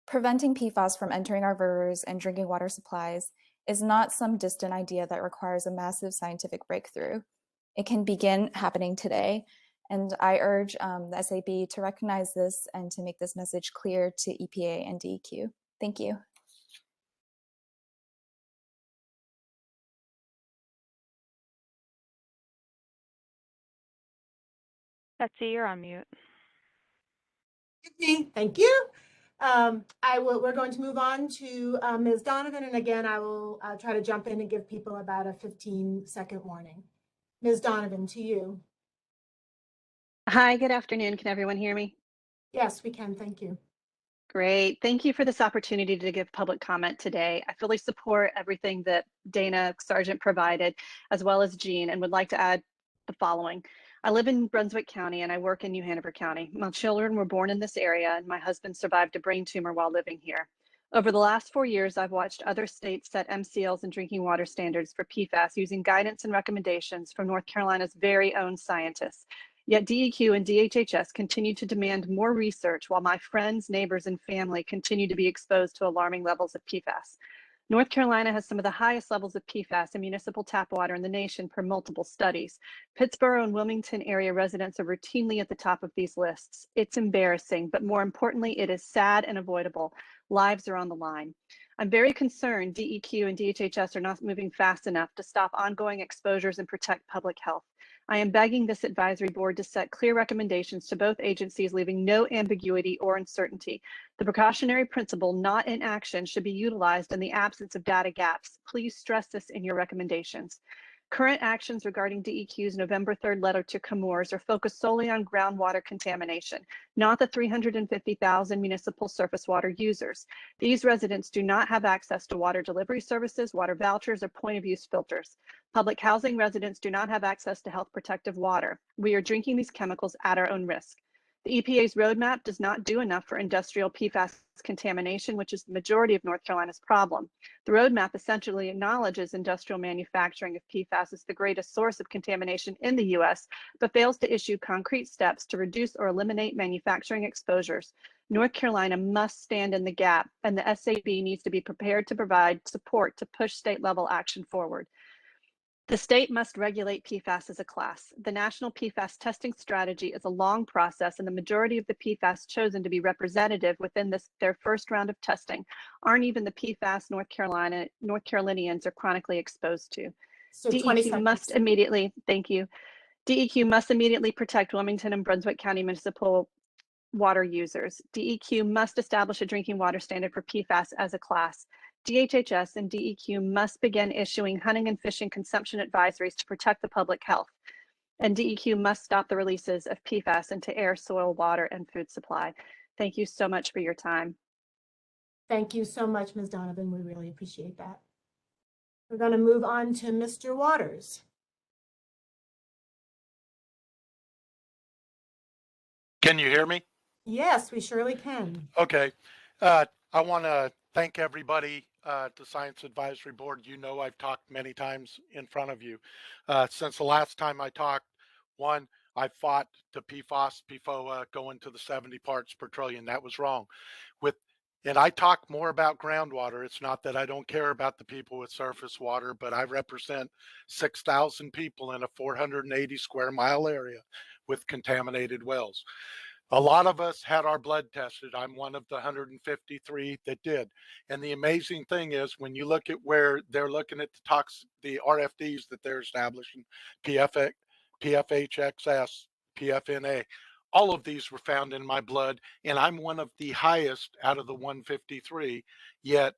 J: Preventing PFAS from entering our rivers and drinking water supplies is not some distant idea that requires a massive scientific breakthrough. It can begin happening today, and I urge the SAB to recognize this and to make this message clear to EPA and DEQ. Thank you.
I: Betsy, you're on mute.
P: Thank you. We're going to move on to Ms. Donovan, and again, I will try to jump in and give people about a 15-second warning. Ms. Donovan, to you.
M: Hi, good afternoon. Can everyone hear me?
P: Yes, we can. Thank you.
M: Great. Thank you for this opportunity to give public comment today. I fully support everything that Dana Sargent provided, as well as Jean, and would like to add the following. I live in Brunswick County and I work in New Hanover County. My children were born in this area and my husband survived a brain tumor while living here. Over the last 4 years, I've watched other states set MCLs and drinking water standards for PFAS using guidance and recommendations from North Carolina's very own scientists. Yet DEQ and DHHS continue to demand more research while my friends, neighbors, and family continue to be exposed to alarming levels of PFAS. North Carolina has some of the highest levels of PFAS in municipal tap water in the nation per multiple studies. Pittsburgh and Wilmington area residents are routinely at the top of these lists. It's embarrassing, but more importantly, it is sad and avoidable. Lives are on the line. I'm very concerned DEQ and DHHS are not moving fast enough to stop ongoing exposures and protect public health. I am begging this advisory board to set clear recommendations to both agencies, leaving no ambiguity or uncertainty. The precautionary principle, not in action, should be utilized in the absence of data gaps. Please stress this in your recommendations. Current actions regarding DEQ's November 3rd letter to Chemours are focused solely on groundwater contamination, not the 350,000 municipal surface water users. These residents do not have access to water delivery services, water vouchers, or point-of-use filters. Public housing residents do not have access to health protective water. We are drinking these chemicals at our own risk. The EPA's roadmap does not do enough for industrial PFAS contamination, which is the majority of North Carolina's problem. The roadmap essentially acknowledges industrial manufacturing of PFAS as the greatest source of contamination in the U.S., but fails to issue concrete steps to reduce or eliminate manufacturing exposures. North Carolina must stand in the gap, and the SAB needs to be prepared to provide support to push state level action forward. The state must regulate PFAS as a class. The national PFAS testing strategy is a long process, and the majority of the PFAS chosen to be representative within their first round of testing aren't even the PFAS North Carolinians are chronically exposed to.
P: So
M: DEQ must immediately, thank you. DEQ must immediately protect Wilmington and Brunswick County municipal water users. DEQ must establish a drinking water standard for PFAS as a class. DHHS and DEQ must begin issuing hunting and fishing consumption advisories to protect the public health. And DEQ must stop the releases of PFAS into air, soil, water, and food supply. Thank you so much for your time.
P: Thank you so much, Ms. Donovan. We really appreciate that. We're going to move on to Mr. Waters.
N: Can you hear me?
P: Yes, we surely can.
N: Okay. I want to thank everybody at the Science Advisory Board. You know I've talked many times in front of you. Since the last time I talked, one, I fought to PFAS, PFOA going to the 70 parts per trillion. That was wrong. And I talk more about groundwater. It's not that I don't care about the people with surface water, but I represent 6,000 people in a 480 square mile area with contaminated wells. A lot of us had our blood tested. I'm one of the 153 that did. And the amazing thing is when you look at where they're looking at the RFDs that they're establishing, PFHXS, PFNA, all of these were found in my blood, and I'm one of the highest out of the 153. Yet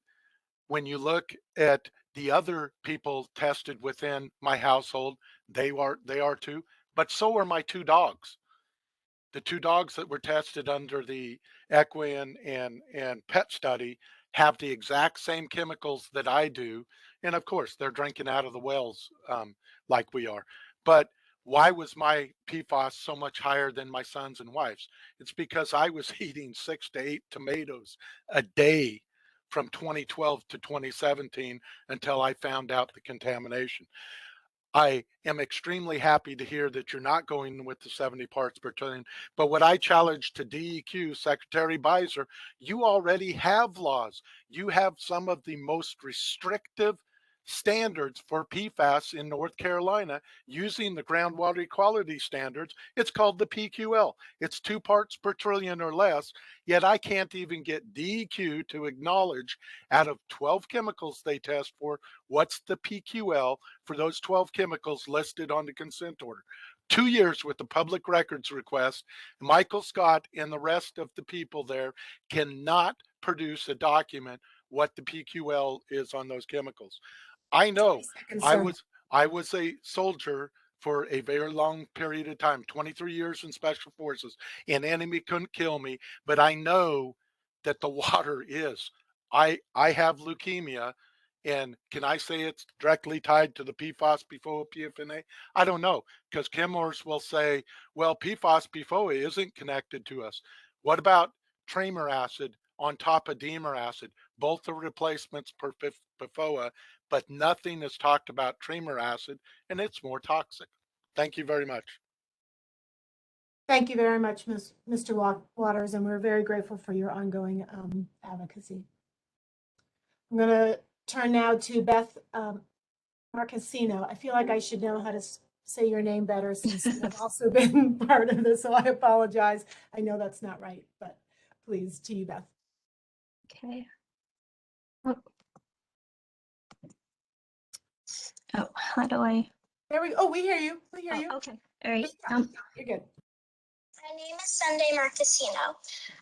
N: when you look at the other people tested within my household, they are too, but so are my two dogs. The two dogs that were tested under the equine and pet study have the exact same chemicals that I do. And of course, they're drinking out of the wells like we are. But why was my PFAS so much higher than my sons and wife's? It's because I was eating 6 to 8 tomatoes a day from 2012 to 2017 until I found out the contamination. I am extremely happy to hear that you're not going with the 70 parts per trillion. But what I challenge to DEQ, Secretary Beiser, you already have laws. You have some of the most restrictive standards for PFAS in North Carolina using the groundwater equality standards. It's called the PQL. It's 2 parts per trillion or less, yet I can't even get DEQ to acknowledge out of 12 chemicals they test for, what's the PQL for those 12 chemicals listed on the consent order. 2 years with the public records request, Michael Scott and the rest of the people there cannot produce a document what the PQL is on those chemicals. I know I was a soldier for a very long period of time, 23 years in special forces. An enemy couldn't kill me, but I know that the water is. I have leukemia, and can I say it's directly tied to the PFAS, PFOA, PFNA? I don't know, because chemors will say, well, PFAS, PFOA isn't connected to us. What about tramer acid on top of demer acid? Both are replacements for PFOA, but nothing is talked about tramer acid, and it's more toxic. Thank you very much.
P: Thank you very much, Mr. Waters, and we're very grateful for your ongoing advocacy. I'm going to turn now to Beth Marcassino. I feel like I should know how to say your name better since I've also been part of this, so I apologize. I know that's not right, but please, to you, Beth.
O: Okay. Oh, how do I?
P: There we go. Oh, we hear you. We hear you.
O: Okay. All right.
P: You're good.
Q: My name is Sunday Marcassino.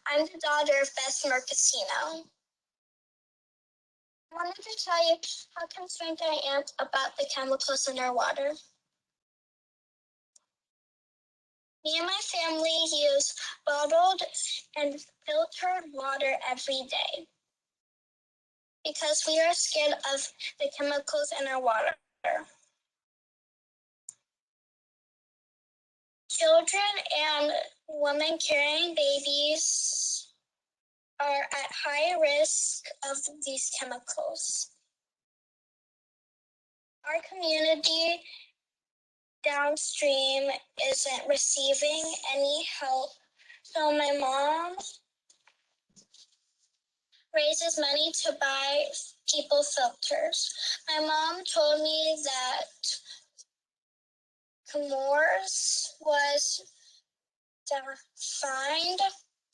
Q: I'm the daughter of Beth Marcassino. I wanted to tell you how concerned I am about the chemicals in our water. Me and my family use bottled and filtered water every day because we are scared of the chemicals in our water. Children and women carrying babies are at high risk of these chemicals. Our community downstream isn't receiving any help, so my mom raises money to buy people filters. My mom told me that Comores was fined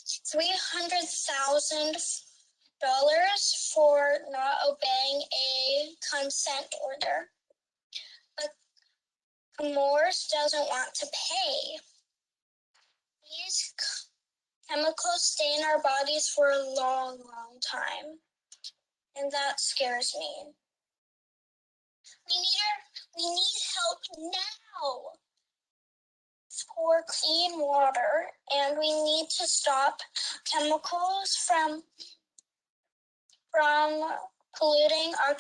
Q: $300,000 for not obeying a consent order. But Comores doesn't want to pay. These chemicals stay in our bodies for a long, long time, and that scares me. We need help now for clean water, and we need to stop chemicals from polluting our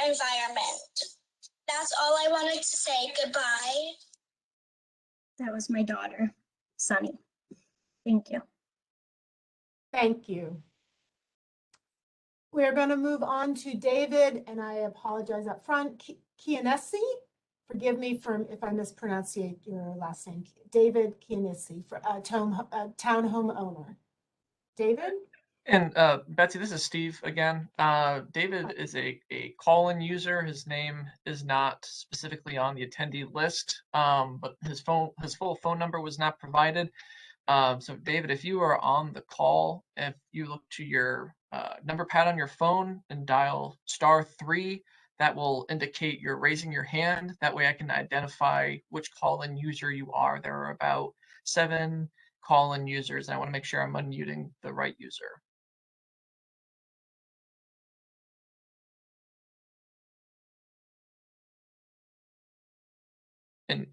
Q: environment. That's all I wanted to say. Goodbye.
O: That was my daughter, Sunny. Thank you.
P: Thank you. We're going to move on to David, and I apologize up front. Kianesi, forgive me if I mispronounce your last name. David Kianesi, for townhome owner. David?
L: And Betsy, this is Steve again. David is a call-in user. His name is not specifically on the attendee list, but his full phone number was not provided. So David, if you are on the call, if you look to your number pad on your phone and dial *3, that will indicate you're raising your hand. That way I can identify which call-in user you are. There are about 7 call-in users, and I want to make sure I'm unmuting the right user.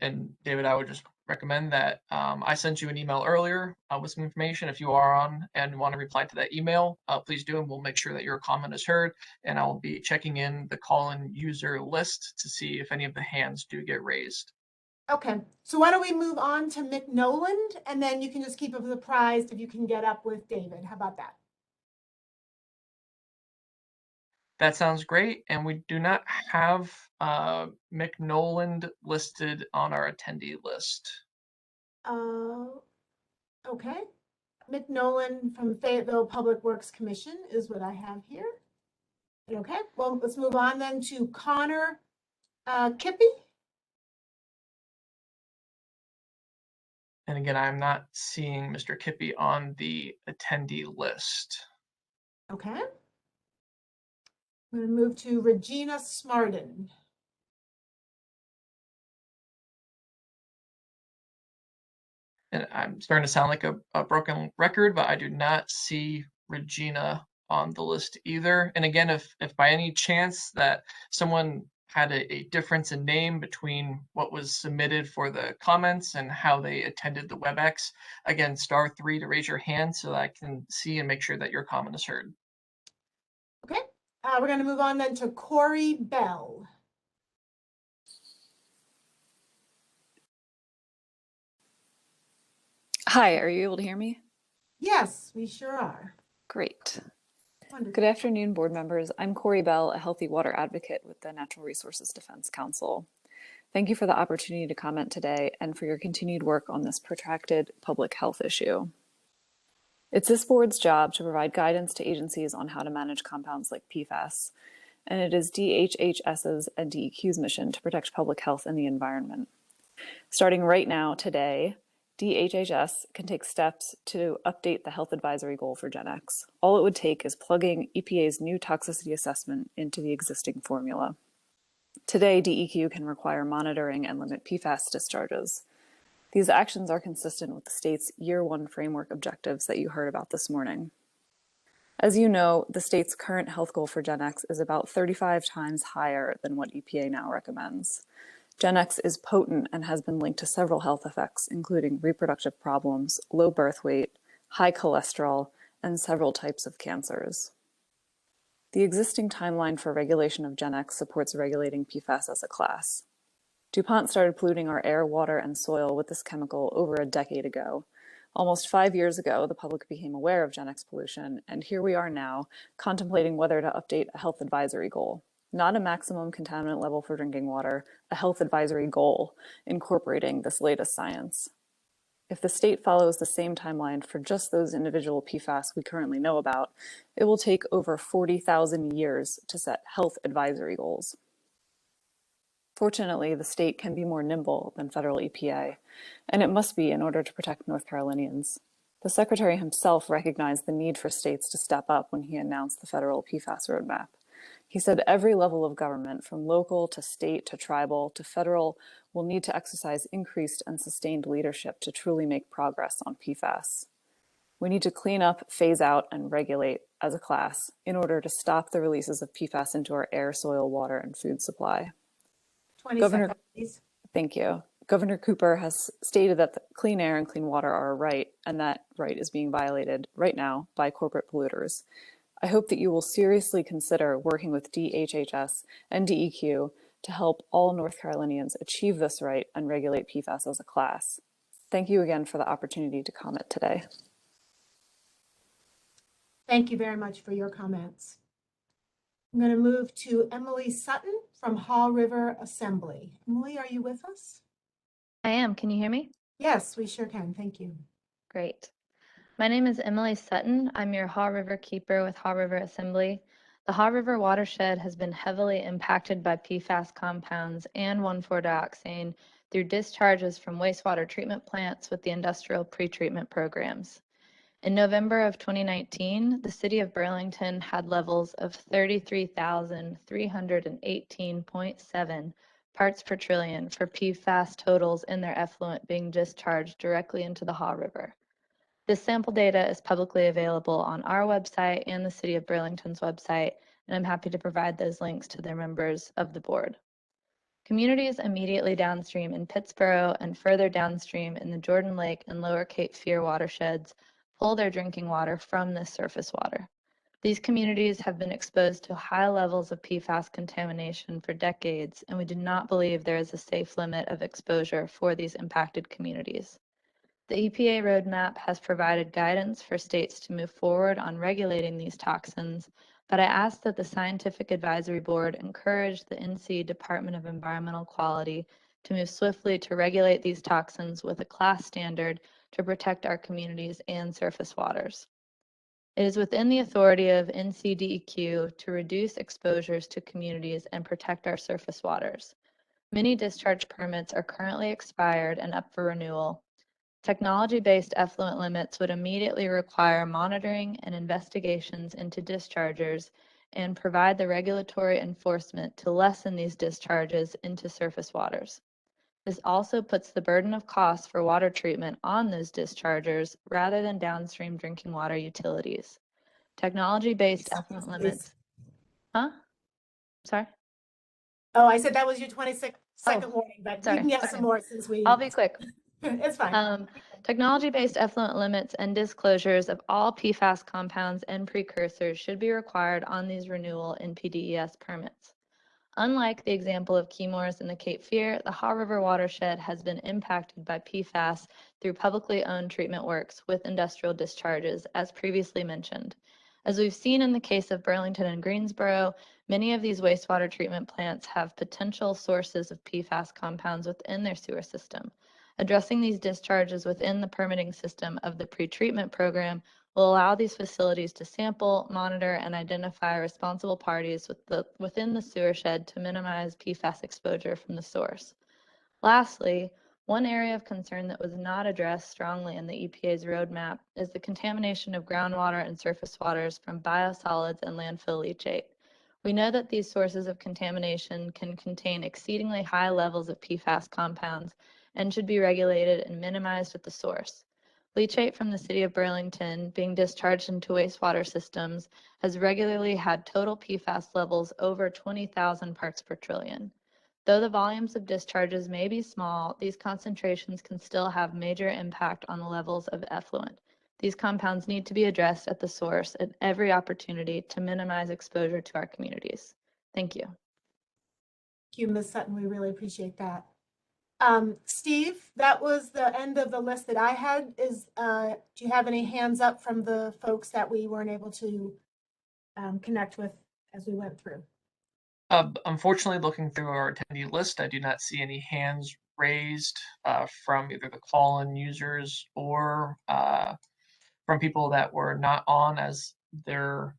L: And David, I would just recommend that I sent you an email earlier with some information. If you are on and want to reply to that email, please do, and we'll make sure that your comment is heard. And I'll be checking in the call-in user list to see if any of the hands do get raised.
P: Okay, so why don't we move on to Mick Noland, and then you can just keep us apprised if you can get up with David. How about that?
L: That sounds great, and we do not have Mick Noland listed on our attendee list.
P: Okay. Mick Noland from Fayetteville Public Works Commission is what I have here. Okay, well, let's move on then to Connor Kippy.
L: And again, I'm not seeing Mr. Kippy on the attendee list.
P: Okay. I'm going to move to Regina Smarden.
L: And I'm starting to sound like a broken record, but I do not see Regina on the list either. And again, if by any chance that someone had a difference in name between what was submitted for the comments and how they attended the WebEx, again, *3 to raise your hand so that I can see and make sure that your comment is heard.
P: Okay, we're going to move on then to Corey Bell.
B: Hi, are you able to hear me?
P: Yes, we sure are.
B: Great.
P: Wonderful.
B: Good afternoon, board members. I'm Corey Bell, a healthy water advocate with the Natural Resources Defense Council. Thank you for the opportunity to comment today and for your continued work on this protracted public health issue. It's this board's job to provide guidance to agencies on how to manage compounds like PFAS, and it is DHHS's and DEQ's mission to protect public health and the environment. Starting right now, today, DHHS can take steps to update the health advisory goal for GenX. All it would take is plugging EPA's new toxicity assessment into the existing formula. Today, DEQ can require monitoring and limit PFAS discharges. These actions are consistent with the state's Year 1 framework objectives that you heard about this morning. As you know, the state's current health goal for GenX is about 35 times higher than what EPA now recommends. GenX is potent and has been linked to several health effects, including reproductive problems, low birth weight, high cholesterol, and several types of cancers. The existing timeline for regulation of GenX supports regulating PFAS as a class. DuPont started polluting our air, water, and soil with this chemical over a decade ago. Almost 5 years ago, the public became aware of GenX pollution, and here we are now, contemplating whether to update a health advisory goal. Not a maximum contaminant level for drinking water, a health advisory goal, incorporating this latest science. If the state follows the same timeline for just those individual PFAS we currently know about, it will take over 40,000 years to set health advisory goals. Fortunately, the state can be more nimble than federal EPA, and it must be in order to protect North Carolinians. The Secretary himself recognized the need for states to step up when he announced the federal PFAS roadmap. He said every level of government, from local to state to tribal to federal, will need to exercise increased and sustained leadership to truly make progress on PFAS. We need to clean up, phase out, and regulate as a class in order to stop the releases of PFAS into our air, soil, water, and food supply.
P: 20
B: Governor,
P: seconds, please.
B: Thank you. Governor Cooper has stated that clean air and clean water are a right, and that right is being violated right now by corporate polluters. I hope that you will seriously consider working with DHHS and DEQ to help all North Carolinians achieve this right and regulate PFAS as a class. Thank you again for the opportunity to comment today.
P: Thank you very much for your comments. I'm going to move to Emily Sutton from Haw River Assembly. Emily, are you with us?
D: I am. Can you hear me?
P: Yes, we sure can. Thank you.
D: Great. My name is Emily Sutton. I'm your Haw River keeper with Haw River Assembly. The Haw River watershed has been heavily impacted by PFAS compounds and 1,4-dioxane through discharges from wastewater treatment plants with the industrial pretreatment programs. In November of 2019, the city of Burlington had levels of 33,318.7 parts per trillion for PFAS totals in their effluent being discharged directly into the Haw River. This sample data is publicly available on our website and the City of Burlington's website, and I'm happy to provide those links to their members of the board. Communities immediately downstream in Pittsboro and further downstream in the Jordan Lake and Lower Cape Fear watersheds pull their drinking water from this surface water. These communities have been exposed to high levels of PFAS contamination for decades, and we do not believe there is a safe limit of exposure for these impacted communities. The EPA roadmap has provided guidance for states to move forward on regulating these toxins, but I ask that the Scientific Advisory Board encourage the NC Department of Environmental Quality to move swiftly to regulate these toxins with a class standard to protect our communities and surface waters. It is within the authority of NCDEQ to reduce exposures to communities and protect our surface waters. Many discharge permits are currently expired and up for renewal. Technology-based effluent limits would immediately require monitoring and investigations into dischargers and provide the regulatory enforcement to lessen these discharges into surface waters. This also puts the burden of costs for water treatment on those dischargers rather than downstream drinking water utilities. Technology-based effluent limits. Huh? Sorry?
P: Oh, I said that was your 22nd warning, but
D: sorry.
P: we can get
D: Okay.
P: some more since we...
D: I'll be quick.
P: It's fine.
D: Technology-based effluent limits and disclosures of all PFAS compounds and precursors should be required on these renewal and PDES permits. Unlike the example of Chemours in the Cape Fear, the Haw River watershed has been impacted by PFAS through publicly owned treatment works with industrial discharges, as previously mentioned. As we've seen in the case of Burlington and Greensboro, many of these wastewater treatment plants have potential sources of PFAS compounds within their sewer system. Addressing these discharges within the permitting system of the pretreatment program will allow these facilities to sample, monitor, and identify responsible parties within the sewer shed to minimize PFAS exposure from the source. Lastly, one area of concern that was not addressed strongly in the EPA's roadmap is the contamination of groundwater and surface waters from biosolids and landfill leachate. We know that these sources of contamination can contain exceedingly high levels of PFAS compounds and should be regulated and minimized at the source. Leachate from the city of Burlington being discharged into wastewater systems has regularly had total PFAS levels over 20,000 parts per trillion. Though the volumes of discharges may be small, these concentrations can still have major impact on the levels of effluent. These compounds need to be addressed at the source at every opportunity to minimize exposure to our communities. Thank you.
P: Thank you, Ms. Sutton. We really appreciate that. Steve, that was the end of the list that I had. Do you have any hands up from the folks that we weren't able to connect with as we went through?
L: Unfortunately, looking through our attendee list, I do not see any hands raised from either the call-in users or from people that were not on as their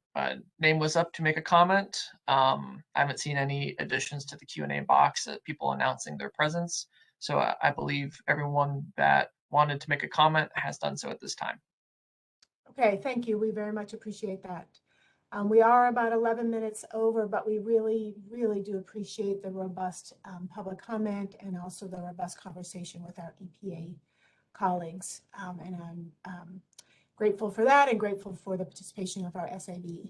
L: name was up to make a comment. I haven't seen any additions to the Q&A box that people announcing their presence. So I believe everyone that wanted to make a comment has done so at this time.
P: Okay, thank you. We very much appreciate that. We are about 11 minutes over, but we really, really do appreciate the robust public comment and also the robust conversation with our EPA colleagues. And I'm grateful for that and grateful for the participation of our SAB.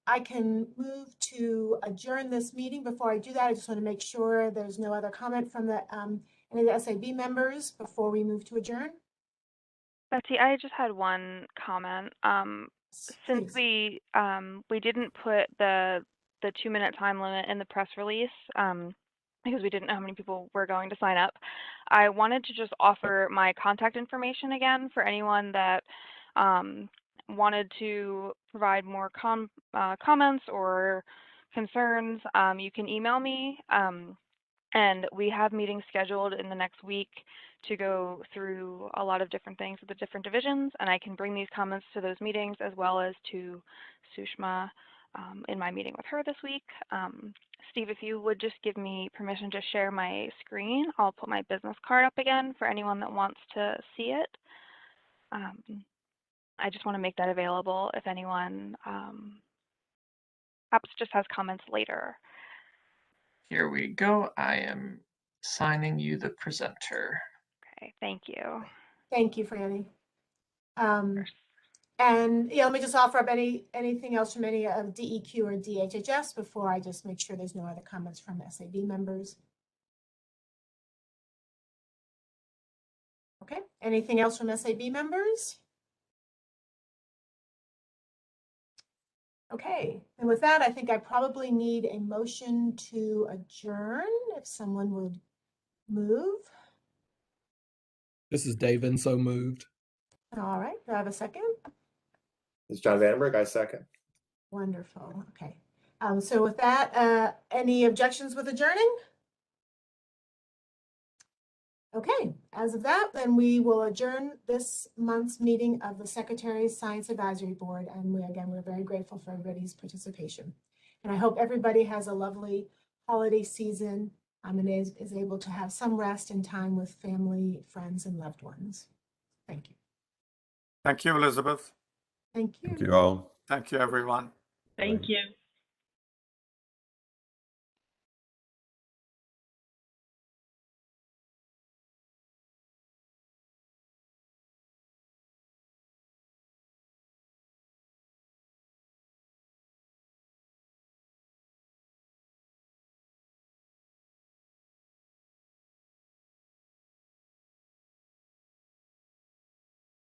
P: I can move to adjourn this meeting. Before I do that, I just want to make sure there's no other comment from the any of the SAB members before we move to adjourn.
I: Betsy, I just had one comment. Since we didn't put the 2-minute time limit in the press release because we didn't know how many people were going to sign up, I wanted to just offer my contact information again for anyone that wanted to provide more comments or concerns. You can email me, and we have meetings scheduled in the next week to go through a lot of different things with the different divisions, and I can bring these comments to those meetings as well as to Sushma in my meeting with her this week. Steve, if you would just give me permission to share my screen, I'll put my business card up again for anyone that wants to see it. I just want to make that available if anyone perhaps just has comments later.
L: Here we go. I am signing you the presenter.
I: Okay, thank you.
P: Thank you, Franny. And yeah, let me just offer up anything else from any of DEQ or DHHS before I just make sure there's no other comments from SAB members. Okay, anything else from SAB members? Okay, and with that, I think I probably need a motion to adjourn if someone would move.
W: This is David, so moved.
P: All right, do I have a second?
E: This is John Vandenberg, I second.
P: Wonderful, okay. So with that, any objections with adjourning? Okay, as of that, then we will adjourn this month's meeting of the Secretaries Science Advisory Board. And we're very grateful for everybody's participation. And I hope everybody has a lovely holiday season and is able to have some rest and time with family, friends, and loved ones. Thank you.
V: Thank you, Elizabeth.
P: Thank you.
E: Thank you all.
V: Thank you, everyone.
G: Thank you.